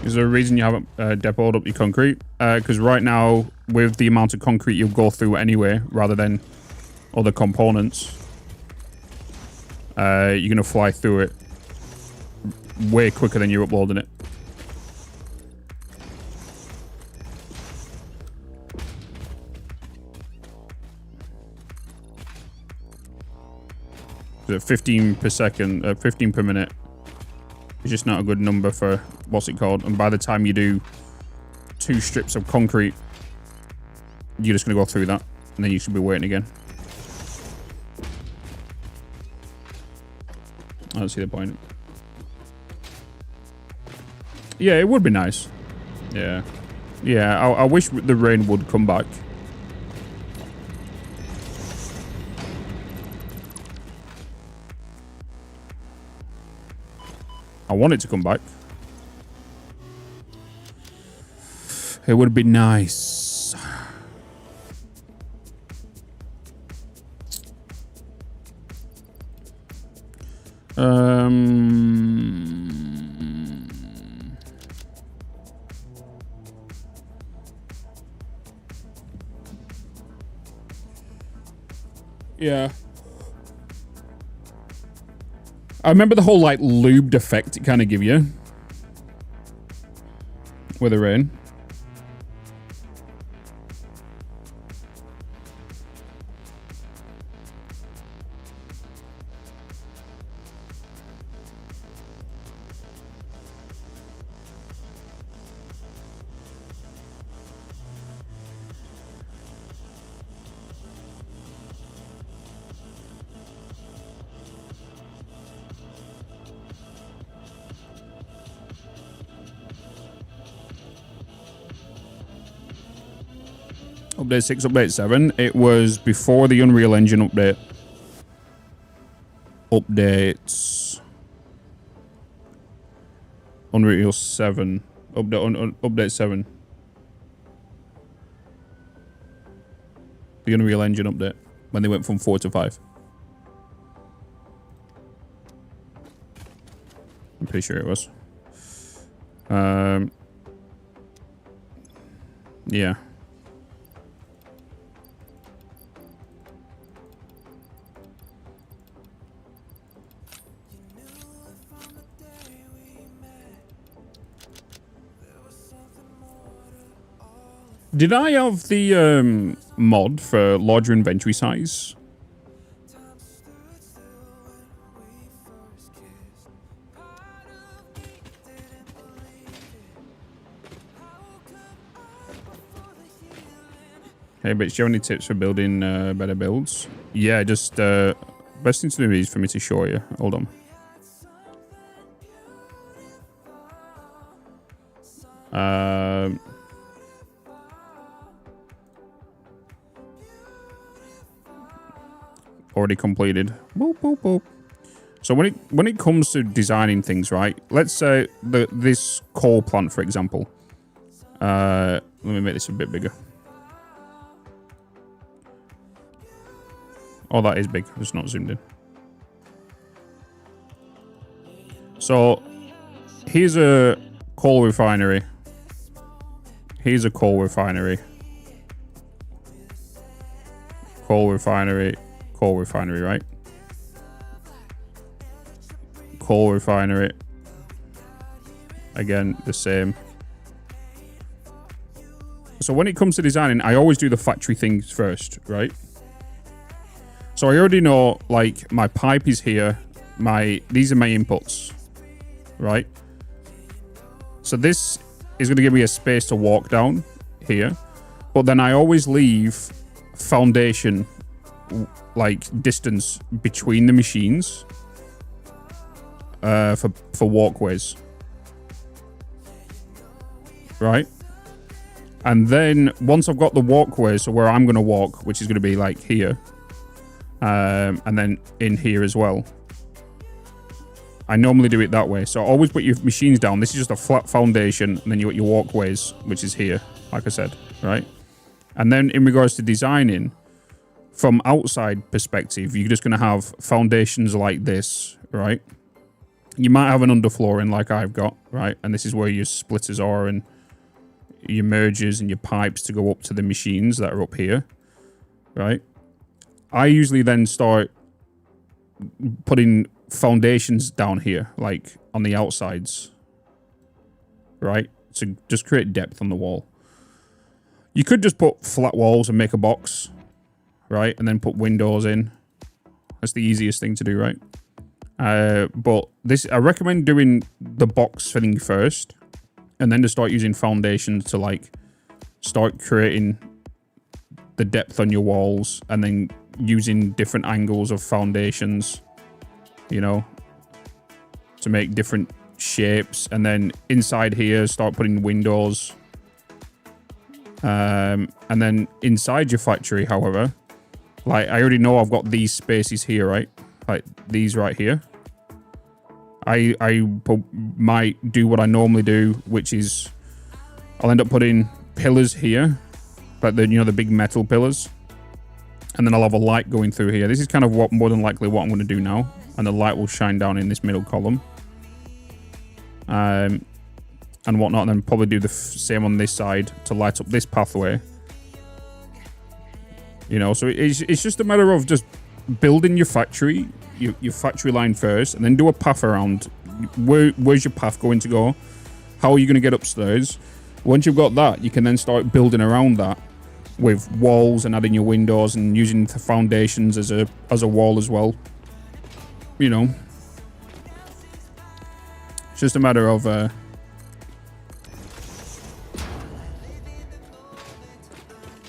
Is there a reason you haven't depoted up your concrete? Because right now, with the amount of concrete you'll go through anyway, rather than other components, you're going to fly through it way quicker than you're uploading it. So 15 per second, 15 per minute is just not a good number for what's it called. And by the time you do 2 strips of concrete, you're just going to go through that, and then you should be waiting again. I don't see the point. Yeah, it would be nice. Yeah. Yeah, I wish the rain would come back. I want it to come back. It would be nice. Yeah. I remember the whole, like, lubed effect it kind of give you with the rain. Update 6, update 7. It was before the Unreal Engine update. Updates. Unreal 7. Update 7. The Unreal Engine update. When they went from 4 to 5. I'm pretty sure it was. Yeah. Did I have the mod for larger inventory size? Hey, but do you have any tips for building better builds? Yeah, just best thing to do is for me to show you. Hold on. Already completed. Boop, boop, boop. So when it comes to designing things, right? Let's say this coal plant, for example. Let me make this a bit bigger. Oh, that is big. It's not zoomed in. So here's a coal refinery. Here's a coal refinery. Coal refinery. Coal refinery, right? Coal refinery. Again, the same. So when it comes to designing, I always do the factory things first, right? So I already know, like, my pipe is here. These are my inputs, right? So this is going to give me a space to walk down here. But then I always leave foundation, like, distance between the machines for walkways, right? And then once I've got the walkway, so where I'm going to walk, which is going to be like here, and then in here as well, I normally do it that way. So always put your machines down. This is just a flat foundation, and then you got your walkways, which is here, like I said, right? And then in regards to designing, from outside perspective, you're just going to have foundations like this, right? You might have an underflooring like I've got, right? And this is where your splitters are and your mergers and your pipes to go up to the machines that are up here, right? I usually then start putting foundations down here, like on the outsides, right? To just create depth on the wall. You could just put flat walls and make a box, right? And then put windows in. That's the easiest thing to do, right? But I recommend doing the box thing first, and then to start using foundations to, like, start creating the depth on your walls, and then using different angles of foundations, you know, to make different shapes. And then inside here, start putting windows. And then inside your factory, however, like, I already know I've got these spaces here, right? Like these right here. I might do what I normally do, which is I'll end up putting pillars here, like the, you know, the big metal pillars, and then I'll have a light going through here. This is kind of what more than likely what I'm going to do now, and the light will shine down in this middle column, and whatnot. And then probably do the same on this side to light up this pathway. You know, so it's just a matter of just building your factory, your factory line first, and then do a path around. Where's your path going to go? How are you going to get upstairs? Once you've got that, you can then start building around that with walls and adding your windows and using the foundations as a wall as well. You know, it's just a matter of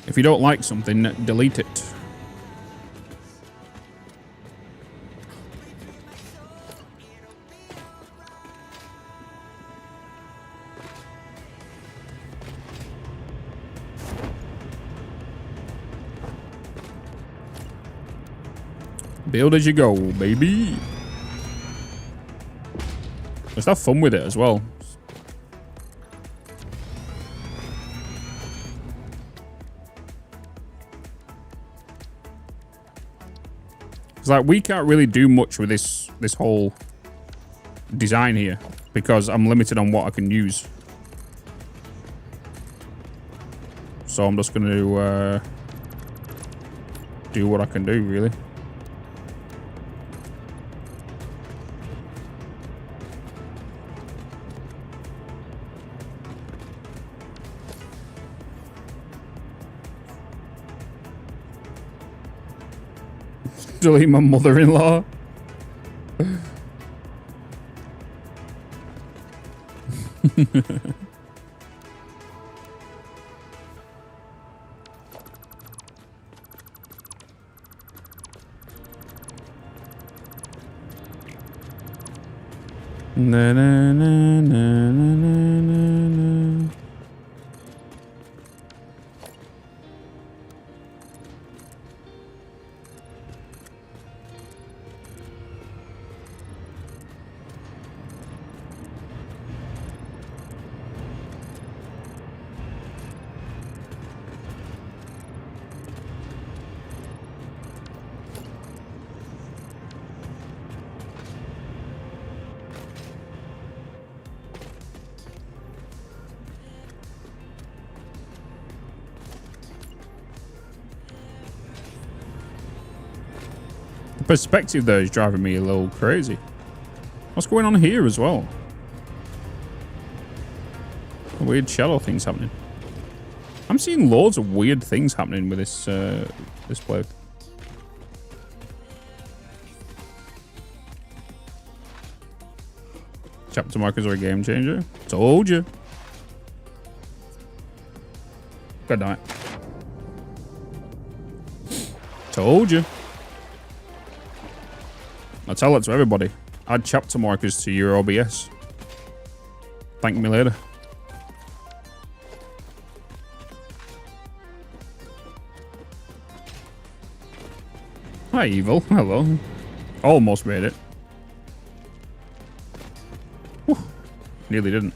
if you don't like something, delete it. Build as you go, baby. Let's have fun with it as well. It's like we can't really do much with this whole design here because I'm limited on what I can use. So I'm just going to do what I can do, really. Delete my mother-in-law. Na na na na na na na. Perspective though is driving me a little crazy. What's going on here as well? Weird shadow things happening. I'm seeing loads of weird things happening with this this play. Chapter markers are a game changer. Told you. Good night. Told you. I tell it to everybody. Add chapter markers to your OBS. Thank me later. Hi, Evil. Hello. Almost made it. Whew. Nearly didn't.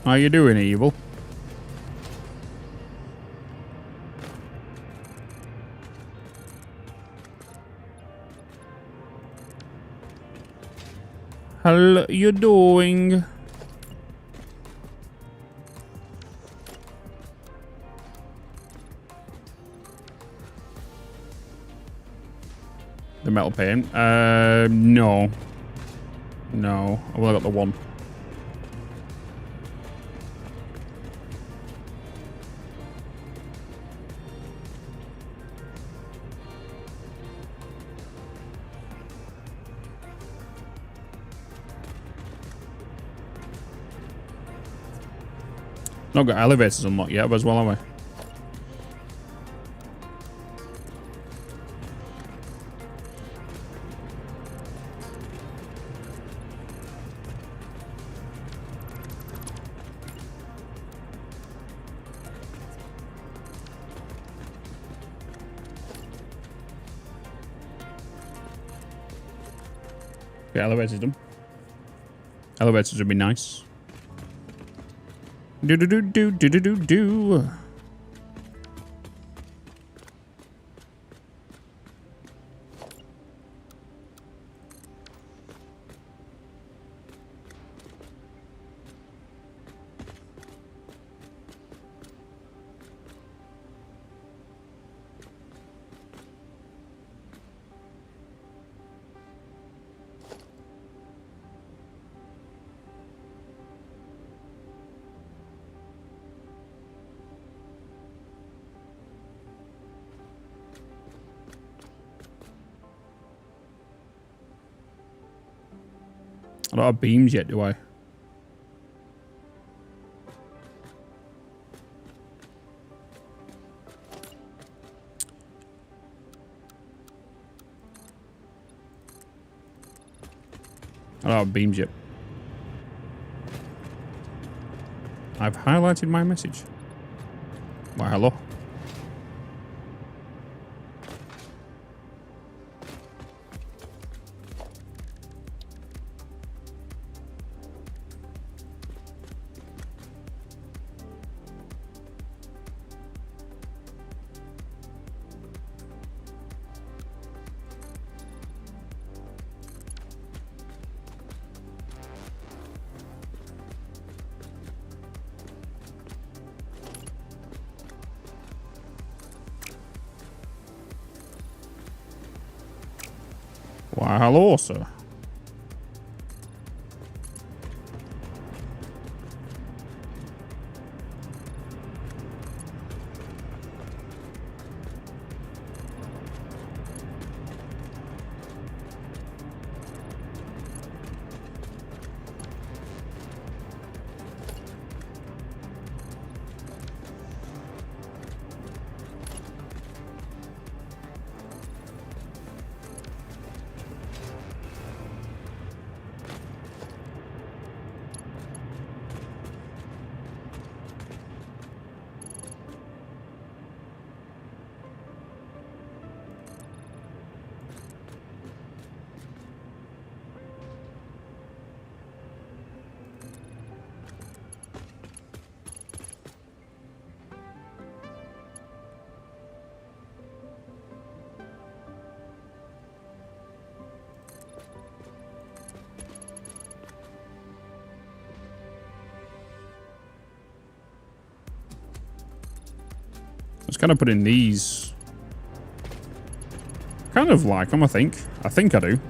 How you doing, Evil? How you doing? The metal paint? No. No. I've only got the one. Not got elevators unlocked yet, but as well, have we? Okay, elevators done. Elevators would be nice. Do do do do do do do do. I don't have beams yet, do I? I don't have beams yet. I've highlighted my message. Why, hello. Why, hello, sir. Let's kind of put in these. Kind of like them, I think. I think I do.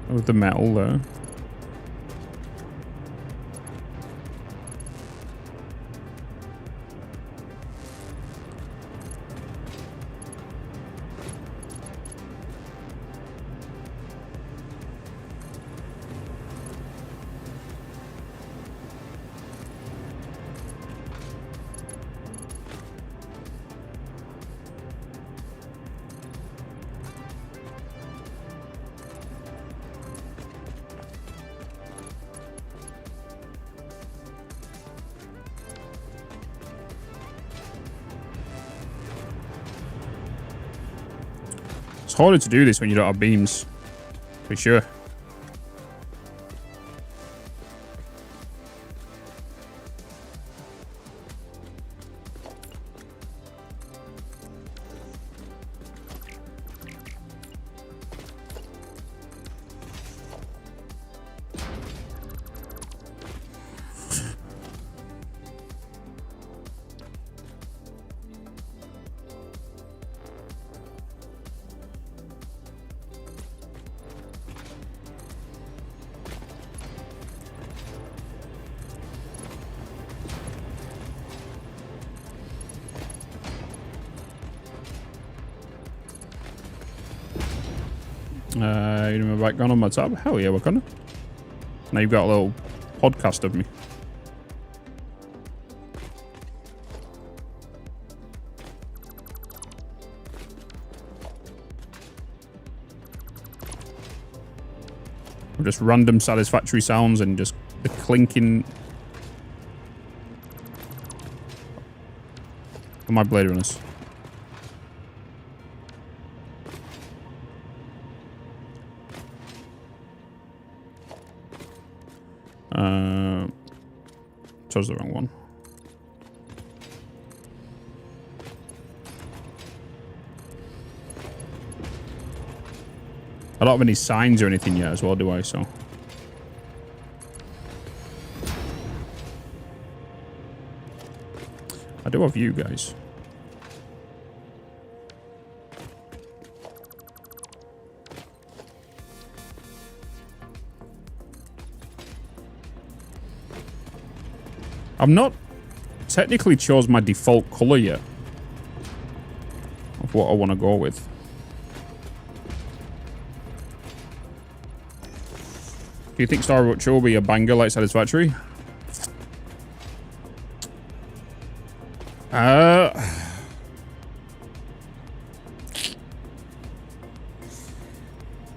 With the metal there. It's harder to do this when you don't have beams, for sure. You know my background on my tab? Hell yeah, we're gonna. Now you've got a little podcast of me. Just random Satisfactory sounds and just the clinking. Of my Blade Runners. Chose the wrong one. I don't have any signs or anything yet as well, do I? So. I do have you guys. I've not technically chose my default color yet of what I want to go with. Do you think Star Wars will be a banger like Satisfactory?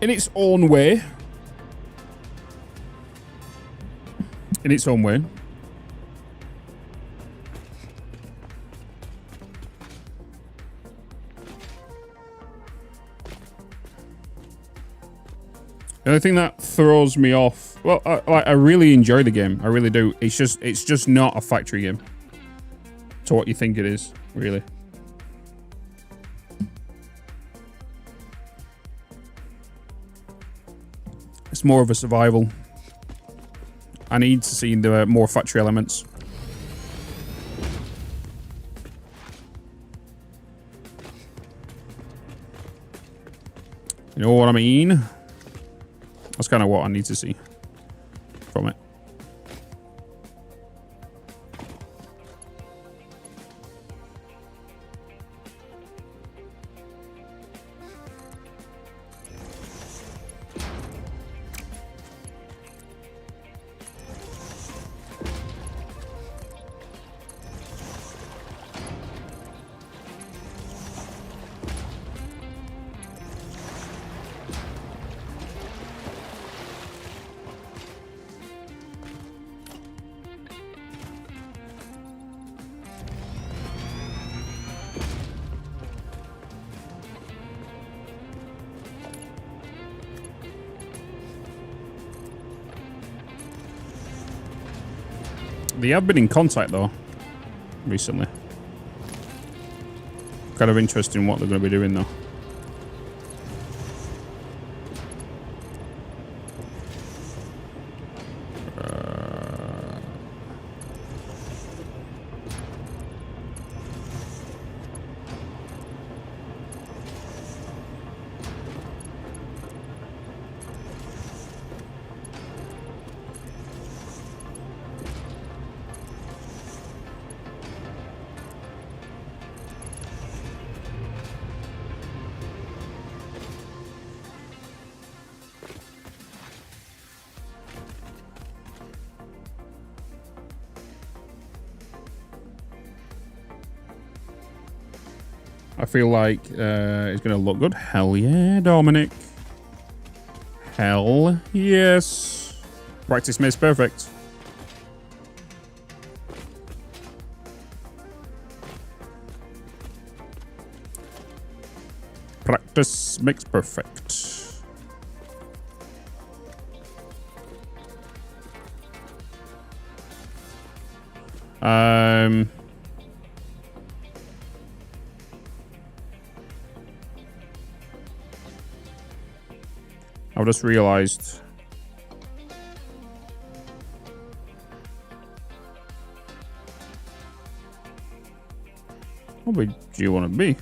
In its own way. In its own way. And the thing that throws me off, well, I really enjoy the game. I really do. It's just not a factory game. To what you think it is, really. It's more of a survival. I need to see the more factory elements. You know what I mean? That's kind of what I need to see from it. They have been in contact though, recently. Kind of interesting what they're going to be doing though. I feel like it's going to look good. Hell yeah, Dominic. Hell yes. Practice makes perfect. Practice makes perfect. I just realized what would you want to be?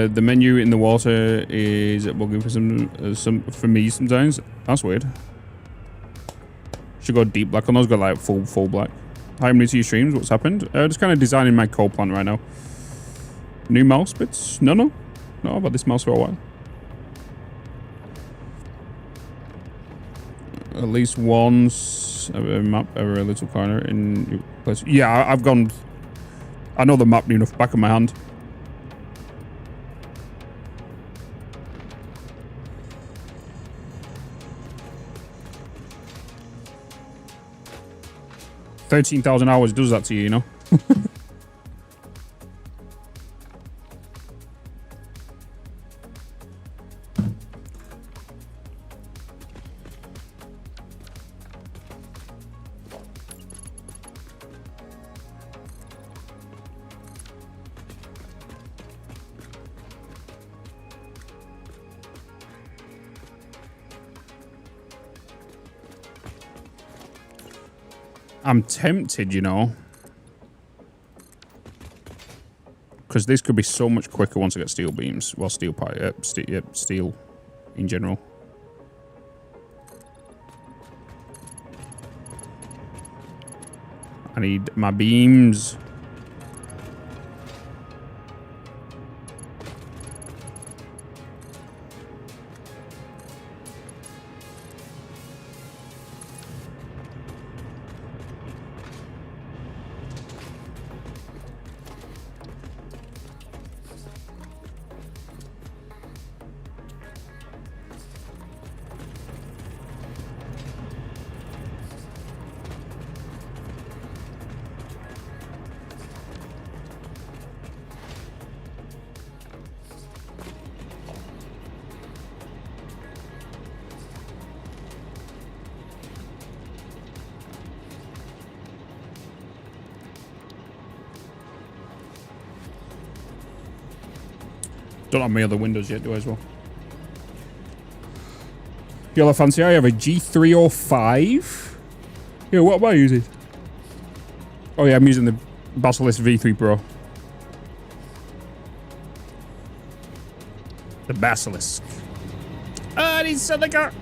The menu in the water is bugging for some for me sometimes. That's weird. Should go deep black on those. Got like full black. Hi, I'm new to your streams. What's happened? Just kind of designing my code plan right now. New mouse bits? No. I've had this mouse for a while. At least once a map ever a little corner in place. Yeah, I've gone. I know the map near enough back of my hand. $13,000 hours does that to you, you know? I'm tempted, you know. Because this could be so much quicker once I get steel beams. Well, steel pipe, steel in general. I need my beams. Don't have my other windows yet, do I as well? Yellow fancy, I have a G305. Yeah, what am I using? Oh yeah, I'm using the Basilisk V3 Pro. The Basilisk. I need silica.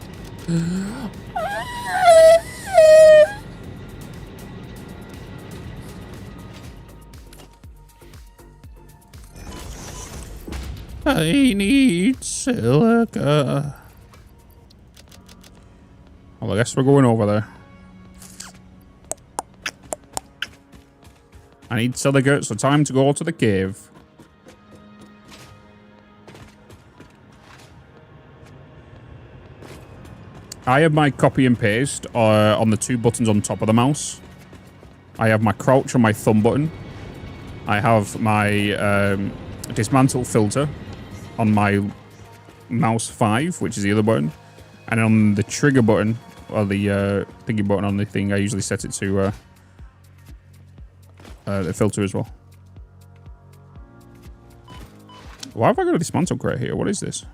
I need silica. Well, I guess we're going over there. I need silica, so time to go to the cave. I have my copy and paste on the 2 buttons on top of the mouse. I have my crouch on my thumb button. I have my dismantle filter on my mouse 5, which is the other button. And on the trigger button, or the thingy button on the thing, I usually set it to the filter as well. Why have I got a dismantle crate here? What is this?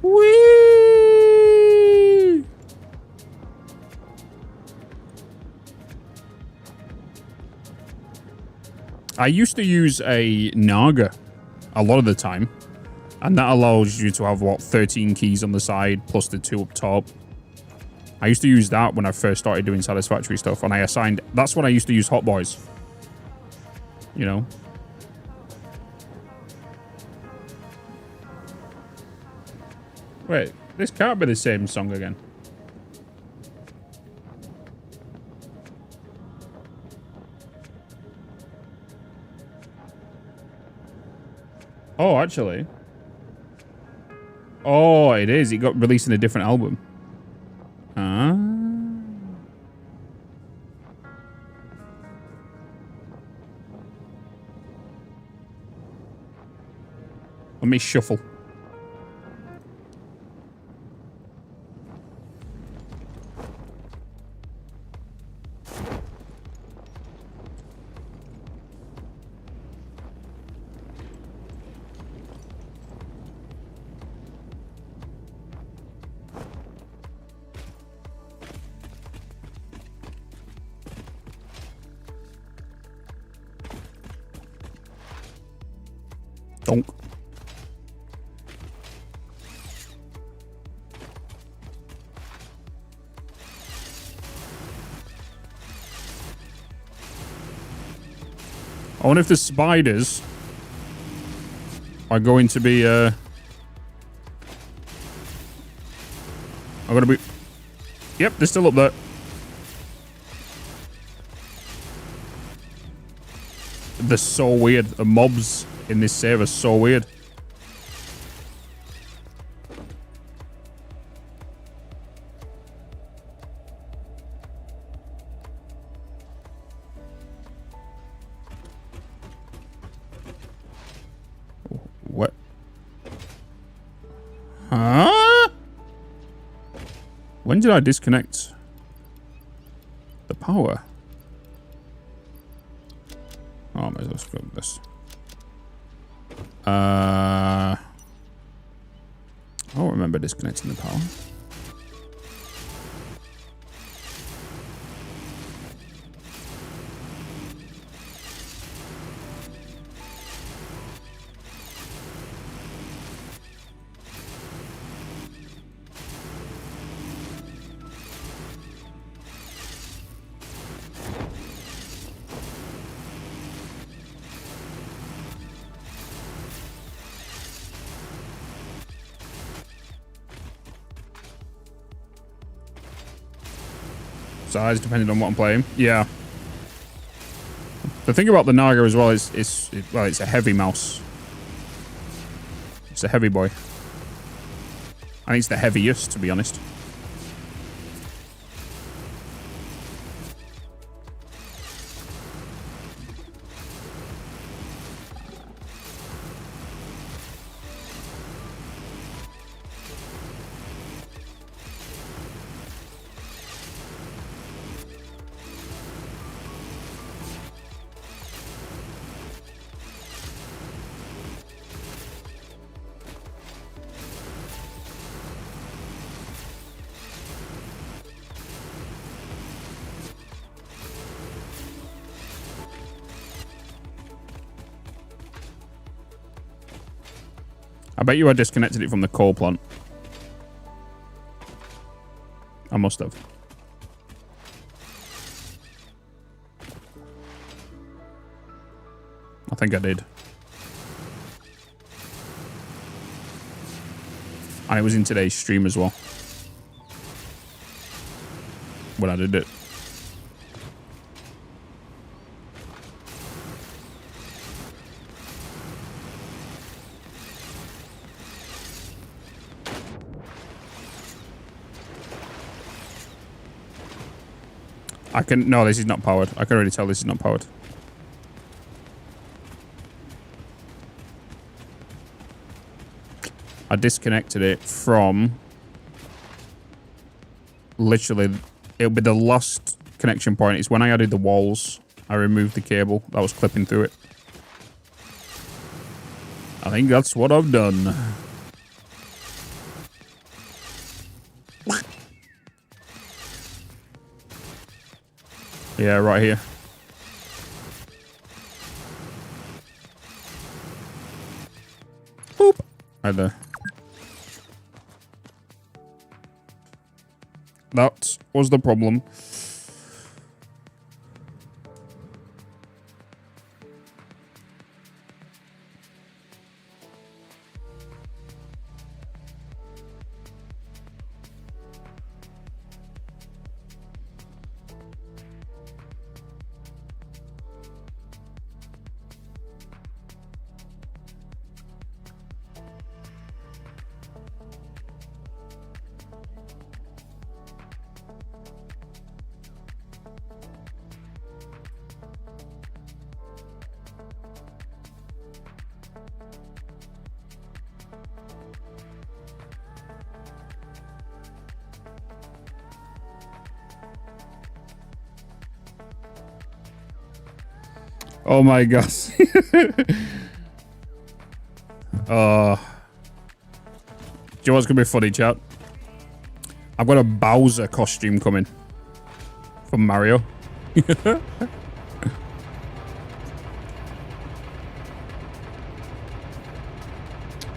Whee! I used to use a Naga a lot of the time, and that allows you to have, what, 13 keys on the side plus the 2 up top. I used to use that when I first started doing Satisfactory stuff, and I assigned... That's when I used to use Hot Boys. You know? Wait, this can't be the same song again. Oh, actually. Oh, it is. It got released in a different album. Ah. Let me shuffle. Donk. I wonder if the spiders are going to be, are going to be... Yep, they're still up there. They're so weird. The mobs in this save are so weird. What? Huh? When did I disconnect the power? Oh, I might as well scrub this. I don't remember disconnecting the power. Size depending on what I'm playing. Yeah. The thing about the Naga as well is it's a heavy mouse. It's a heavy boy. I think it's the heaviest, to be honest. I bet you I disconnected it from the coal plant. I must have. I think I did. And it was in today's stream as well. When I did it. No, this is not powered. I can already tell this is not powered. I disconnected it from literally, it'll be the last connection point. It's when I added the walls, I removed the cable that was clipping through it. I think that's what I've done. Yeah, right here. Boop. Right there. That was the problem. Oh my gosh. Do you know what's going to be funny, chat? I've got a Bowser costume coming. From Mario. I'm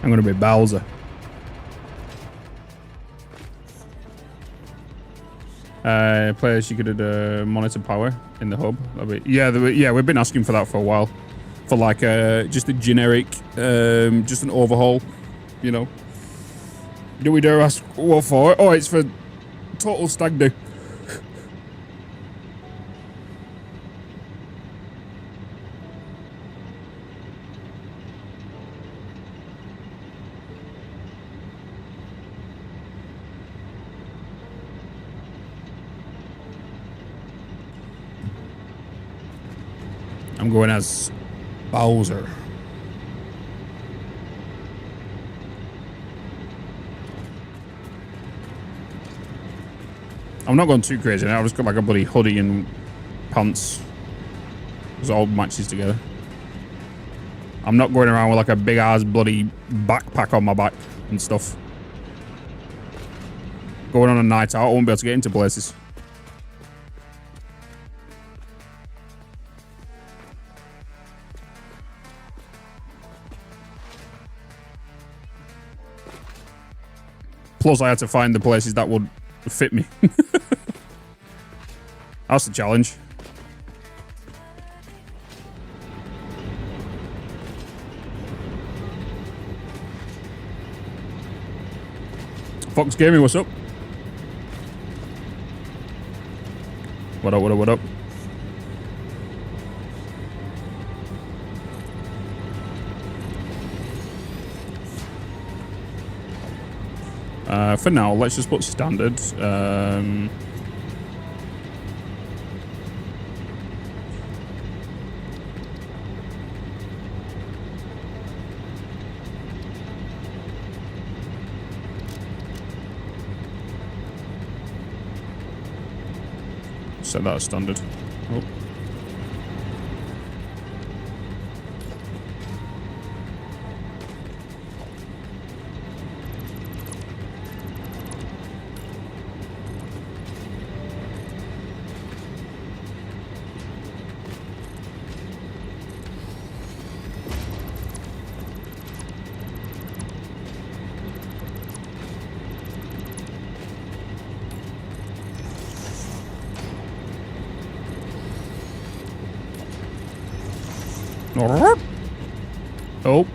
going to be Bowser. Players, you could monitor power in the hub. Yeah, we've been asking for that for a while. For like just a generic, just an overhaul, you know. Do we dare ask what for? Oh, it's for total stag do. I'm going as Bowser. I'm not going too crazy now. I've just got like a bloody hoodie and pants. It all matches together. I'm not going around with like a big ass bloody backpack on my back and stuff. Going on a night out, I won't be able to get into places. Plus, I had to find the places that would fit me. That's the challenge. Fox Gaming, what's up? What up, what up, what up? For now, let's just put standard. Set that as standard. Oh. Oh.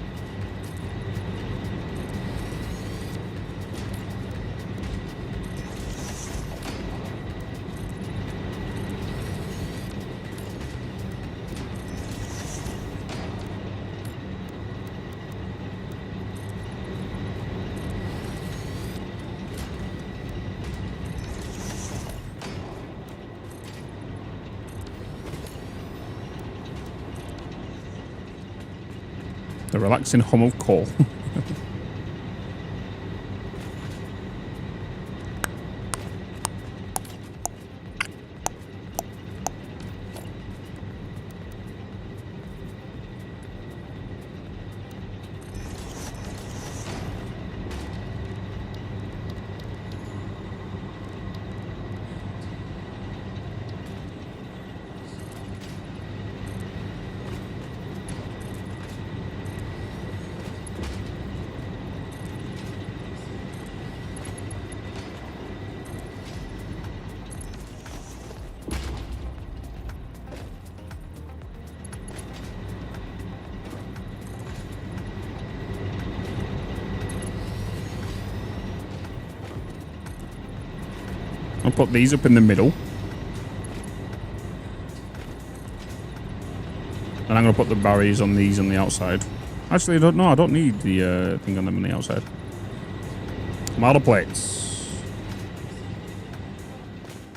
The relaxing hum of coal. I'll put these up in the middle. And I'm going to put the barriers on these on the outside. Actually, I don't know. I don't need the thing on them on the outside. Model plates.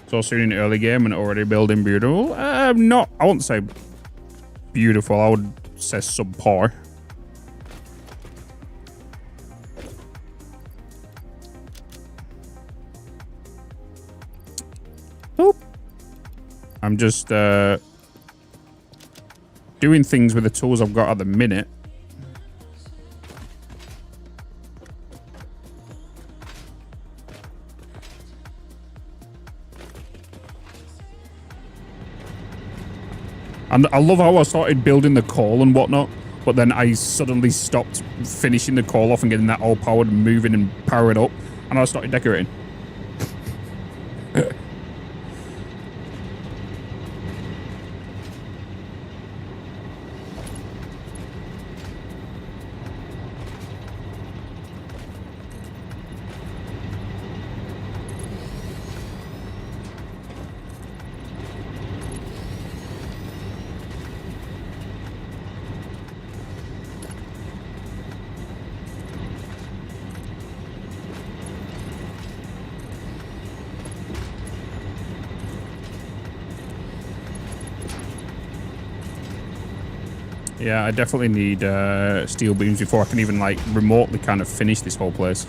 So soon in early game and already building beautiful. Not, I wouldn't say beautiful. I would say subpar. I'm just doing things with the tools I've got at the minute. And I love how I started building the call and whatnot, but then I suddenly stopped finishing the call off and getting that all powered and moving and powered up, and I started decorating. Yeah, I definitely need steel beams before I can even like remotely kind of finish this whole place.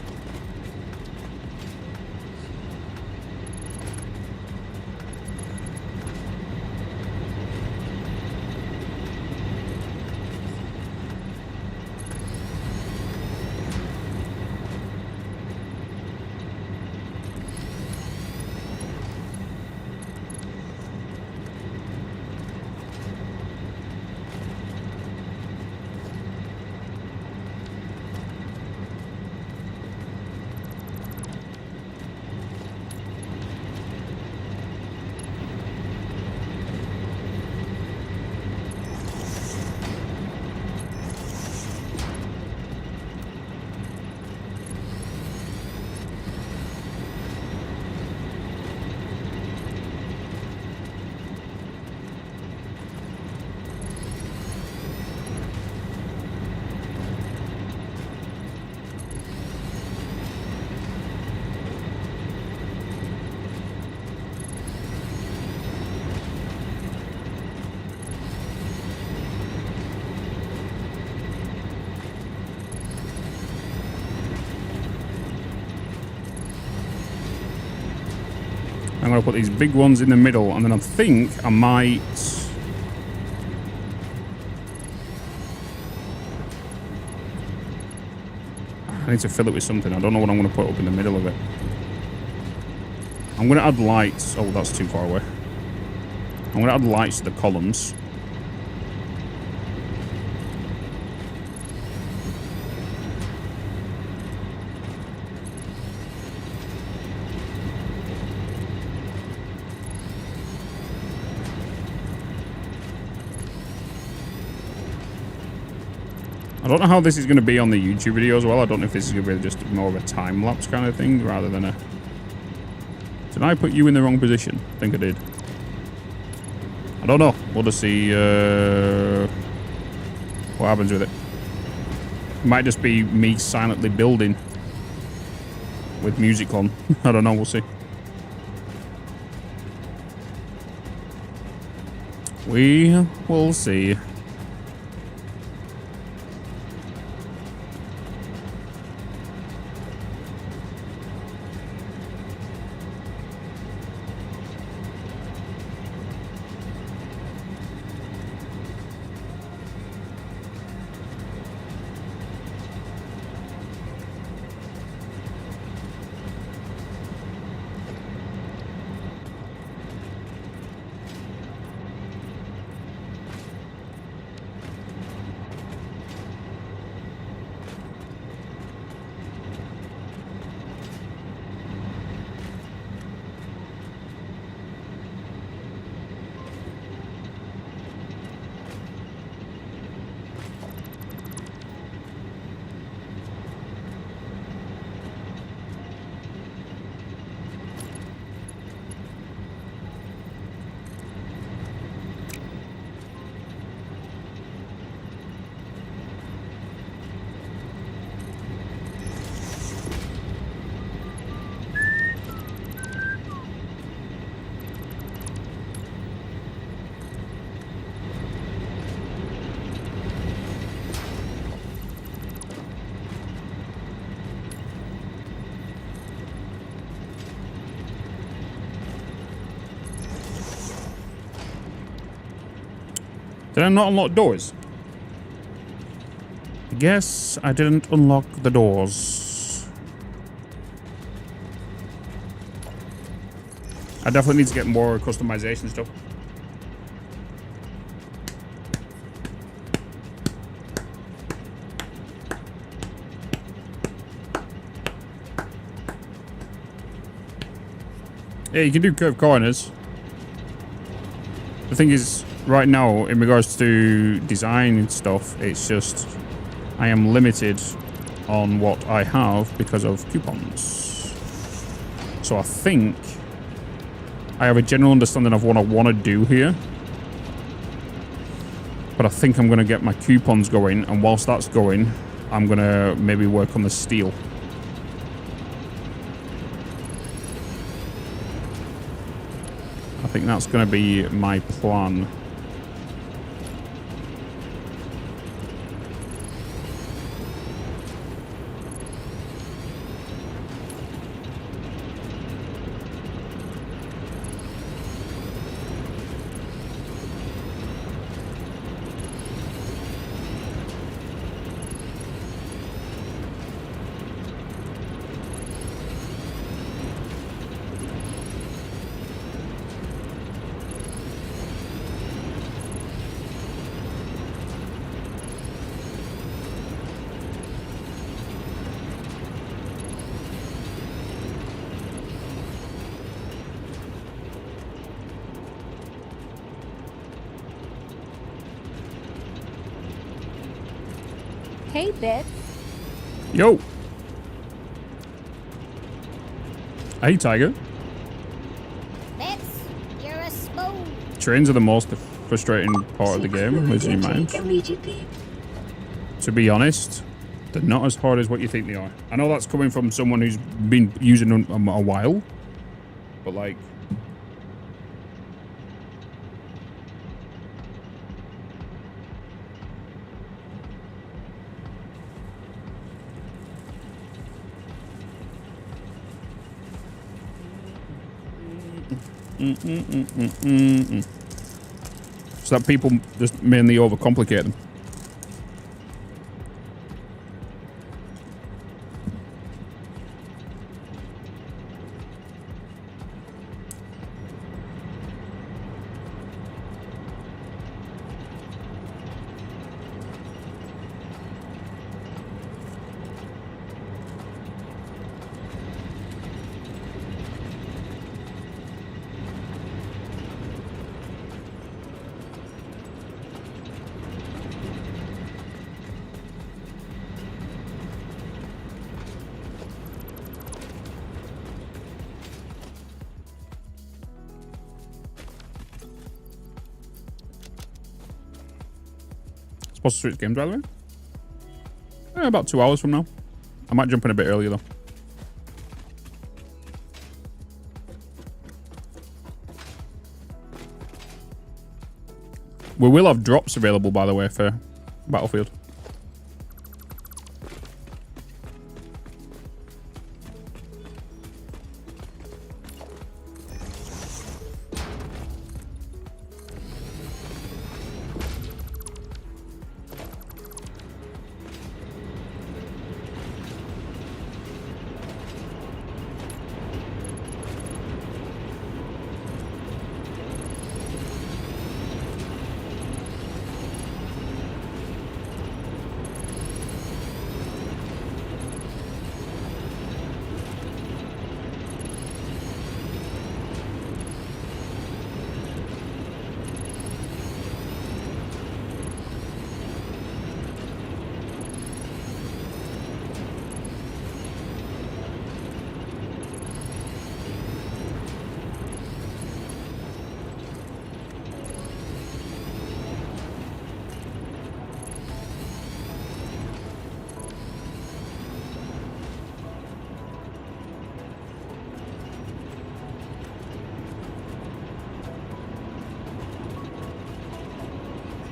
I'm going to put these big ones in the middle, and then I think I might... I need to fill it with something. I don't know what I'm going to put up in the middle of it. I'm going to add lights. Oh, that's too far away. I'm going to add lights to the columns. I don't know how this is going to be on the YouTube video as well. I don't know if this is going to be just more of a time-lapse kind of thing rather than a... Did I put you in the wrong position? I think I did. I don't know. We'll just see what happens with it. It might just be me silently building with music on. I don't know. We'll see. We will see. Did I not unlock doors? I guess I didn't unlock the doors. I definitely need to get more customization stuff. Yeah, you can do curved corners. The thing is, right now, in regards to design and stuff, it's just I am limited on what I have because of coupons. So I think I have a general understanding of what I want to do here. But I think I'm going to get my coupons going, and whilst that's going, I'm going to maybe work on the steel. I think that's going to be my plan. Hey, Bitz. Yo. Hey, Tiger. Bitz, you're a spoon. Trains are the most frustrating part of the game, as you mind. To be honest, they're not as hard as what you think they are. I know that's coming from someone who's been using them a while, but like... So that people just mainly overcomplicate them. Supposed to switch games, by the way? About 2 hours from now. I might jump in a bit earlier, though. We will have drops available, by the way, for Battlefield.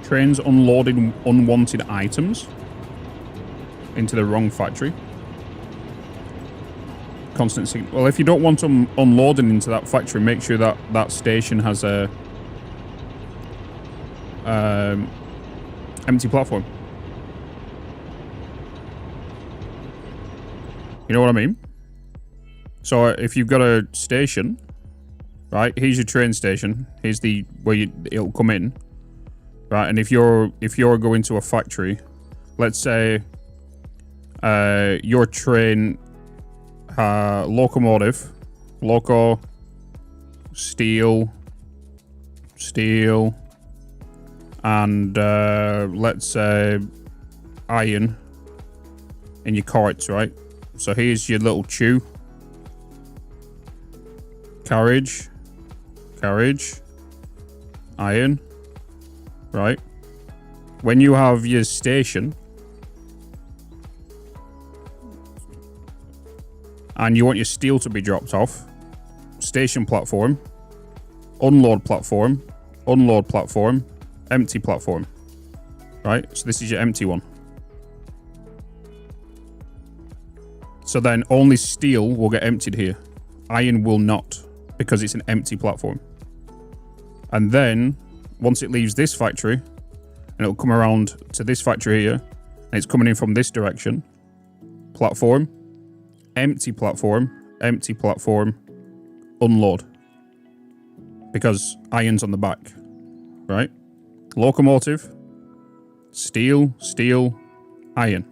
Trains unloading unwanted items into the wrong factory. Constant signal. Well, if you don't want them unloading into that factory, make sure that that station has a empty platform. You know what I mean? So if you've got a station, right? Here's your train station. Here's the where it'll come in. Right, and if you're going to a factory, let's say your train locomotive, loco, steel, and let's say iron in your carts, right? So here's your little chew, carriage, iron. Right, when you have your station and you want your steel to be dropped off, station platform, unload platform, empty platform. Right, so this is your empty one. So then only steel will get emptied here. Iron will not, because it's an empty platform. And then once it leaves this factory, and it'll come around to this factory here, and it's coming in from this direction. Platform, empty platform, unload. Because iron's on the back, right? Locomotive, steel, iron.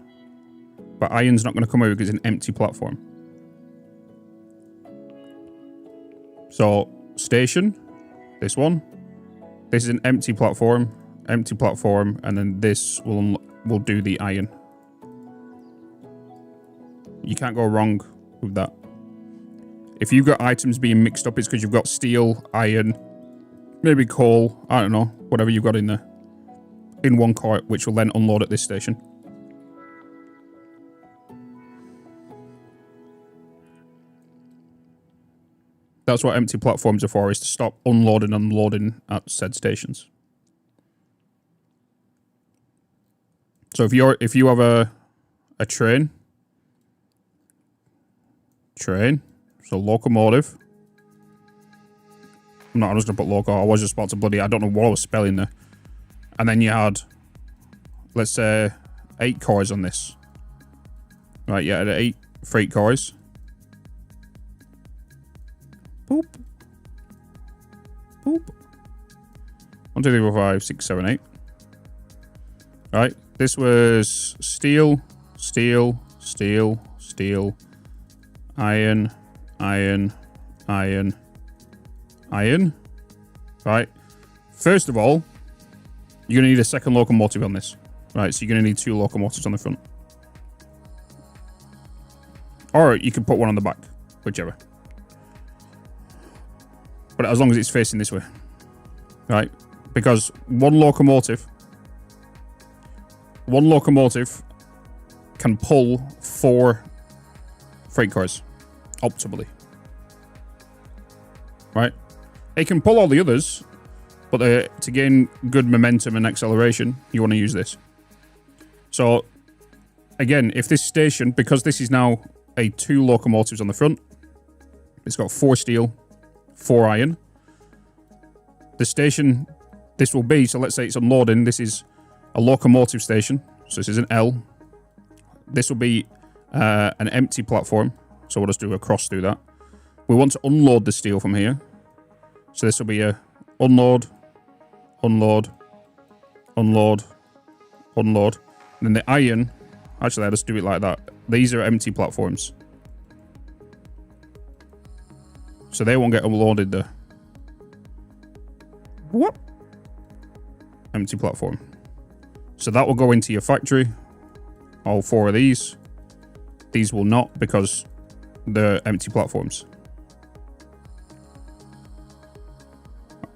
But iron's not going to come over because it's an empty platform. So, station, this one. This is an empty platform, and then this will do the iron. You can't go wrong with that. If you've got items being mixed up, it's because you've got steel, iron, maybe coal, I don't know, whatever you've got in there, in one cart, which will then unload at this station. That's what empty platforms are for, is to stop unloading and unloading at said stations. So if you have a train, so locomotive, I'm not just going to put low core. I was just about to bloody... I don't know what I was spelling there. And then you had, let's say, 8 cores on this. Right, yeah, 8 for 8 cores. Boop. Boop. 1, 2, 3, 4, 5, 6, 7, 8. Right, this was steel, steel, steel, steel, iron, iron, iron, iron. Right. First of all, you're going to need a second locomotive on this. Right, so you're going to need 2 locomotives on the front. Or you can put one on the back, whichever. But as long as it's facing this way. Right, because one locomotive can pull 4 freight cars optimally. Right? It can pull all the others, but to gain good momentum and acceleration, you want to use this. So, again, if this station, because this is now a 2 locomotives on the front, it's got 4 steel, 4 iron. The station this will be, so let's say it's unloading, this is a locomotive station, so this is an L. This will be an empty platform, so we'll just do a cross through that. We want to unload the steel from here, so this will be a unload, unload, unload, unload, and then the iron, actually I'll just do it like that. These are empty platforms, so they won't get unloaded there. What? Empty platform. So that will go into your factory. All 4 of these. These will not, because they're empty platforms.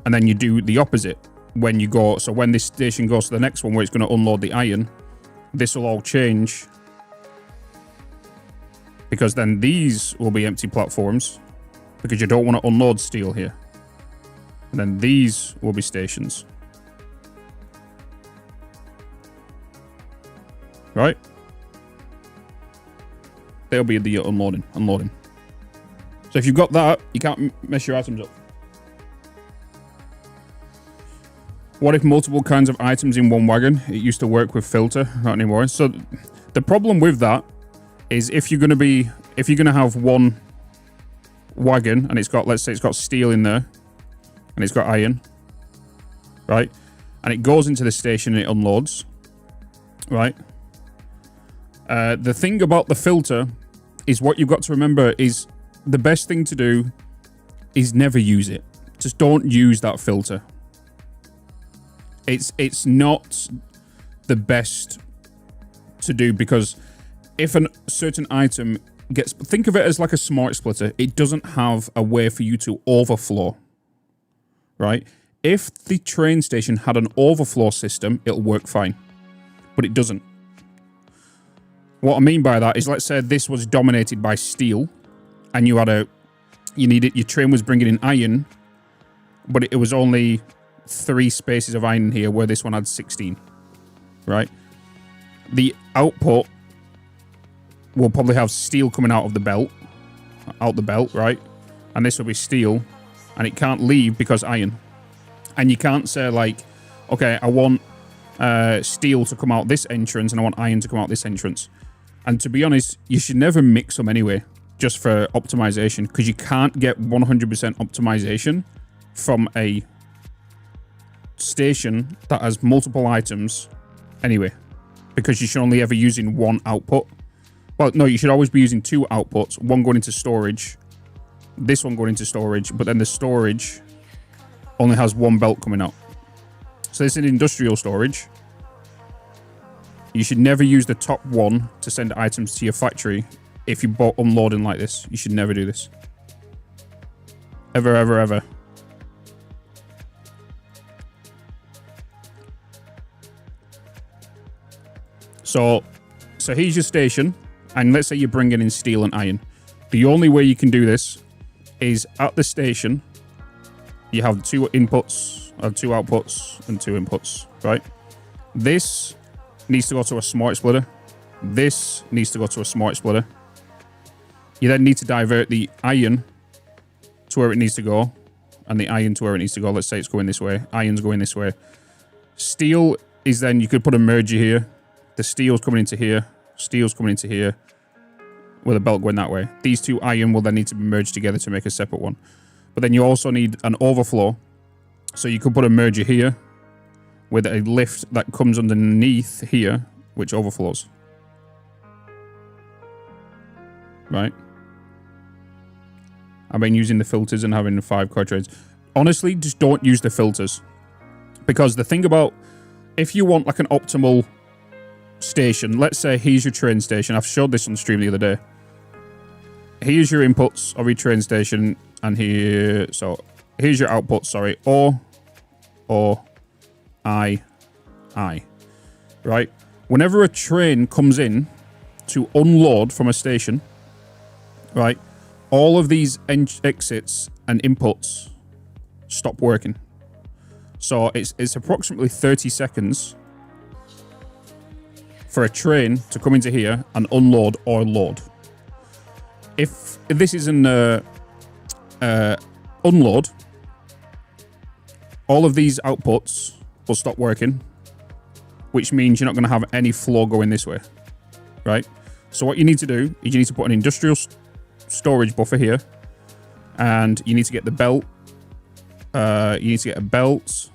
And then you do the opposite when you go. So when this station goes to the next one where it's going to unload the iron, this will all change, because then these will be empty platforms, because you don't want to unload steel here. And then these will be stations. Right? They'll be the unloading. So if you've got that, you can't mess your items up. What if multiple kinds of items in one wagon? It used to work with filter, not anymore. So the problem with that is if you're going to have one wagon and it's got, let's say it's got steel in there and it's got iron, right? And it goes into the station and it unloads, right? The thing about the filter is, what you've got to remember is the best thing to do is never use it. Just don't use that filter. It's not the best to do, because if a certain item gets, think of it as like a smart splitter. It doesn't have a way for you to overflow, right? If the train station had an overflow system, it'll work fine, but it doesn't. What I mean by that is, let's say this was dominated by steel and you had your train was bringing in iron, but it was only 3 spaces of iron here where this one had 16, right? The output will probably have steel coming out the belt, right? And this will be steel, and it can't leave because iron. And you can't say like, okay, I want steel to come out this entrance and I want iron to come out this entrance. And to be honest, you should never mix them anyway, just for optimization, because you can't get 100% optimization from a station that has multiple items anyway, because you should only ever using one output. Well, no, you should always be using 2 outputs, one going into storage, this one going into storage, but then the storage only has 1 belt coming out. So this is industrial storage. You should never use the top one to send items to your factory if you bought unloading like this. You should never do this. Ever, ever, ever. So here's your station, and let's say you're bringing in steel and iron. The only way you can do this is at the station, you have 2 inputs, 2 outputs, and 2 inputs, right? This needs to go to a smart splitter. This needs to go to a smart splitter. You then need to divert the iron to where it needs to go, and the iron to where it needs to go. Let's say it's going this way. Iron's going this way. Steel is then, you could put a merger here. The steel's coming into here. Steel's coming into here. With a belt going that way. These two iron will then need to be merged together to make a separate one. But then you also need an overflow. So you could put a merger here with a lift that comes underneath here, which overflows. Right? I've been using the filters and having 5 core trades. Honestly, just don't use the filters. Because the thing about, if you want like an optimal station, let's say here's your train station. I've showed this on the stream the other day. Here's your inputs of your train station, and here, so here's your outputs, sorry, or, I, right? Whenever a train comes in to unload from a station, right, all of these exits and inputs stop working. So it's approximately 30 seconds for a train to come into here and unload or load. If this is an unload, all of these outputs will stop working, which means you're not going to have any flow going this way, right? So what you need to do is you need to put an industrial storage buffer here, and you need to get the belt. You need to get a belt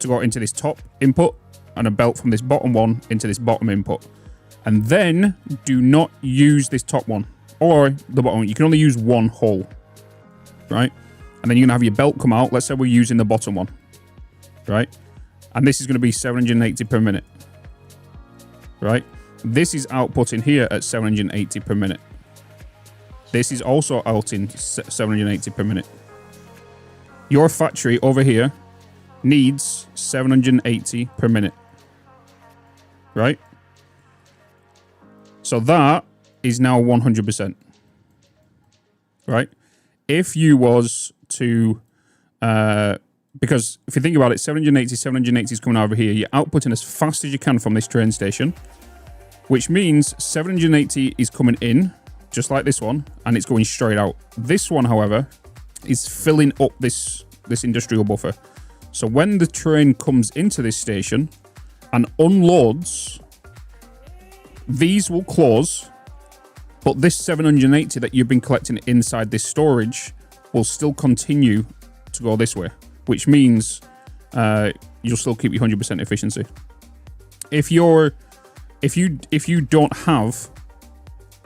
to go into this top input, and a belt from this bottom one into this bottom input. And then do not use this top one or the bottom one. You can only use one hole, right? And then you're going to have your belt come out. Let's say we're using the bottom one, right? And this is going to be 780 per minute, right? This is outputting here at 780 per minute. This is also outputting 780 per minute. Your factory over here needs 780 per minute, right? So that is now 100%, right? If you was to, because if you think about it, 780 is coming over here. You're outputting as fast as you can from this train station, which means 780 is coming in, just like this one, and it's going straight out. This one, however, is filling up this industrial buffer. So when the train comes into this station and unloads, these will close, but this 780 that you've been collecting inside this storage will still continue to go this way, which means you'll still keep your 100% efficiency. If you don't have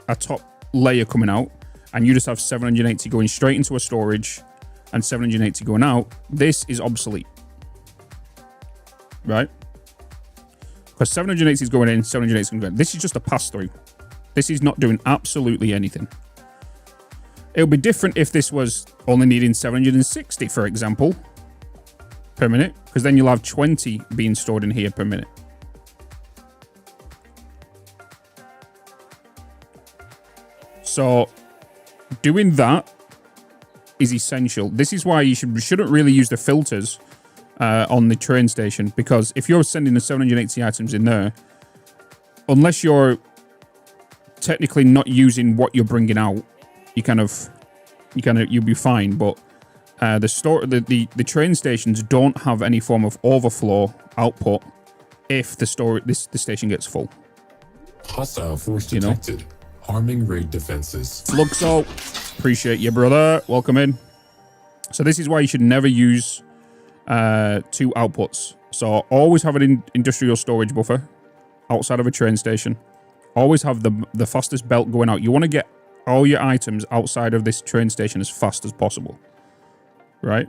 a top layer coming out and you just have 780 going straight into a storage and 780 going out, this is obsolete, right? Because 780 is going in, 780 is going to go in. This is just a pass-through. This is not doing absolutely anything. It would be different if this was only needing 760, for example, per minute, because then you'll have 20 being stored in here per minute. So doing that is essential. This is why you shouldn't really use the filters on the train station, because if you're sending the 780 items in there, unless you're technically not using what you're bringing out, you'll be fine. But the train stations don't have any form of overflow output if the station gets full. Hostile force detected. Harming raid defenses. Fluxo, appreciate you, brother. Welcome in. So this is why you should never use 2 outputs. So always have an industrial storage buffer outside of a train station. Always have the fastest belt going out. You want to get all your items outside of this train station as fast as possible, right?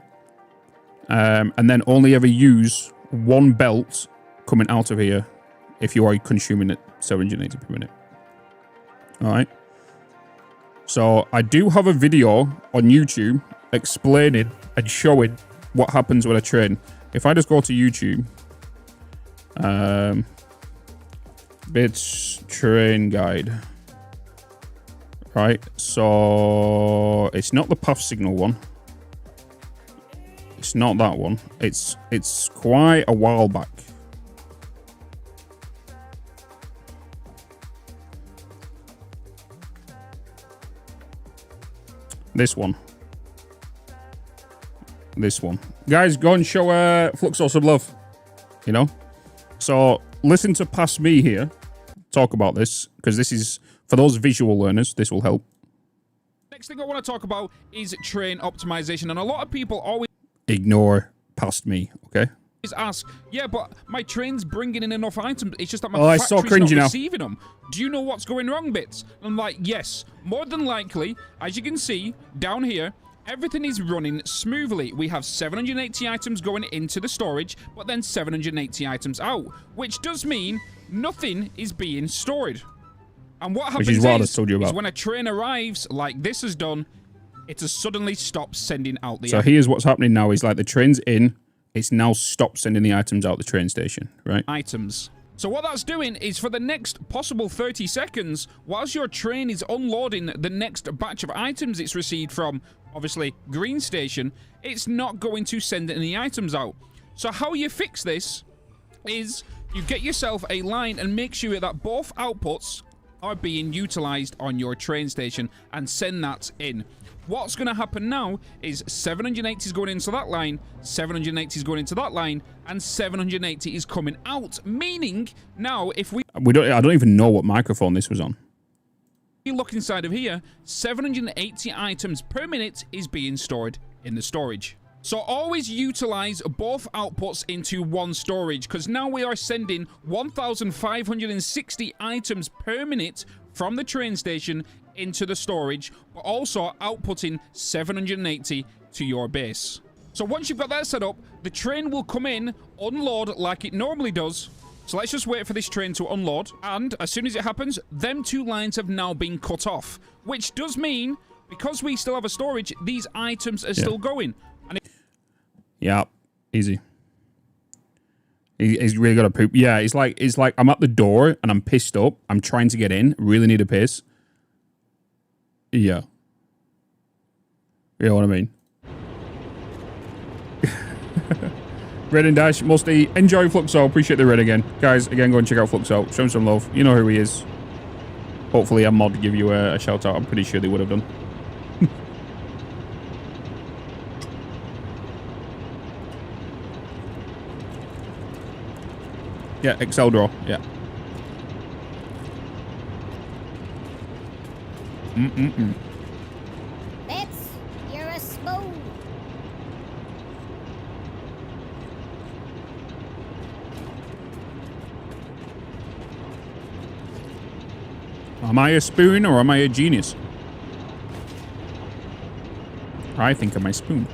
And then only ever use one belt coming out of here if you are consuming it 780 per minute. All right. So I do have a video on YouTube explaining and showing what happens with a train. If I just go to YouTube, Bitz train guide, right? So it's not the path signal one. It's not that one. It's quite a while back. This one. this one. Guys, go and show Fluxo some love. You know? So, listen to past me here talk about this, because this is, for those visual learners, this will help. Next thing I want to talk about is train optimization, and a lot of people always ignore past me, okay? Ask, yeah, but my train's bringing in enough items. It's just that my it's so factory's cringy not now. receiving them. Do you know what's going wrong, Bitz? I'm like, yes, more than likely. As you can see down here, everything is running smoothly. We have 780 items going into the storage, but then 780 items out, which does mean nothing is being stored. And what happens is what I just told you about. is when a train arrives, like this has done, it has suddenly stopped sending out the So here's what's happening now is like the train's in. It's now stopped sending the items out the train station, right? Items. So what that's doing is for the next possible 30 seconds, whilst your train is unloading the next batch of items it's received from, obviously, Green Station, it's not going to send any items out. So how you fix this is you get yourself a line and make sure that both outputs are being utilized on your train station and send that in. What's going to happen now is 780 is going into that line, 780 is going into that line, and 780 is coming out. Meaning, now, if I don't even know what microphone this was on. you look inside of here, 780 items per minute is being stored in the storage. So always utilize both outputs into one storage, because now we are sending 1,560 items per minute from the train station into the storage, but also outputting 780 to your base. So once you've got that set up, the train will come in, unload like it normally does. So let's just wait for this train to unload, and as soon as it happens, them two lines have now been cut off, which does mean, because we still have a storage, these items are still going. And yeah, easy. He's really got to poop. Yeah, it's like I'm at the door and I'm pissed up. I'm trying to get in. Really need a piss. Yeah. You know what I mean? Red and Dash, Musty, enjoy Fluxo. Appreciate the red again. Guys, again, go and check out Fluxo. Show him some love. You know who he is. Hopefully a mod give you a shout out. I'm pretty sure they would have done. Yeah, Excel draw. Yeah. Bitz, you're a spoon. Am I a spoon or am I a genius? I think I'm a spoon.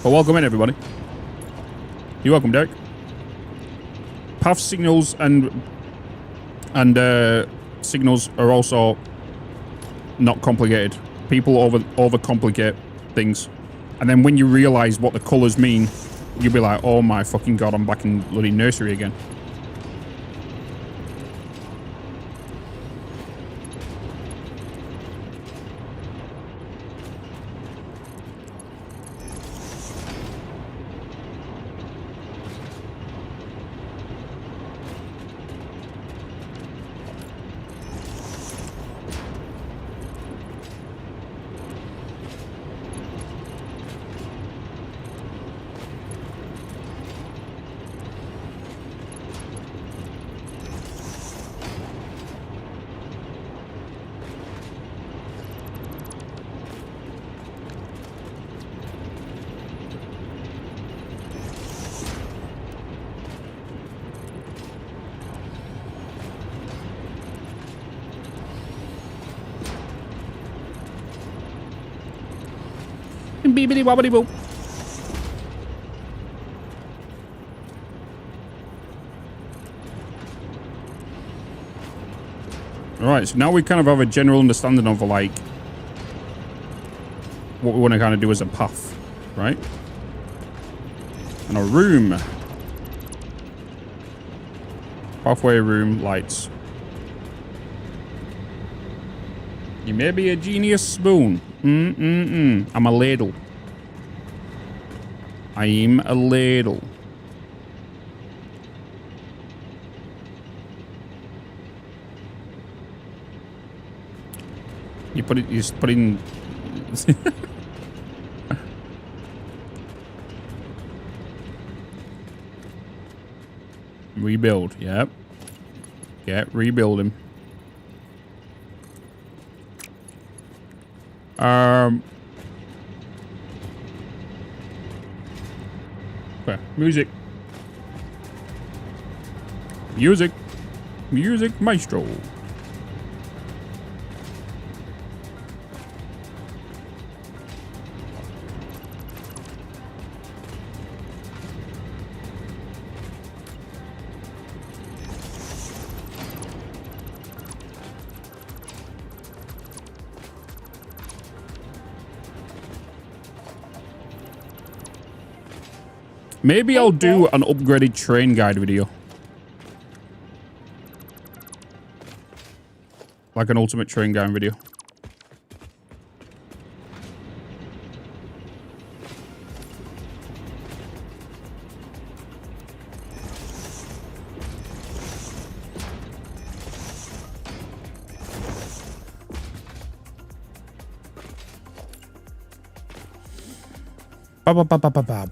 Well, welcome in, everybody. You're welcome, Derek. Path signals and signals are also not complicated. People overcomplicate things, and then when you realize what the colors mean, you'll be like, "Oh my fucking god, I'm back in bloody nursery again." Beebity wobbity boo. Alright, so now we kind of have a general understanding of like what we want to kind of do as a path, right? And a room. Pathway, room, lights. You may be a genius spoon. I'm a ladle. I'm a ladle. You put it. You just put in. Rebuild. Yep. Yeah. Rebuild him. Okay. Music. Music. Music maestro. Maybe I'll do an upgraded train guide video. Like an ultimate train guide video. Ba ba ba ba ba ba.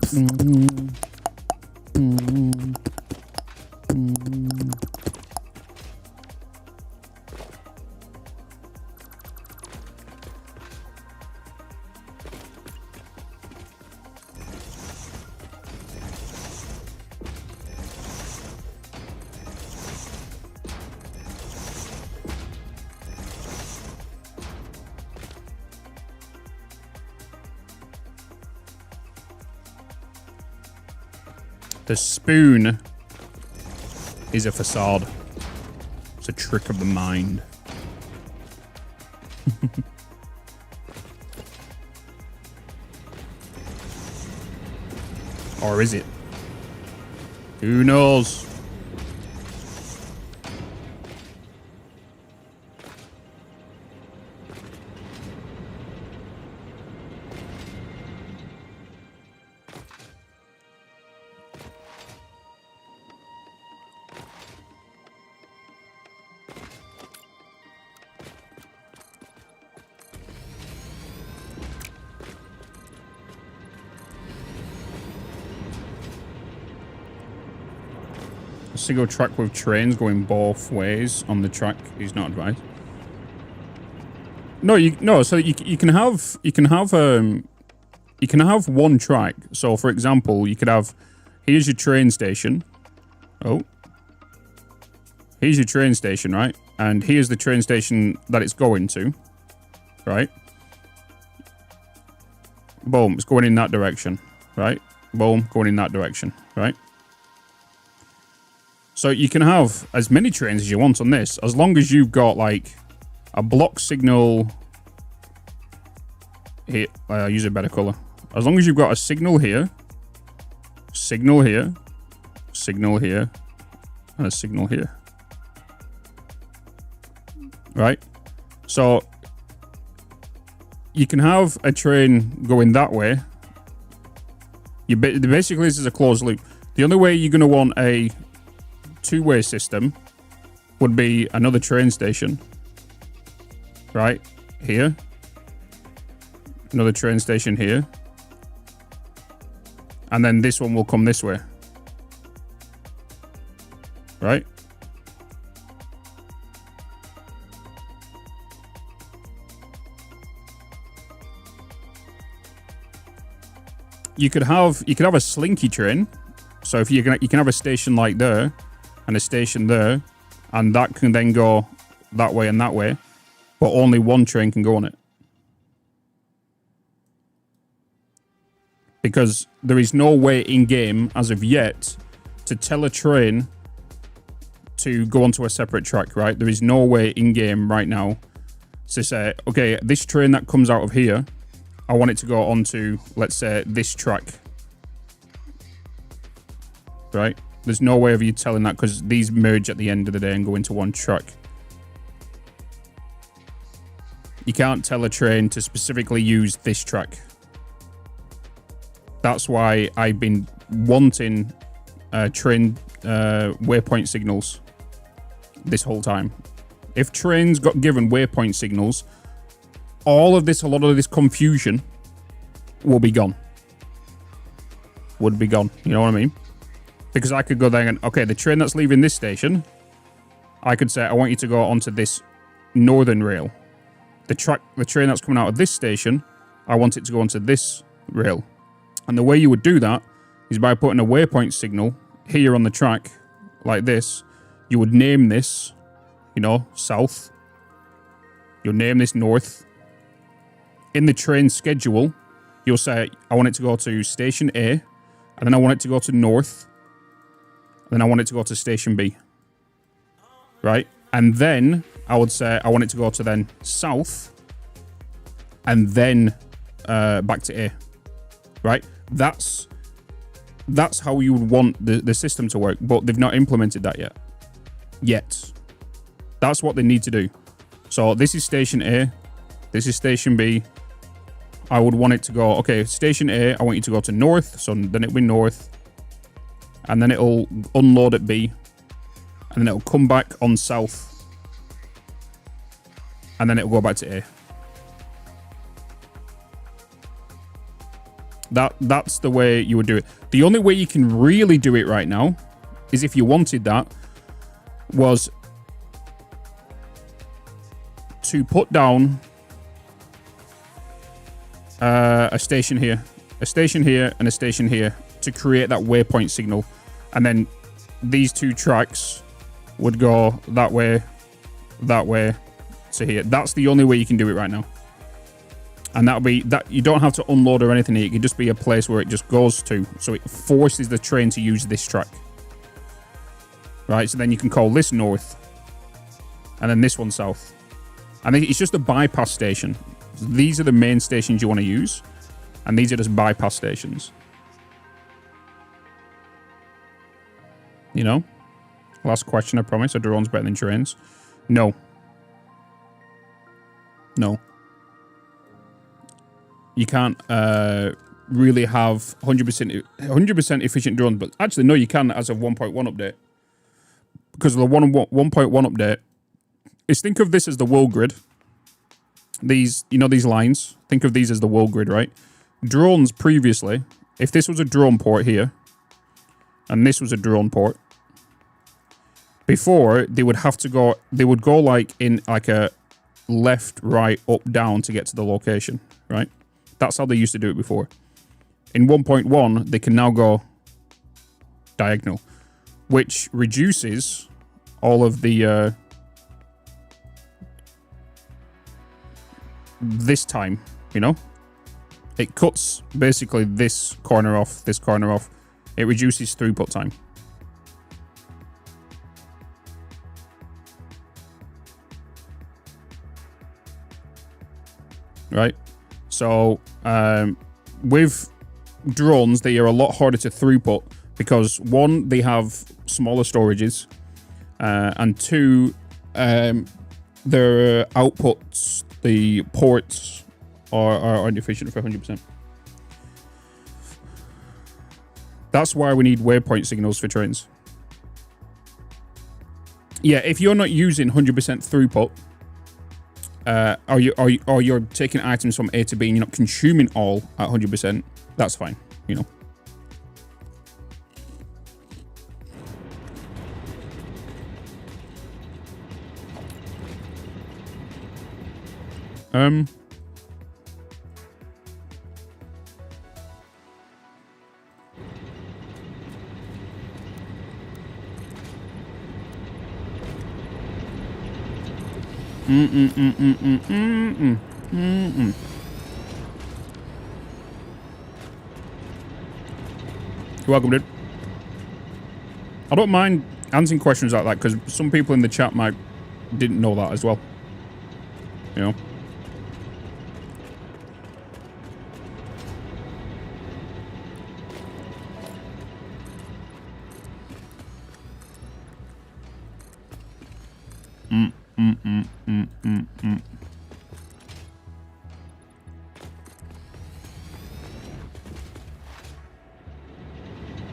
The spoon is a facade. It's a trick of the mind. Or is it? Who knows? Single track with trains going both ways on the track is not advised. No, so you can have one track. So for example, you could have, here's your train station. Oh. Here's your train station, right? And here's the train station that it's going to. Right? Boom, it's going in that direction. Right? Boom, going in that direction. Right? So you can have as many trains as you want on this, as long as you've got like a block signal here. Use a better color. As long as you've got a signal here, signal here, signal here, and a signal here. Right? So you can have a train going that way. Basically, this is a closed loop. The only way you're going to want a two-way system would be another train station right here, another train station here, and then this one will come this way, right? You could have a slinky train. So if you can have a station like there and a station there, and that can then go that way and that way, but only one train can go on it. Because there is no way in game as of yet to tell a train to go onto a separate track, right? There is no way in game right now to say, okay, this train that comes out of here, I want it to go onto, let's say, this track. Right? There's no way of you telling that because these merge at the end of the day and go into one track. You can't tell a train to specifically use this track. That's why I've been wanting train waypoint signals this whole time. If trains got given waypoint signals, all of this, a lot of this confusion will be gone. Would be gone. You know what I mean? Because I could go there and, okay, the train that's leaving this station, I could say, I want you to go onto this northern rail. The train that's coming out of this station, I want it to go onto this rail. And the way you would do that is by putting a waypoint signal here on the track, like this. You would name this, you know, south. You'll name this north. In the train schedule, you'll say, I want it to go to station A, and then I want it to go to north, and then I want it to go to station B. Right? And then I would say, I want it to go to then south, and then back to A. Right? That's how you would want the system to work, but they've not implemented that yet. That's what they need to do. So this is station A, this is station B. I would want it to go, okay, station A, I want you to go to north, so then it'll be north, and then it'll unload at B, and then it'll come back on south, and then it'll go back to A. That's the way you would do it. The only way you can really do it right now is if you wanted that was to put down a station here, and a station here to create that waypoint signal, and then these two tracks would go that way to here. That's the only way you can do it right now. And that'll be that. You don't have to unload or anything. It could just be a place where it just goes to, so it forces the train to use this track. Right, so then you can call this north, and then this one south. And it's just a bypass station. These are the main stations you want to use, and these are just bypass stations. You know? Last question, I promise. Are drones better than trains? No. No. You can't really have 100% efficient drones, but actually, no, you can as of 1.1 update. Because of the 1.1 update, is think of this as the world grid. These, you know, these lines, think of these as the world grid, right? Drones previously, if this was a drone port here, and this was a drone port, before they would have to go, they would go like in like a left, right, up, down to get to the location, right? That's how they used to do it before. In 1.1, they can now go diagonal, which reduces all of the this time, you know? It cuts basically this corner off, this corner off. It reduces throughput time. Right? So, with drones, they are a lot harder to throughput because, one, they have smaller storages, and two, their outputs, the ports, aren't efficient for 100%. That's why we need waypoint signals for trains. Yeah, if you're not using 100% throughput, or you're taking items from A to B and you're not consuming all at 100%, that's fine, you know. You're welcome, dude. I don't mind answering questions like that because some people in the chat might didn't know that as well. You know.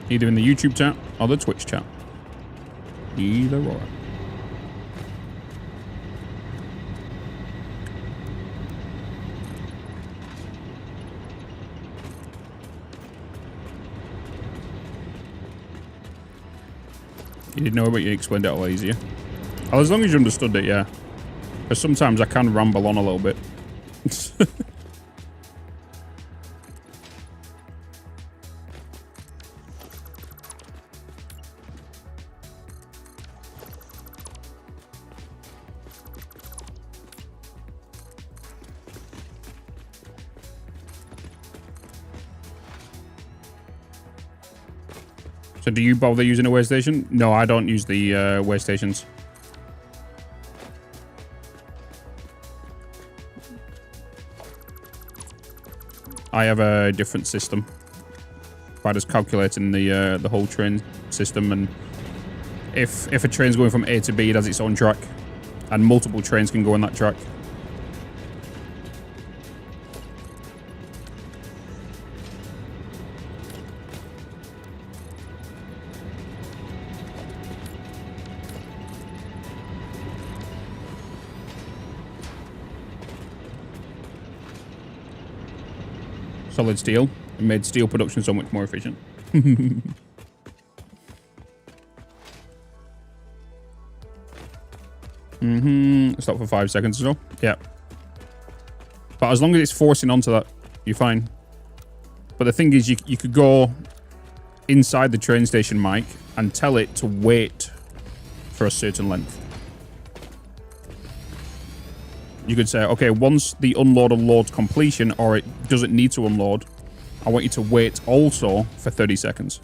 Either in the YouTube chat or the Twitch chat. Either or. You didn't know, but you explained it a lot easier. Well, as long as you understood it, yeah. Because sometimes I can ramble on a little bit. So do you bother using a workstation? No, I don't use the workstations. I have a different system. By just calculating the whole train system, and if a train's going from A to B, it has its own track, and multiple trains can go on that track. Solid steel. It made steel production so much more efficient. Stop for 5 seconds or so. Yeah. But as long as it's forcing onto that, you're fine. But the thing is, you could go inside the train station mic and tell it to wait for a certain length. You could say, okay, once the unload unloads completion, or it doesn't need to unload, I want you to wait also for 30 seconds.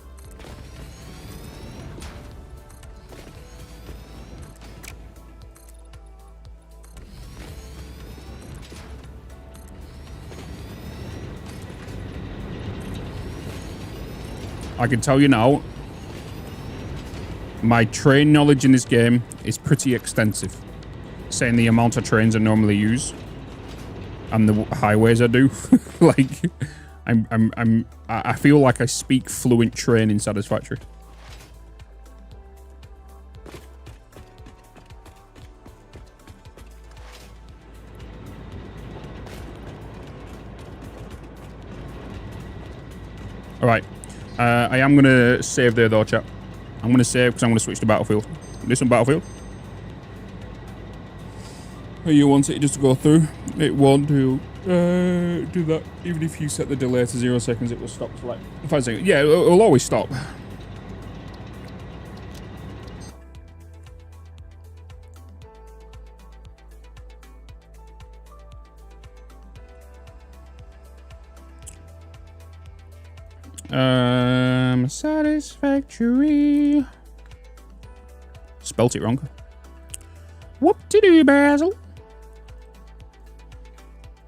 I can tell you now, my train knowledge in this game is pretty extensive. Saying the amount of trains I normally use and the highways I do. Like, I feel like I speak fluent train in Satisfactory. All right. I am going to save there though, chat. I'm going to save because I'm going to switch to Battlefield. Do some Battlefield. You want it just to go through. It won't do that. Even if you set the delay to 0 seconds, it will stop for like 5 seconds. Yeah, it'll always stop. Satisfactory. Spelt it wrong. Whoop-de-doo, Basil.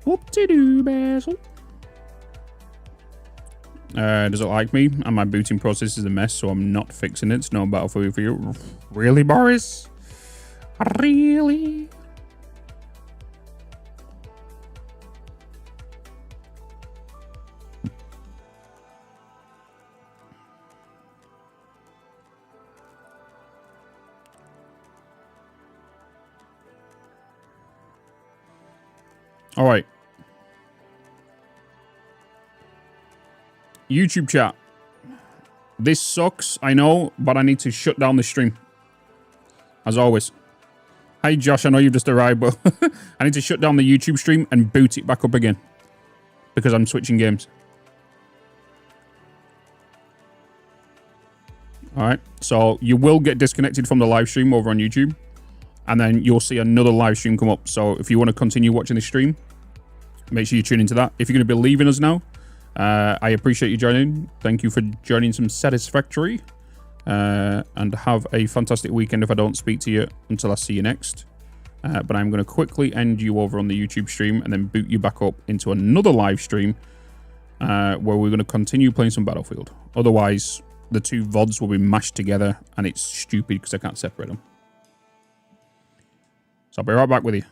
Whoop-de-doo, Basil. Does it like me? And my booting process is a mess, so I'm not fixing it. It's no Battlefield for you. Really, Boris? Really? All right. YouTube chat. This sucks, I know, but I need to shut down the stream. As always. Hi, Josh. I know you've just arrived, but I need to shut down the YouTube stream and boot it back up again. Because I'm switching games. All right. So you will get disconnected from the live stream over on YouTube. And then you'll see another live stream come up. So if you want to continue watching the stream, make sure you tune into that. If you're going to be leaving us now, I appreciate you joining. Thank you for joining some Satisfactory. And have a fantastic weekend if I don't speak to you until I see you next. But I'm going to quickly end you over on the YouTube stream and then boot you back up into another live stream where we're going to continue playing some Battlefield. Otherwise, the two VODs will be mashed together and it's stupid because I can't separate them. So I'll be right back with you.